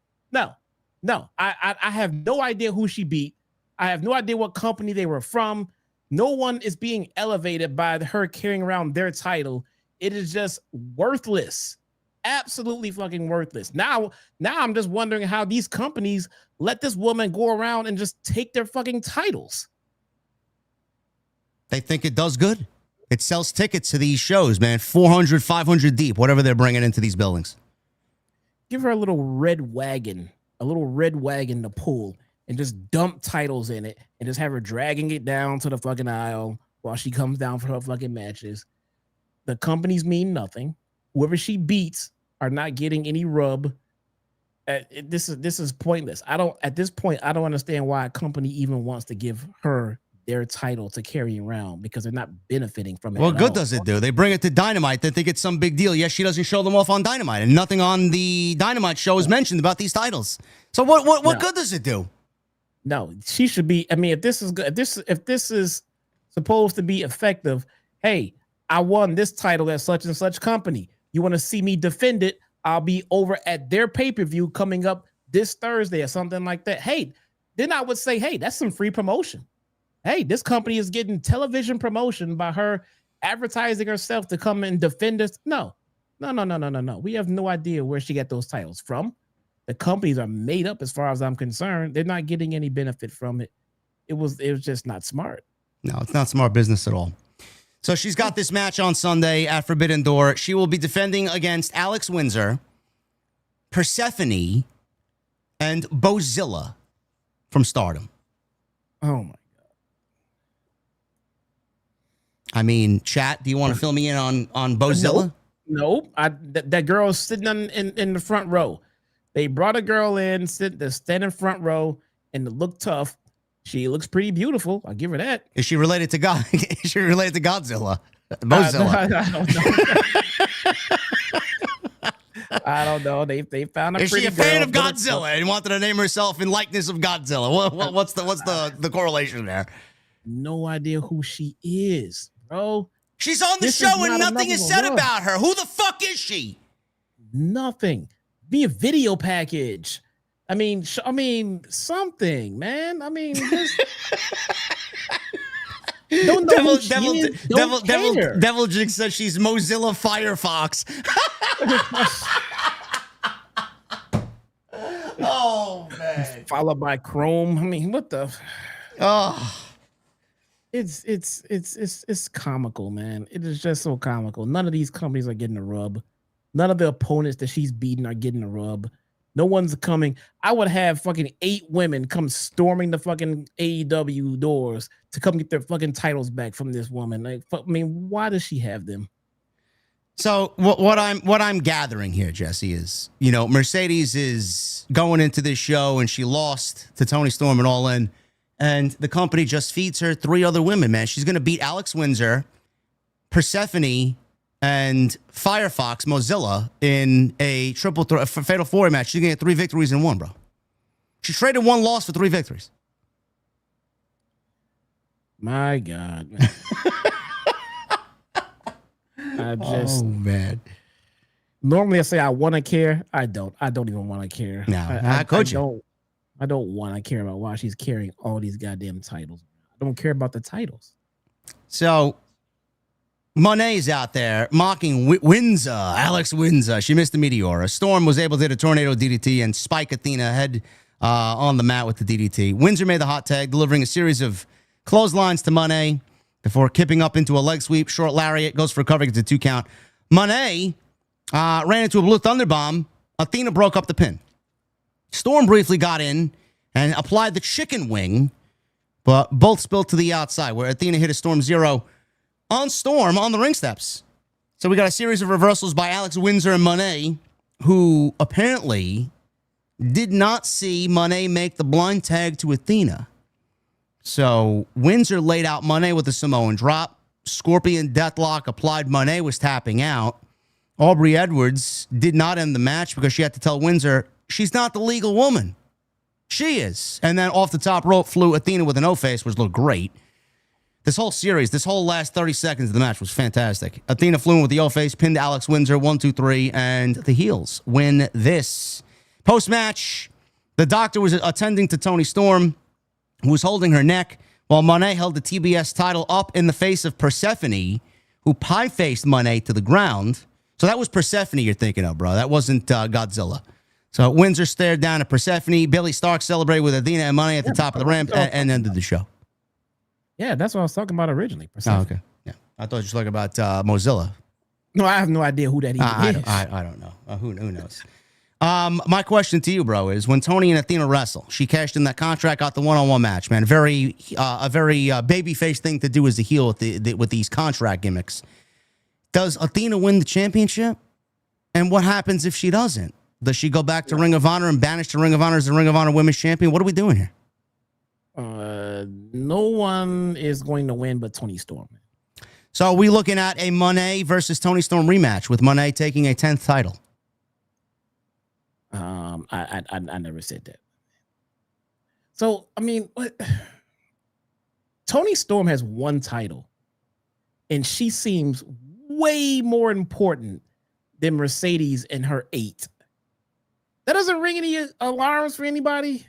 I have no idea who she beat. I have no idea what company they were from. No one is being elevated by her carrying around their title. It is just worthless. Absolutely fucking worthless. Now I'm just wondering how these companies let this woman go around and just take their fucking titles. They think it does good. It sells tickets to these shows, man. 400, 500 deep, whatever they're bringing into these buildings. Give her a little red wagon to pull and just dump titles in it and just have her dragging it down to the fucking aisle while she comes down for her fucking matches. The companies mean nothing. Whoever she beats are not getting any rub. This is pointless. At this point, I don't understand why a company even wants to give her their title to carry around because they're not benefiting from it. What good does it do? They bring it to Dynamite. They think it's some big deal. Yes, she doesn't show them off on Dynamite, and nothing on the Dynamite show is mentioned about these titles. So what good does it do? No, she should be. I mean, if this is good, if this is supposed to be effective, hey, I won this title at such and such company. You want to see me defend it? I'll be over at their pay-per-view coming up this Thursday or something like that. Hey, then I would say, hey, that's some free promotion. Hey, this company is getting television promotion by her advertising herself to come and defend us. No. We have no idea where she got those titles from. The companies are made up as far as I'm concerned. They're not getting any benefit from it. it was just not smart. No, it's not smart business at all. So she's got this match on Sunday at Forbidden Door. She will be defending against Alex Windsor, Persephone, and Bozilla from Stardom. Oh my. I mean, chat, do you want to fill me in on Bozilla? Nope. That girl is sitting in the front row. They brought a girl in, stand in front row, and to look tough. She looks pretty beautiful. I'll give her that. Is she related to God? Is she related to Godzilla? Bozilla. I don't know. They found a. Is she a fan of Godzilla and wanted to name herself in likeness of Godzilla? What's the correlation there? No idea who she is, bro. She's on the show and nothing is said about her. Who the fuck is she? Nothing. Be a video package. I mean, something, man. I mean, just don't know Devil Jig says she's Mozilla Firefox. Oh man! Followed by Chrome. I mean, what the? Oh, it's comical, man. It is just so comical. None of these companies are getting a rub. None of the opponents that she's beating are getting a rub. No one's coming. I would have fucking 8 women come storming the fucking AEW doors to come get their fucking titles back from this woman. Like, I mean, why does she have them? So what I'm gathering here, Jesse, is, you know, Mercedes is going into this show and she lost to Toni Storm and All In, and the company just feeds her 3 other women, man. She's going to beat Alex Windsor, Persephone, and Firefox Mozilla in a fatal 4 match. She's going to get 3 victories in 1, bro. She traded 1 loss for 3 victories. My God, man. Oh, man. Normally I say I want to care. I don't even want to care. No, I don't want to care about why she's carrying all these goddamn titles. I don't care about the titles. So Moné's out there mocking Windsor, Alex Windsor. She missed the Meteora. Storm was able to hit a tornado DDT and spike Athena head on the mat with the DDT. Windsor made the hot tag, delivering a series of clotheslines to Moné before kipping up into a leg sweep. Short lariat, goes for a cover, gets a 2 count. Moné ran into a Blue Thunder Bomb. Athena broke up the pin. Storm briefly got in and applied the chicken wing, but both spilled to the outside, where Athena hit a Storm Zero on Storm on the ring steps. So we got a series of reversals by Alex Windsor and Moné, who apparently did not see Moné make the blind tag to Athena. So Windsor laid out Moné with a Samoan drop. Scorpion Deathlock applied. Moné was tapping out. Aubrey Edwards did not end the match because she had to tell Windsor she's not the legal woman. She is. And then off the top rope flew Athena with an O-face, which looked great. This whole series, this whole last 30 seconds of the match was fantastic. Athena flew in with the O-face, pinned Alex Windsor 1, 2, 3, and the heels win this. Post-match, the doctor was attending to Toni Storm, who was holding her neck, while Moné held the TBS title up in the face of Persephone, who pie-faced Moné to the ground. So that was Persephone you're thinking of, bro. That wasn't Godzilla. So Windsor stared down at Persephone. Billy Stark celebrated with Athena and Moné at the top of the ramp and ended the show. Yeah, that's what I was talking about originally. Persephone. Oh, okay. Yeah, I thought you were talking about Mozilla. No, I have no idea who that even is. I don't know. Who knows? My question to you, bro, is when Toni and Athena wrestle, she cashed in that contract, got the one-on-one match, man. A very babyface thing to do as a heel with these contract gimmicks. Does Athena win the championship? And what happens if she doesn't? Does she go back to Ring of Honor and banish to Ring of Honor as the Ring of Honor Women's Champion? What are we doing here? No one is going to win but Toni Storm. So are we looking at a Moné versus Toni Storm rematch with Moné taking a 10th title? I never said that. So, I mean, what? Toni Storm has 1 title, and she seems way more important than Mercedes and her 8. That doesn't ring any alarms for anybody.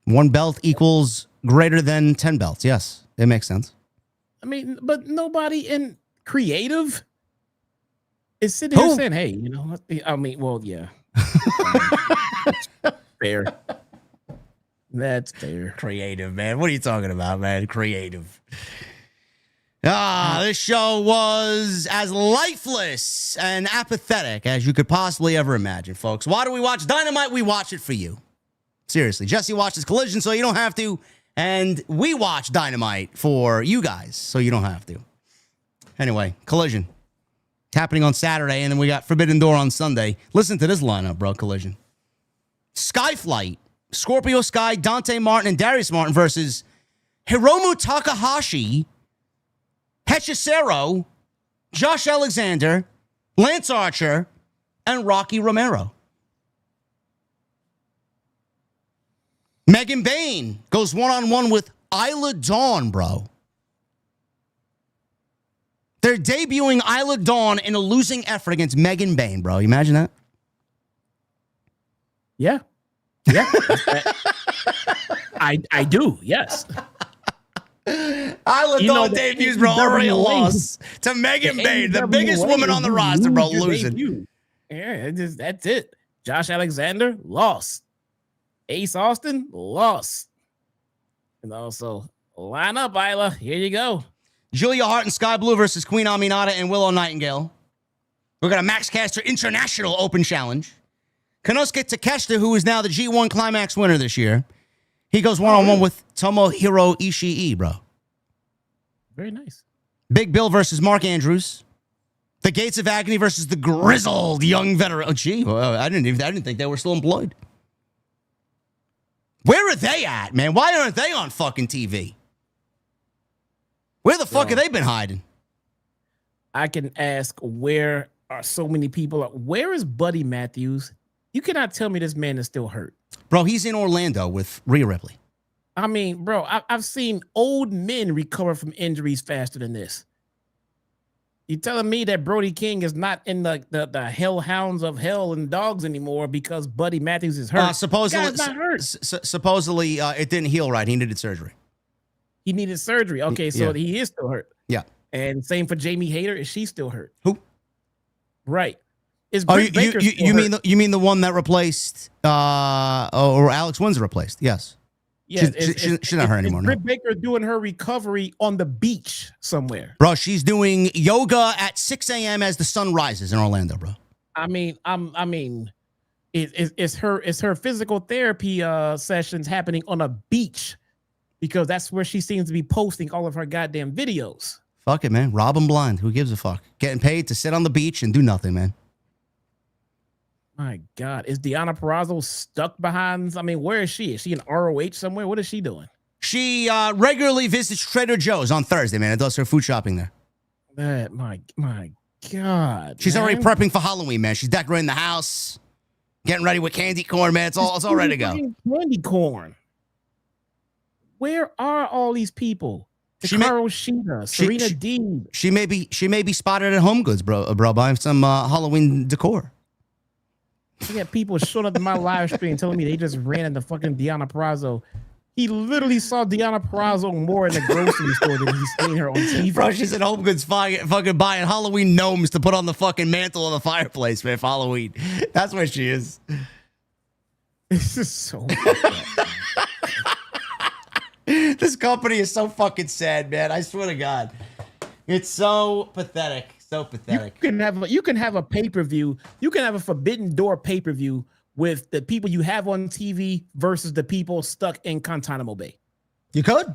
1 belt equals greater than 10 belts. Yes, it makes sense. I mean, but nobody in creative is sitting here saying, hey, you know, I mean, well, yeah. Fair. That's fair. Creative, man. What are you talking about, man? Creative. This show was as lifeless and apathetic as you could possibly ever imagine, folks. Why do we watch Dynamite? We watch it for you. Seriously. Jesse watches Collision so you don't have to. And we watch Dynamite for you guys so you don't have to. Anyway, Collision. It's happening on Saturday, and then we got Forbidden Door on Sunday. Listen to this lineup, bro, Collision. Skyflight, Scorpio Sky, Dante Martin, and Darius Martin versus Hiromu Takahashi, Hechicero, Josh Alexander, Lance Archer, and Rocky Romero. Megan Bayne goes one-on-one with Isla Dawn, bro. They're debuting Isla Dawn in a losing effort against Megan Bayne, bro. You imagine that? Yeah. Yeah. I do, yes. Isla Dawn debuts, bro. Already a loss to Megan Bayne, the biggest woman on the roster, bro, losing. Yeah, that's it. Josh Alexander, lost. Ace Austin, lost. So line up, Isla. Here you go. Julia Hart and Sky Blue versus Queen Aminata and Willow Nightingale. We've got a Max Caster International Open Challenge. Konosuke Takeshita, who is now the G1 Climax winner this year. He goes one-on-one with Tomohiro Ishii, bro. Very nice. Big Bill versus Mark Andrews. The Gates of Agony versus the grizzled young veteran. Oh, gee, I didn't think they were still employed. Where are they at, man? Why aren't they on fucking TV? Where the fuck have they been hiding? I can ask, where are so many people? Where is Buddy Matthews? You cannot tell me this man is still hurt. Bro, he's in Orlando with Rhea Ripley. I mean, bro, I've seen old men recover from injuries faster than this. You telling me that Brody King is not in the hellhounds of hell and dogs anymore because Buddy Matthews is hurt? Supposedly, not hurt. Supposedly it didn't heal right. He needed surgery. He needed surgery. Okay, so he is still hurt. Yeah. And same for Jamie Hayter. Is she still hurt? Who? Right. Is Britt Baker you mean the one that replaced or Alex Windsor replaced? Yes. Yeah, she's not hurt anymore. Britt Baker doing her recovery on the beach somewhere. Bro, she's doing yoga at 6 a.m. as the sun rises in Orlando, bro. I mean, it's her physical therapy sessions happening on a beach because that's where she seems to be posting all of her goddamn videos. Fuck it, man. Rob 'em blind. Who gives a fuck? Getting paid to sit on the beach and do nothing, man. My God, is Deonna Purrazzo stuck behind? I mean, where is she? Is she in ROH somewhere? What is she doing? She regularly visits Trader Joe's on Thursday, man, and does her food shopping there. My God. She's already prepping for Halloween, man. She's decorating the house, getting ready with candy corn, man. It's all ready to go. Candy corn. Where are all these people? Hikaru Shida, Serena Deeb. She may be spotted at Home Goods, bro, buying some Halloween decor. I got people showing up to my live stream telling me they just ran into fucking Deonna Purrazzo. He literally saw Deonna Purrazzo more in the grocery store than he's seen her on TV. Bro, she's at Home Goods fucking buying Halloween gnomes to put on the fucking mantle of the fireplace, man, for Halloween. That's where she is. This is so This company is so fucking sad, man. I swear to God. It's so pathetic. So pathetic. You can have a pay-per-view. You can have a Forbidden Door pay-per-view with the people you have on TV versus the people stuck in Guantanamo Bay. You could.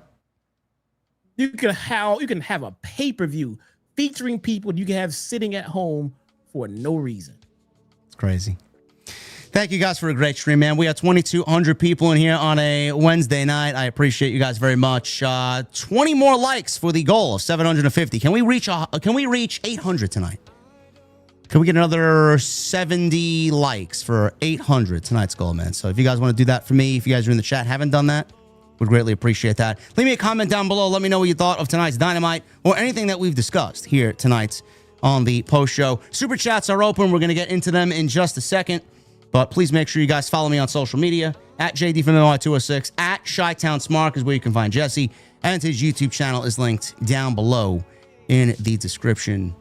You can have a pay-per-view featuring people you can have sitting at home for no reason. It's crazy. Thank you guys for a great stream, man. We have 2,200 people in here on a Wednesday night. I appreciate you guys very much. 20 more likes for the goal of 750. Can we reach 800 tonight? Can we get another 70 likes for 800 tonight's goal, man? So if you guys want to do that for me, if you guys are in the chat, haven't done that, would greatly appreciate that. Leave me a comment down below. Let me know what you thought of tonight's Dynamite or anything that we've discussed here tonight on the post show. Super chats are open. We're going to get into them in just a second. But please make sure you guys follow me on social media at JD from NY206, at Chi-Town Smart is where you can find Jesse, and his YouTube channel is linked down below in the description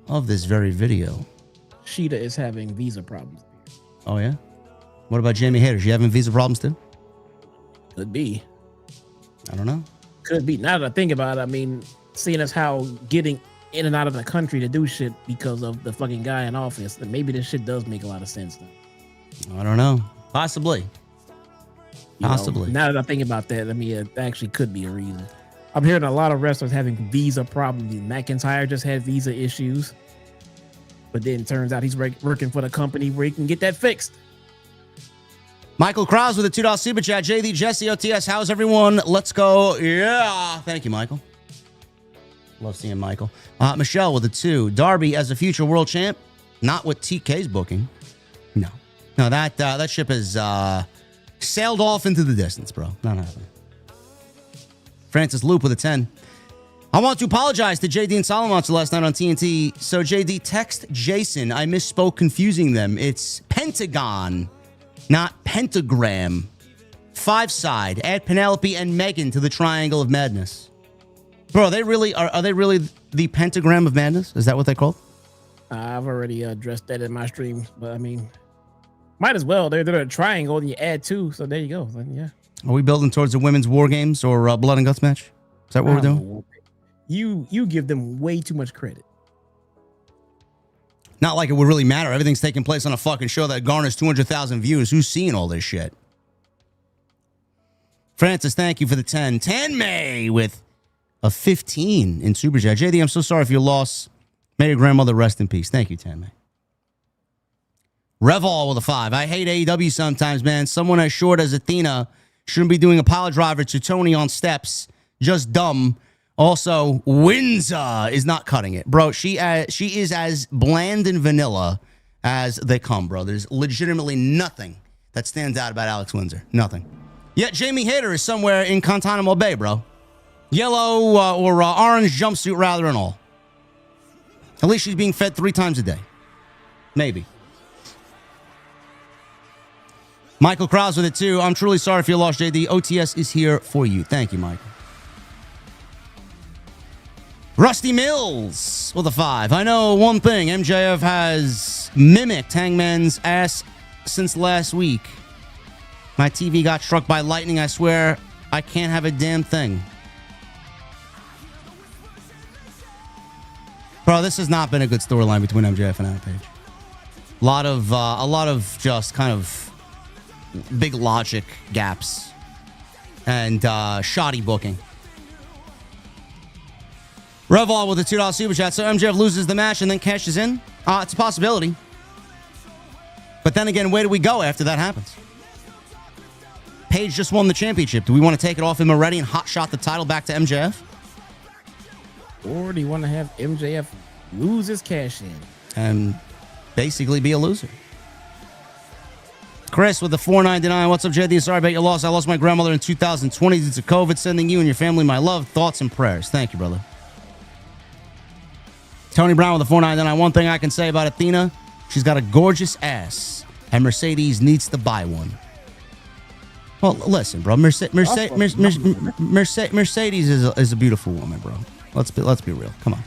of this very video. Sheeta is having visa problems. Oh, yeah? What about Jamie Hayter? Is she having visa problems too? Could be. I don't know. Could be. Now that I think about it, I mean, seeing as how getting in and out of the country to do shit because of the fucking guy in office, then maybe this shit does make a lot of sense now. I don't know. Possibly. Possibly. Now that I think about that, I mean, it actually could be a reason. I'm hearing a lot of wrestlers having visa problems. McIntyre just had visa issues, but then it turns out he's working for the company where he can get that fixed. Michael Krause with a $2 super chat. JD, Jesse, OTS, how's everyone? Let's go. Yeah. Thank you, Michael. Love seeing Michael. Michelle with a 2. Darby as a future world champ. Not with TK's booking. No, that ship has sailed off into the distance, bro. Not happening. Francis Loop with a 10. I want to apologize to JD and Solomon last night on TNT. So JD, text Jason. I misspoke, confusing them. It's Pentagon, not Pentagram. 5-side. Add Penelope and Megan to the Triangle of Madness. Bro, are they really the Pentagram of Madness? Is that what they called? I've already addressed that in my stream, but I mean, might as well. They're a triangle, and you add 2, so there you go. Then, yeah. Are we building towards the women's war games or blood and guts match? Is that what we're doing? You give them way too much credit. Not like it would really matter. Everything's taking place on a fucking show that garners 200,000 views. Who's seeing all this shit? Francis, thank you for the 10. 10 May with a 15 in Super Chat. JD, I'm so sorry for your loss. May your grandmother rest in peace. Thank you, 10 May. Revol with a 5. I hate AEW sometimes, man. Someone as short as Athena shouldn't be doing a pile driver to Tony on steps. Just dumb. Also, Windsor is not cutting it. Bro, she is as bland and vanilla as they come, bro. There's legitimately nothing that stands out about Alex Windsor. Nothing. Yet Jamie Hayter is somewhere in Guantanamo Bay, bro. Yellow or orange jumpsuit rather and all. At least she's being fed 3 times a day. Maybe. Michael Krause with it too. I'm truly sorry for your loss, JD. OTS is here for you. Thank you, Michael. Rusty Mills with a 5. I know one thing. MJF has mimicked Hangman's ass since last week. My TV got struck by lightning. I swear I can't have a damn thing. Bro, this has not been a good storyline between MJF and Adam Page. A lot of just kind of big logic gaps and shoddy booking. Revol with a $2 super chat. So MJF loses the match and then cashes in. It's a possibility. But then again, where do we go after that happens? Page just won the championship. Do we want to take it off him already and hotshot the title back to MJF? Or do you want to have MJF lose his cash in? And basically be a loser. Chris with the $4.99. What's up, JD? Sorry about your loss. I lost my grandmother in 2020 due to COVID. Sending you and your family my love, thoughts, and prayers. Thank you, brother. Tony Brown with the $4.99. One thing I can say about Athena, she's got a gorgeous ass, and Mercedes needs to buy one. Well, listen, bro. Mercedes is a beautiful woman, bro. Let's be real. Come on.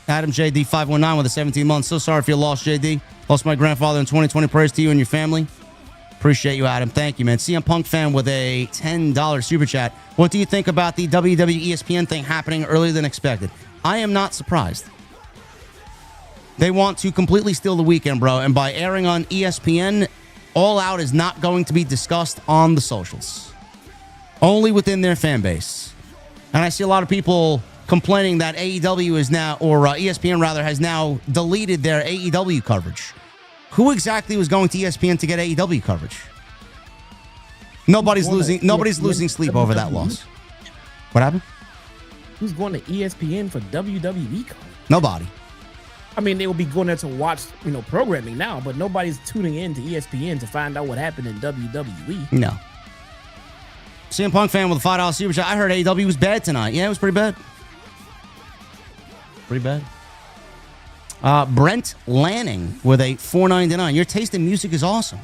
Adam JD 519 with a 17 months. So sorry for your loss, JD. Lost my grandfather in 2020. Prayers to you and your family. Appreciate you, Adam. Thank you, man. CM Punk fan with a $10 super chat. What do you think about the WWE ESPN thing happening earlier than expected? I am not surprised. They want to completely steal the weekend, bro. And by airing on ESPN, All Out is not going to be discussed on the socials. Only within their fan base. And I see a lot of people complaining that AEW is now, or ESPN rather, has now deleted their AEW coverage. Who exactly was going to ESPN to get AEW coverage? Nobody's losing sleep over that loss. What happened? Who's going to ESPN for WWE coverage? Nobody. I mean, they will be going there to watch, programming now, but nobody's tuning in to ESPN to find out what happened in WWE. No. CM Punk fan with a $5 super chat. I heard AEW was bad tonight. Yeah, it was pretty bad. Pretty bad. Brent Lanning with a $4.99. Your taste in music is awesome.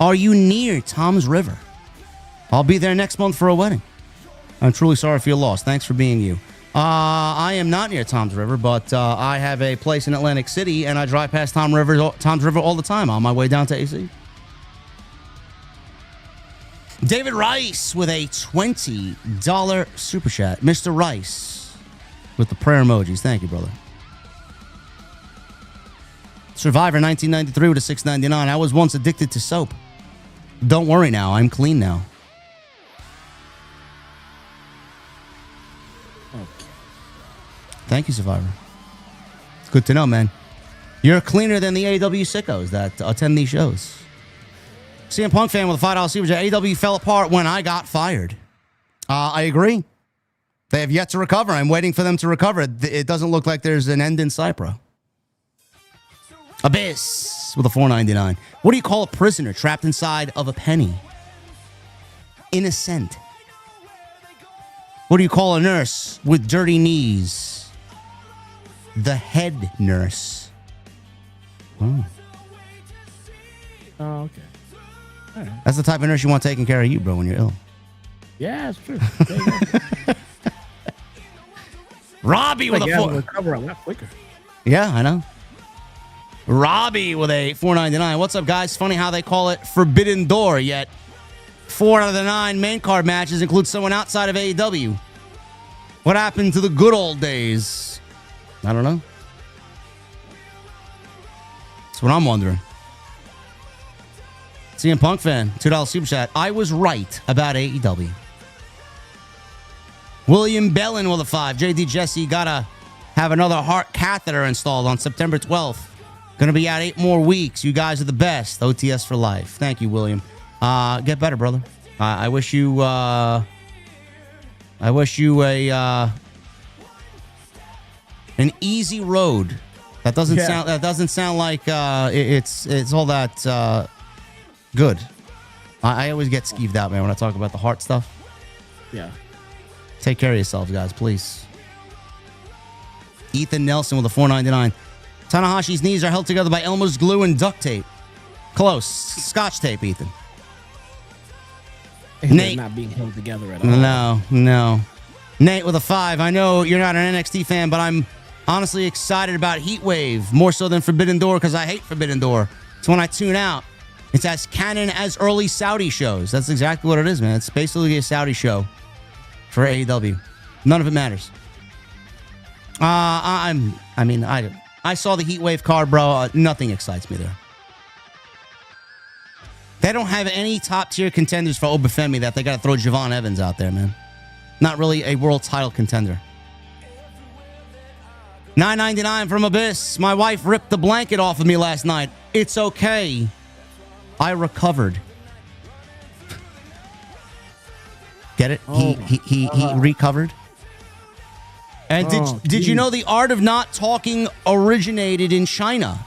Are you near Tom's River? I'll be there next month for a wedding. I'm truly sorry for your loss. Thanks for being you. I am not near Tom's River, but I have a place in Atlantic City, and I drive past Tom's River all the time on my way down to AC. David Rice with a $20 super chat. Mr. Rice with the prayer emojis. Thank you, brother. Survivor 1993 with a $6.99. I was once addicted to soap. Don't worry now. I'm clean now. Okay. Thank you, Survivor. It's good to know, man. You're cleaner than the AEW sickos that attend these shows. CM Punk fan with a $5 super chat. AEW fell apart when I got fired. I agree. They have yet to recover. I'm waiting for them to recover. It doesn't look like there's an end in sight, bro. Abyss with a $4.99. What do you call a prisoner trapped inside of a penny? Innocent. What do you call a nurse with dirty knees? The head nurse. Oh. Oh, okay. All right. That's the type of nurse you want taking care of you, bro, when you're ill. Yeah, it's true. Robbie with a recover a lot quicker. Yeah, I know. Robbie with a $4.99. What's up, guys? Funny how they call it Forbidden Door, yet 4 out of the 9 main card matches include someone outside of AEW. What happened to the good old days? I don't know. That's what I'm wondering. CM Punk fan, $2 super chat. I was right about AEW. William Bellin with a 5. JD Jesse gotta have another heart catheter installed on September 12th. Gonna be out 8 more weeks. You guys are the best. OTS for life. Thank you, William. Get better, brother. I wish you a an easy road. That doesn't sound like it's all that good. I always get skeeved out, man, when I talk about the heart stuff. Yeah. Take care of yourselves, guys, please. Ethan Nelson with a $4.99. Tanahashi's knees are held together by Elmer's glue and duct tape. Close. Scotch tape, Ethan. Nate not being held together at all. No. Nate with a 5. I know you're not an NXT fan, but I'm honestly excited about Heatwave more so than Forbidden Door because I hate Forbidden Door. So when I tune out, it's as canon as early Saudi shows. That's exactly what it is, man. It's basically a Saudi show for AEW. None of it matters. I saw the Heatwave card, bro. Nothing excites me there. They don't have any top-tier contenders for Obafemi that they got to throw Javon Evans out there, man. Not really a world title contender. $9.99 from Abyss. My wife ripped the blanket off of me last night. It's okay. I recovered. Get it? He recovered. And did you know the art of not talking originated in China?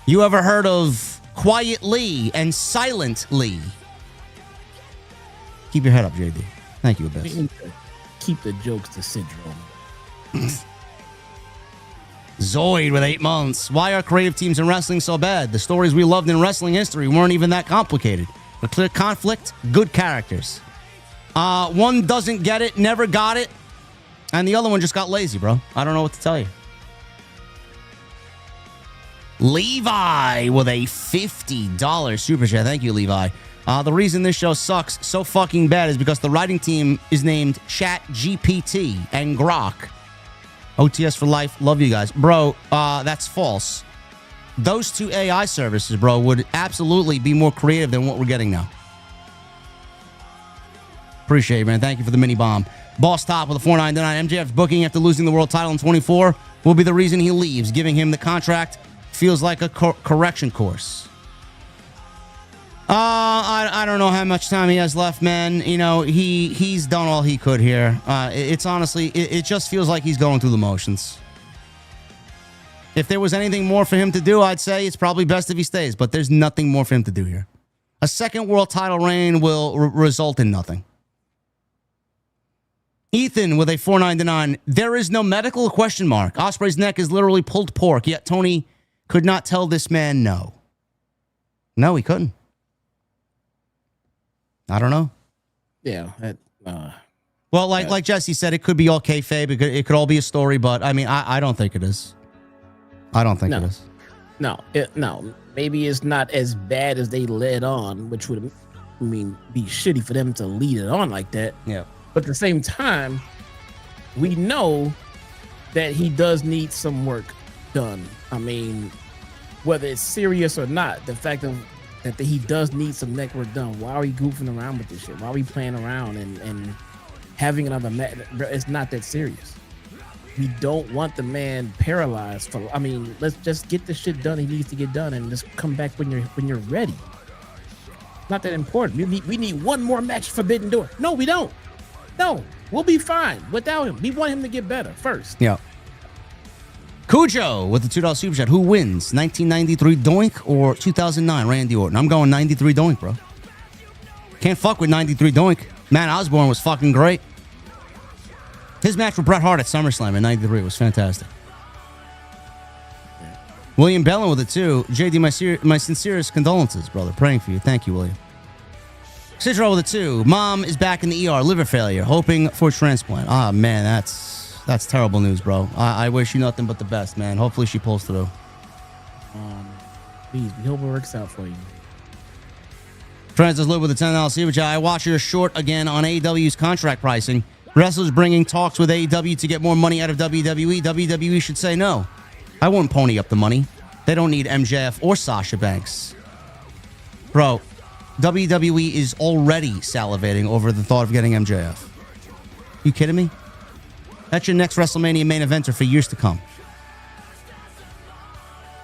You ever heard of Quiet Lee and Silent Lee? Keep your head up, JD. Thank you, Abyss. Keep the jokes to syndrome. Zoid with 8 months. Why are creative teams in wrestling so bad? The stories we loved in wrestling history weren't even that complicated. A clear conflict, good characters. One doesn't get it, never got it. And the other one just got lazy, bro. I don't know what to tell you. Levi with a $50 super chat. Thank you, Levi. The reason this show sucks so fucking bad is because the writing team is named ChatGPT and Grok. OTS for life. Love you guys. Bro, that's false. Those 2 AI services, bro, would absolutely be more creative than what we're getting now. Appreciate it, man. Thank you for the mini bomb. Boss Top with a $4.99. MJF's booking after losing the world title in 24 will be the reason he leaves. Giving him the contract feels like a correction course. I don't know how much time he has left, man. You know, he's done all he could here. It's honestly, it just feels like he's going through the motions. If there was anything more for him to do, I'd say it's probably best if he stays, but there's nothing more for him to do here. A second world title reign will result in nothing. Ethan with a $4.99. There is no medical question mark. Ospreay's neck is literally pulled pork, yet Tony could not tell this man no. No, he couldn't. I don't know. Yeah. Well, like Jesse said, it could be all kayfabe. It could all be a story, but I mean, I don't think it is. I don't think it is. No, maybe it's not as bad as they led on, which would be shitty for them to lead it on like that. Yeah. But at the same time, we know that he does need some work done. I mean, whether it's serious or not, the fact that he does need some neck work done. Why are we goofing around with this shit? Why are we playing around and having another match? It's not that serious. We don't want the man paralyzed. Let's just get the shit done. He needs to get done, and just come back when you're ready. Not that important. We need one more match Forbidden Door. No, we don't. No, we'll be fine without him. We want him to get better first. Yeah. Cujo with the $2 super chat. Who wins, 1993 Doink or 2009 Randy Orton? I'm going 93 Doink, bro. Can't fuck with 93 Doink. Matt Osborne was fucking great. His match with Bret Hart at SummerSlam in 93 was fantastic. Yeah. William Bellin with it too. JD, my sincerest condolences, brother. Praying for you. Thank you, William. Citro with it too. Mom is back in the ER, liver failure, hoping for transplant. Ah, man, that's terrible news, bro. I wish you nothing but the best, man. Hopefully she pulls through. Please, we hope it works out for you. Francis Live with the $10 super chat. I watch your short again on AEW's contract pricing. Wrestlers bringing talks with AEW to get more money out of WWE. WWE should say no. I won't pony up the money. They don't need MJF or Sasha Banks. Bro, WWE is already salivating over the thought of getting MJF. You kidding me? That's your next WrestleMania main eventer for years to come.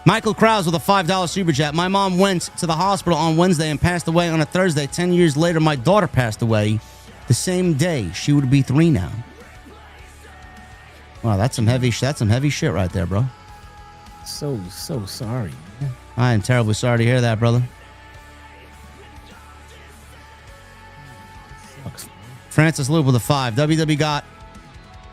Michael Krause with a $5 super chat. My mom went to the hospital on Wednesday and passed away on a Thursday. 10 years later, my daughter passed away the same day. She would be 3 now. Wow, that's some heavy shit right there, bro. So sorry. I am terribly sorry to hear that, brother. Sucks. Francis Lube with a 5. WWE got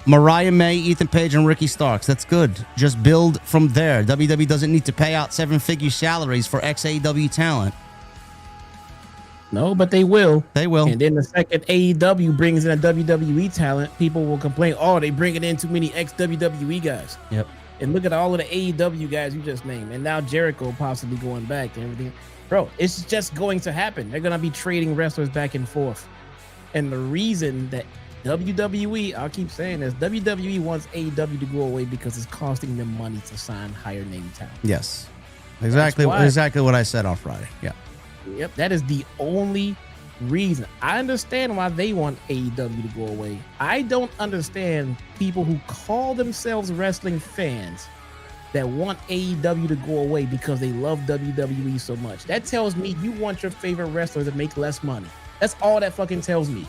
Mariah May, Ethan Page, and Ricky Starks. That's good. Just build from there. WWE doesn't need to pay out 7-figure salaries for ex-AEW talent. No, but they will. They will. And then the second AEW brings in a WWE talent, people will complain, oh, they bringing in too many ex-WWE guys. Yep. And look at all of the AEW guys you just named. And now Jericho possibly going back and everything. Bro, it's just going to happen. They're going to be trading wrestlers back and forth. And the reason that WWE, I'll keep saying this, WWE wants AEW to go away because it's costing them money to sign higher name talent. Yes. Exactly what I said on Friday. Yeah. Yep, that is the only reason. I understand why they want AEW to go away. I don't understand people who call themselves wrestling fans that want AEW to go away because they love WWE so much. That tells me you want your favorite wrestler to make less money. That's all that fucking tells me.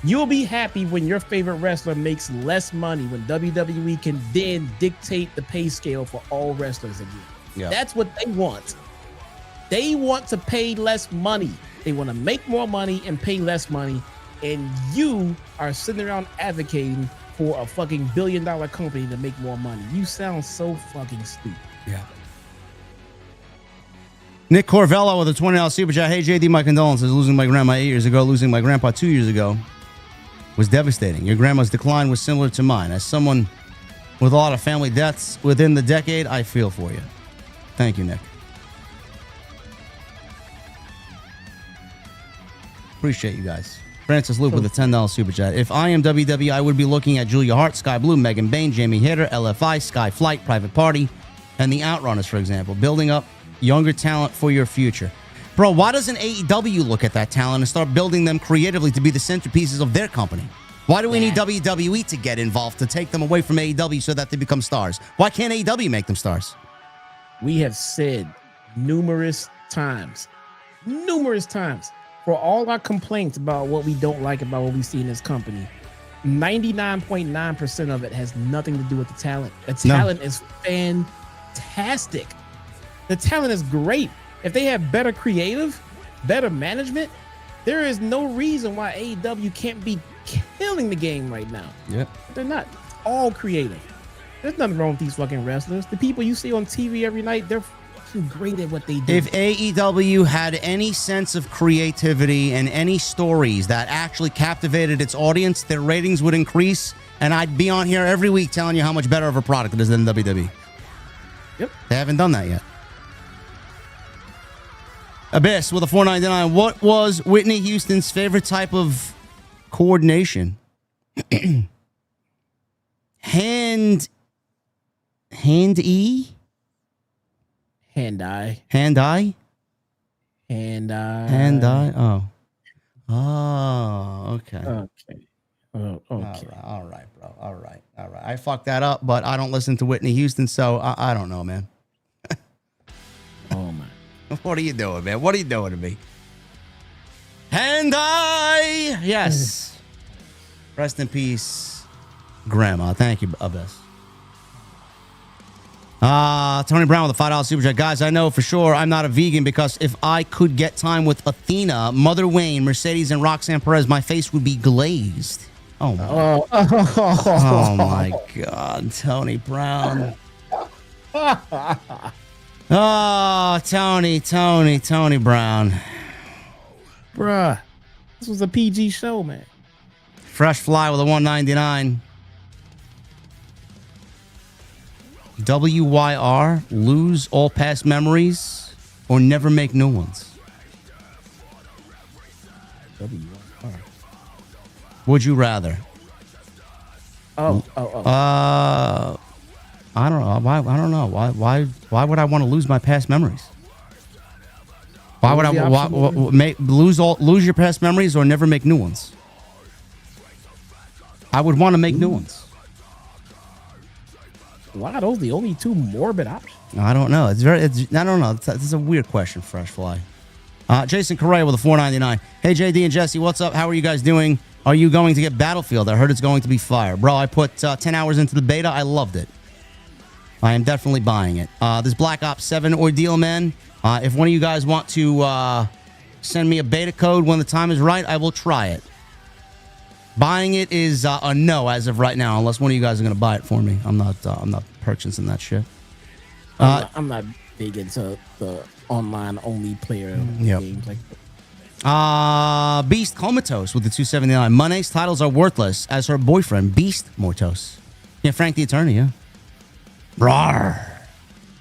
You'll be happy when your favorite wrestler makes less money, when WWE can then dictate the pay scale for all wrestlers again. Yeah. That's what they want. They want to pay less money. They want to make more money and pay less money. And you are sitting around advocating for a fucking $1 billion company to make more money. You sound so fucking stupid. Yeah. Nick Corvello with a $20 super chat. Hey, JD, my condolences. Losing my grandma 8 years ago, losing my grandpa 2 years ago was devastating. Your grandma's decline was similar to mine. As someone with a lot of family deaths within the decade, I feel for you. Thank you, Nick. Appreciate you guys. Francis Luke with a $10 super chat. If I am WWE, I would be looking at Julia Hart, Sky Blue, Megan Bain, Jamie Hayter, LFI, Sky Flight, Private Party, and the Outrunners, for example. Building up younger talent for your future. Bro, why doesn't AEW look at that talent and start building them creatively to be the centerpieces of their company? Why do we need WWE to get involved to take them away from AEW so that they become stars? Why can't AEW make them stars? We have said numerous times, for all our complaints about what we don't like about what we see in this company, 99.9% of it has nothing to do with the talent. The talent is fantastic. The talent is great. If they have better creative, better management, there is no reason why AEW can't be killing the game right now. Yep. They're not. It's all creative. There's nothing wrong with these fucking wrestlers. The people you see on TV every night, they're fucking great at what they do. If AEW had any sense of creativity and any stories that actually captivated its audience, their ratings would increase, and I'd be on here every week telling you how much better of a product it is than WWE. Yep. They haven't done that yet. Abyss with a 4.99. What was Whitney Houston's favorite type of coordination? Hand E? Hand-eye. Hand-eye? Hand-eye. Hand-eye? Oh. Oh, okay. Okay. Oh, okay. All right, bro. All right. I fucked that up, but I don't listen to Whitney Houston, so I don't know, man. Oh, my. What are you doing, man? What are you doing to me? Hand-eye! Yes. Rest in peace, Grandma. Thank you, Abyss. Tony Brown with a $5 super chat. Guys, I know for sure I'm not a vegan because if I could get time with Athena, Mother Wayne, Mercedes, and Roxanne Perez, my face would be glazed. Oh my, oh my God, Tony Brown. Oh, Tony Brown. Bruh, this was a PG show, man. Fresh Fly with a 199. WYR, lose all past memories or never make new ones. WYR. Would you rather? Oh. I don't know. Why? I don't know. Why would I want to lose my past memories? Why would I lose your past memories or never make new ones? I would want to make new ones. Why are those the only two morbid options? I don't know. I don't know. It's a weird question, Fresh Fly. Jason Correa with a 4.99. Hey, JD and Jesse, what's up? How are you guys doing? Are you going to get Battlefield? I heard it's going to be fire. Bro, I put 10 hours into the beta. I loved it. I am definitely buying it. This Black Ops 7 ordeal, man. If one of you guys want to send me a beta code when the time is right, I will try it. Buying it is a no as of right now, unless one of you guys are going to buy it for me. I'm not purchasing that shit. I'm not big into the online only player games like that. Beast Comatose with the 279. Moné's titles are worthless as her boyfriend, Beast Mortos. Yeah, Frank the Attorney, yeah. Rawr.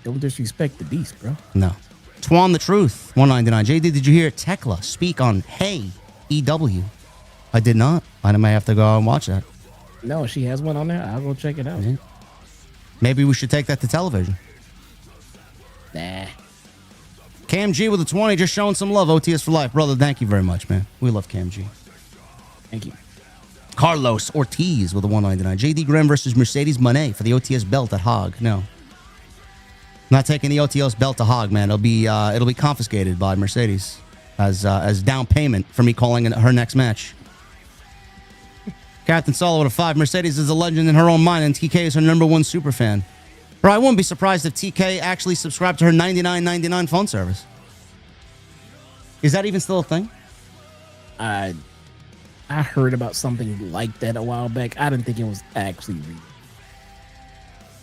Don't disrespect the Beast, bro. No. Twan the Truth, 199. JD, did you hear Tekla speak on Hey EW? I did not. I might have to go and watch that. No, she has one on there. I'll go check it out. Yeah. Maybe we should take that to television. Nah. Cam G with a 20, just showing some love. OTS for life. Brother, thank you very much, man. We love Cam G. Thank you. Carlos Ortiz with a 199. JD Graham versus Mercedes Moné for the OTS belt at Hog. No. Not taking the OTS belt to Hog, man. It'll be confiscated by Mercedes as down payment for me calling her next match. Captain Solo with a 5. Mercedes is a legend in her own mind, and TK is her #1 super fan. Bro, I wouldn't be surprised if TK actually subscribed to her $99.99 phone service. Is that even still a thing? I heard about something like that a while back. I didn't think it was actually real.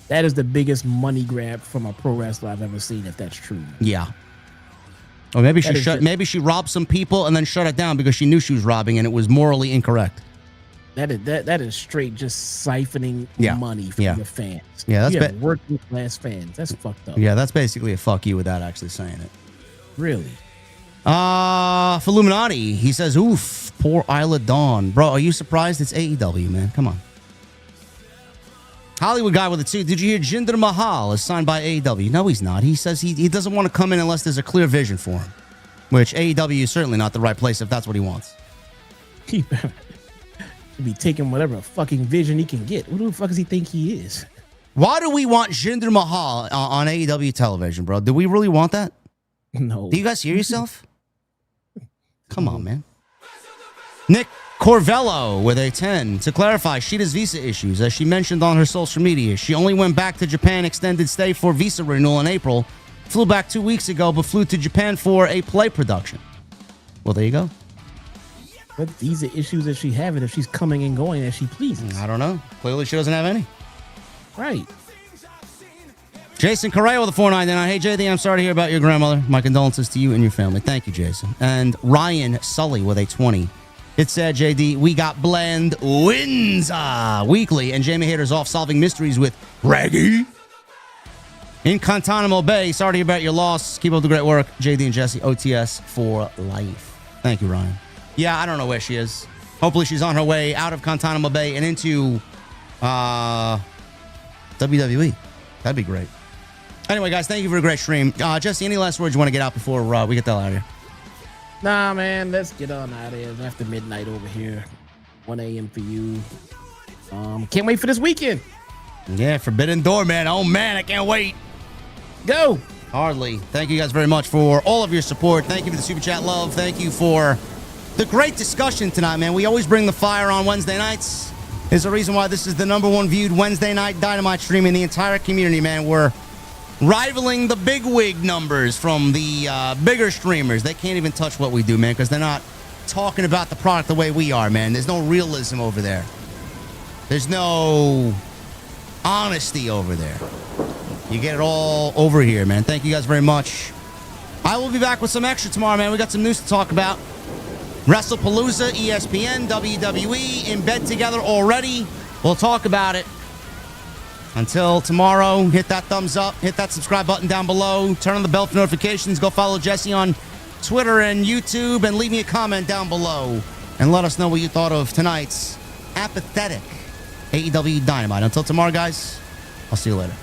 That is the biggest money grab from a pro wrestler I've ever seen, if that's true. Yeah. Or maybe she robbed some people and then shut it down because she knew she was robbing and it was morally incorrect. That is straight just siphoning money from your fans. Yeah, that's working class fans. That's fucked up. Yeah, that's basically a fuck you without actually saying it. Really? For Illuminati, he says, oof, poor Isla Dawn. Bro, are you surprised? It's AEW, man. Come on. Hollywood guy with a 2. Did you hear Jinder Mahal is signed by AEW? No, he's not. He says he doesn't want to come in unless there's a clear vision for him. Which AEW is certainly not the right place if that's what he wants. He better be taking whatever fucking vision he can get. Who the fuck does he think he is? Why do we want Jinder Mahal on AEW television, bro? Do we really want that? No. Do you guys hear yourself? Come on, man. Nick Corvello with a 10. To clarify, Sheeta's visa issues, as she mentioned on her social media, she only went back to Japan extended stay for visa renewal in April, flew back 2 weeks ago, but flew to Japan for a play production. Well, there you go. What visa issues is she having if she's coming and going as she pleases? I don't know. Clearly, she doesn't have any. Right. Jason Correa with a 499. Hey, JD, I'm sorry to hear about your grandmother. My condolences to you and your family. Thank you, Jason. And Ryan Sully with a 20. It said, JD, we got Blend Windsor weekly, and Jamie Hader's off solving mysteries with Raggy. In Guantanamo Bay, sorry to hear about your loss. Keep up the great work. JD and Jesse, OTS for life. Thank you, Ryan. Yeah, I don't know where she is. Hopefully she's on her way out of Guantanamo Bay and into WWE. That'd be great. Anyway, guys, thank you for a great stream. Jesse, any last words you want to get out before we get the hell out of here? Nah, man, let's get on out of here. It's after midnight over here. 1 a.m. for you. Can't wait for this weekend. Yeah, Forbidden Door, man. Oh, man, I can't wait. Go. Hardly. Thank you guys very much for all of your support. Thank you for the Super Chat love. Thank you for the great discussion tonight, man. We always bring the fire on Wednesday nights. There's a reason why this is the #1 viewed Wednesday night Dynamite stream in the entire community, man. We're rivaling the big wig numbers from the bigger streamers. They can't even touch what we do, man, because they're not talking about the product the way we are, man. There's no realism over there. There's no honesty over there. You get it all over here, man. Thank you guys very much. I will be back with some extra tomorrow, man. We got some news to talk about. WrestlePalooza, ESPN, WWE in bed together already. We'll talk about it. Until tomorrow, hit that thumbs up, hit that subscribe button down below, turn on the bell for notifications, go follow Jesse on Twitter and YouTube, and leave me a comment down below and let us know what you thought of tonight's apathetic AEW Dynamite. Until tomorrow, guys, I'll see you later.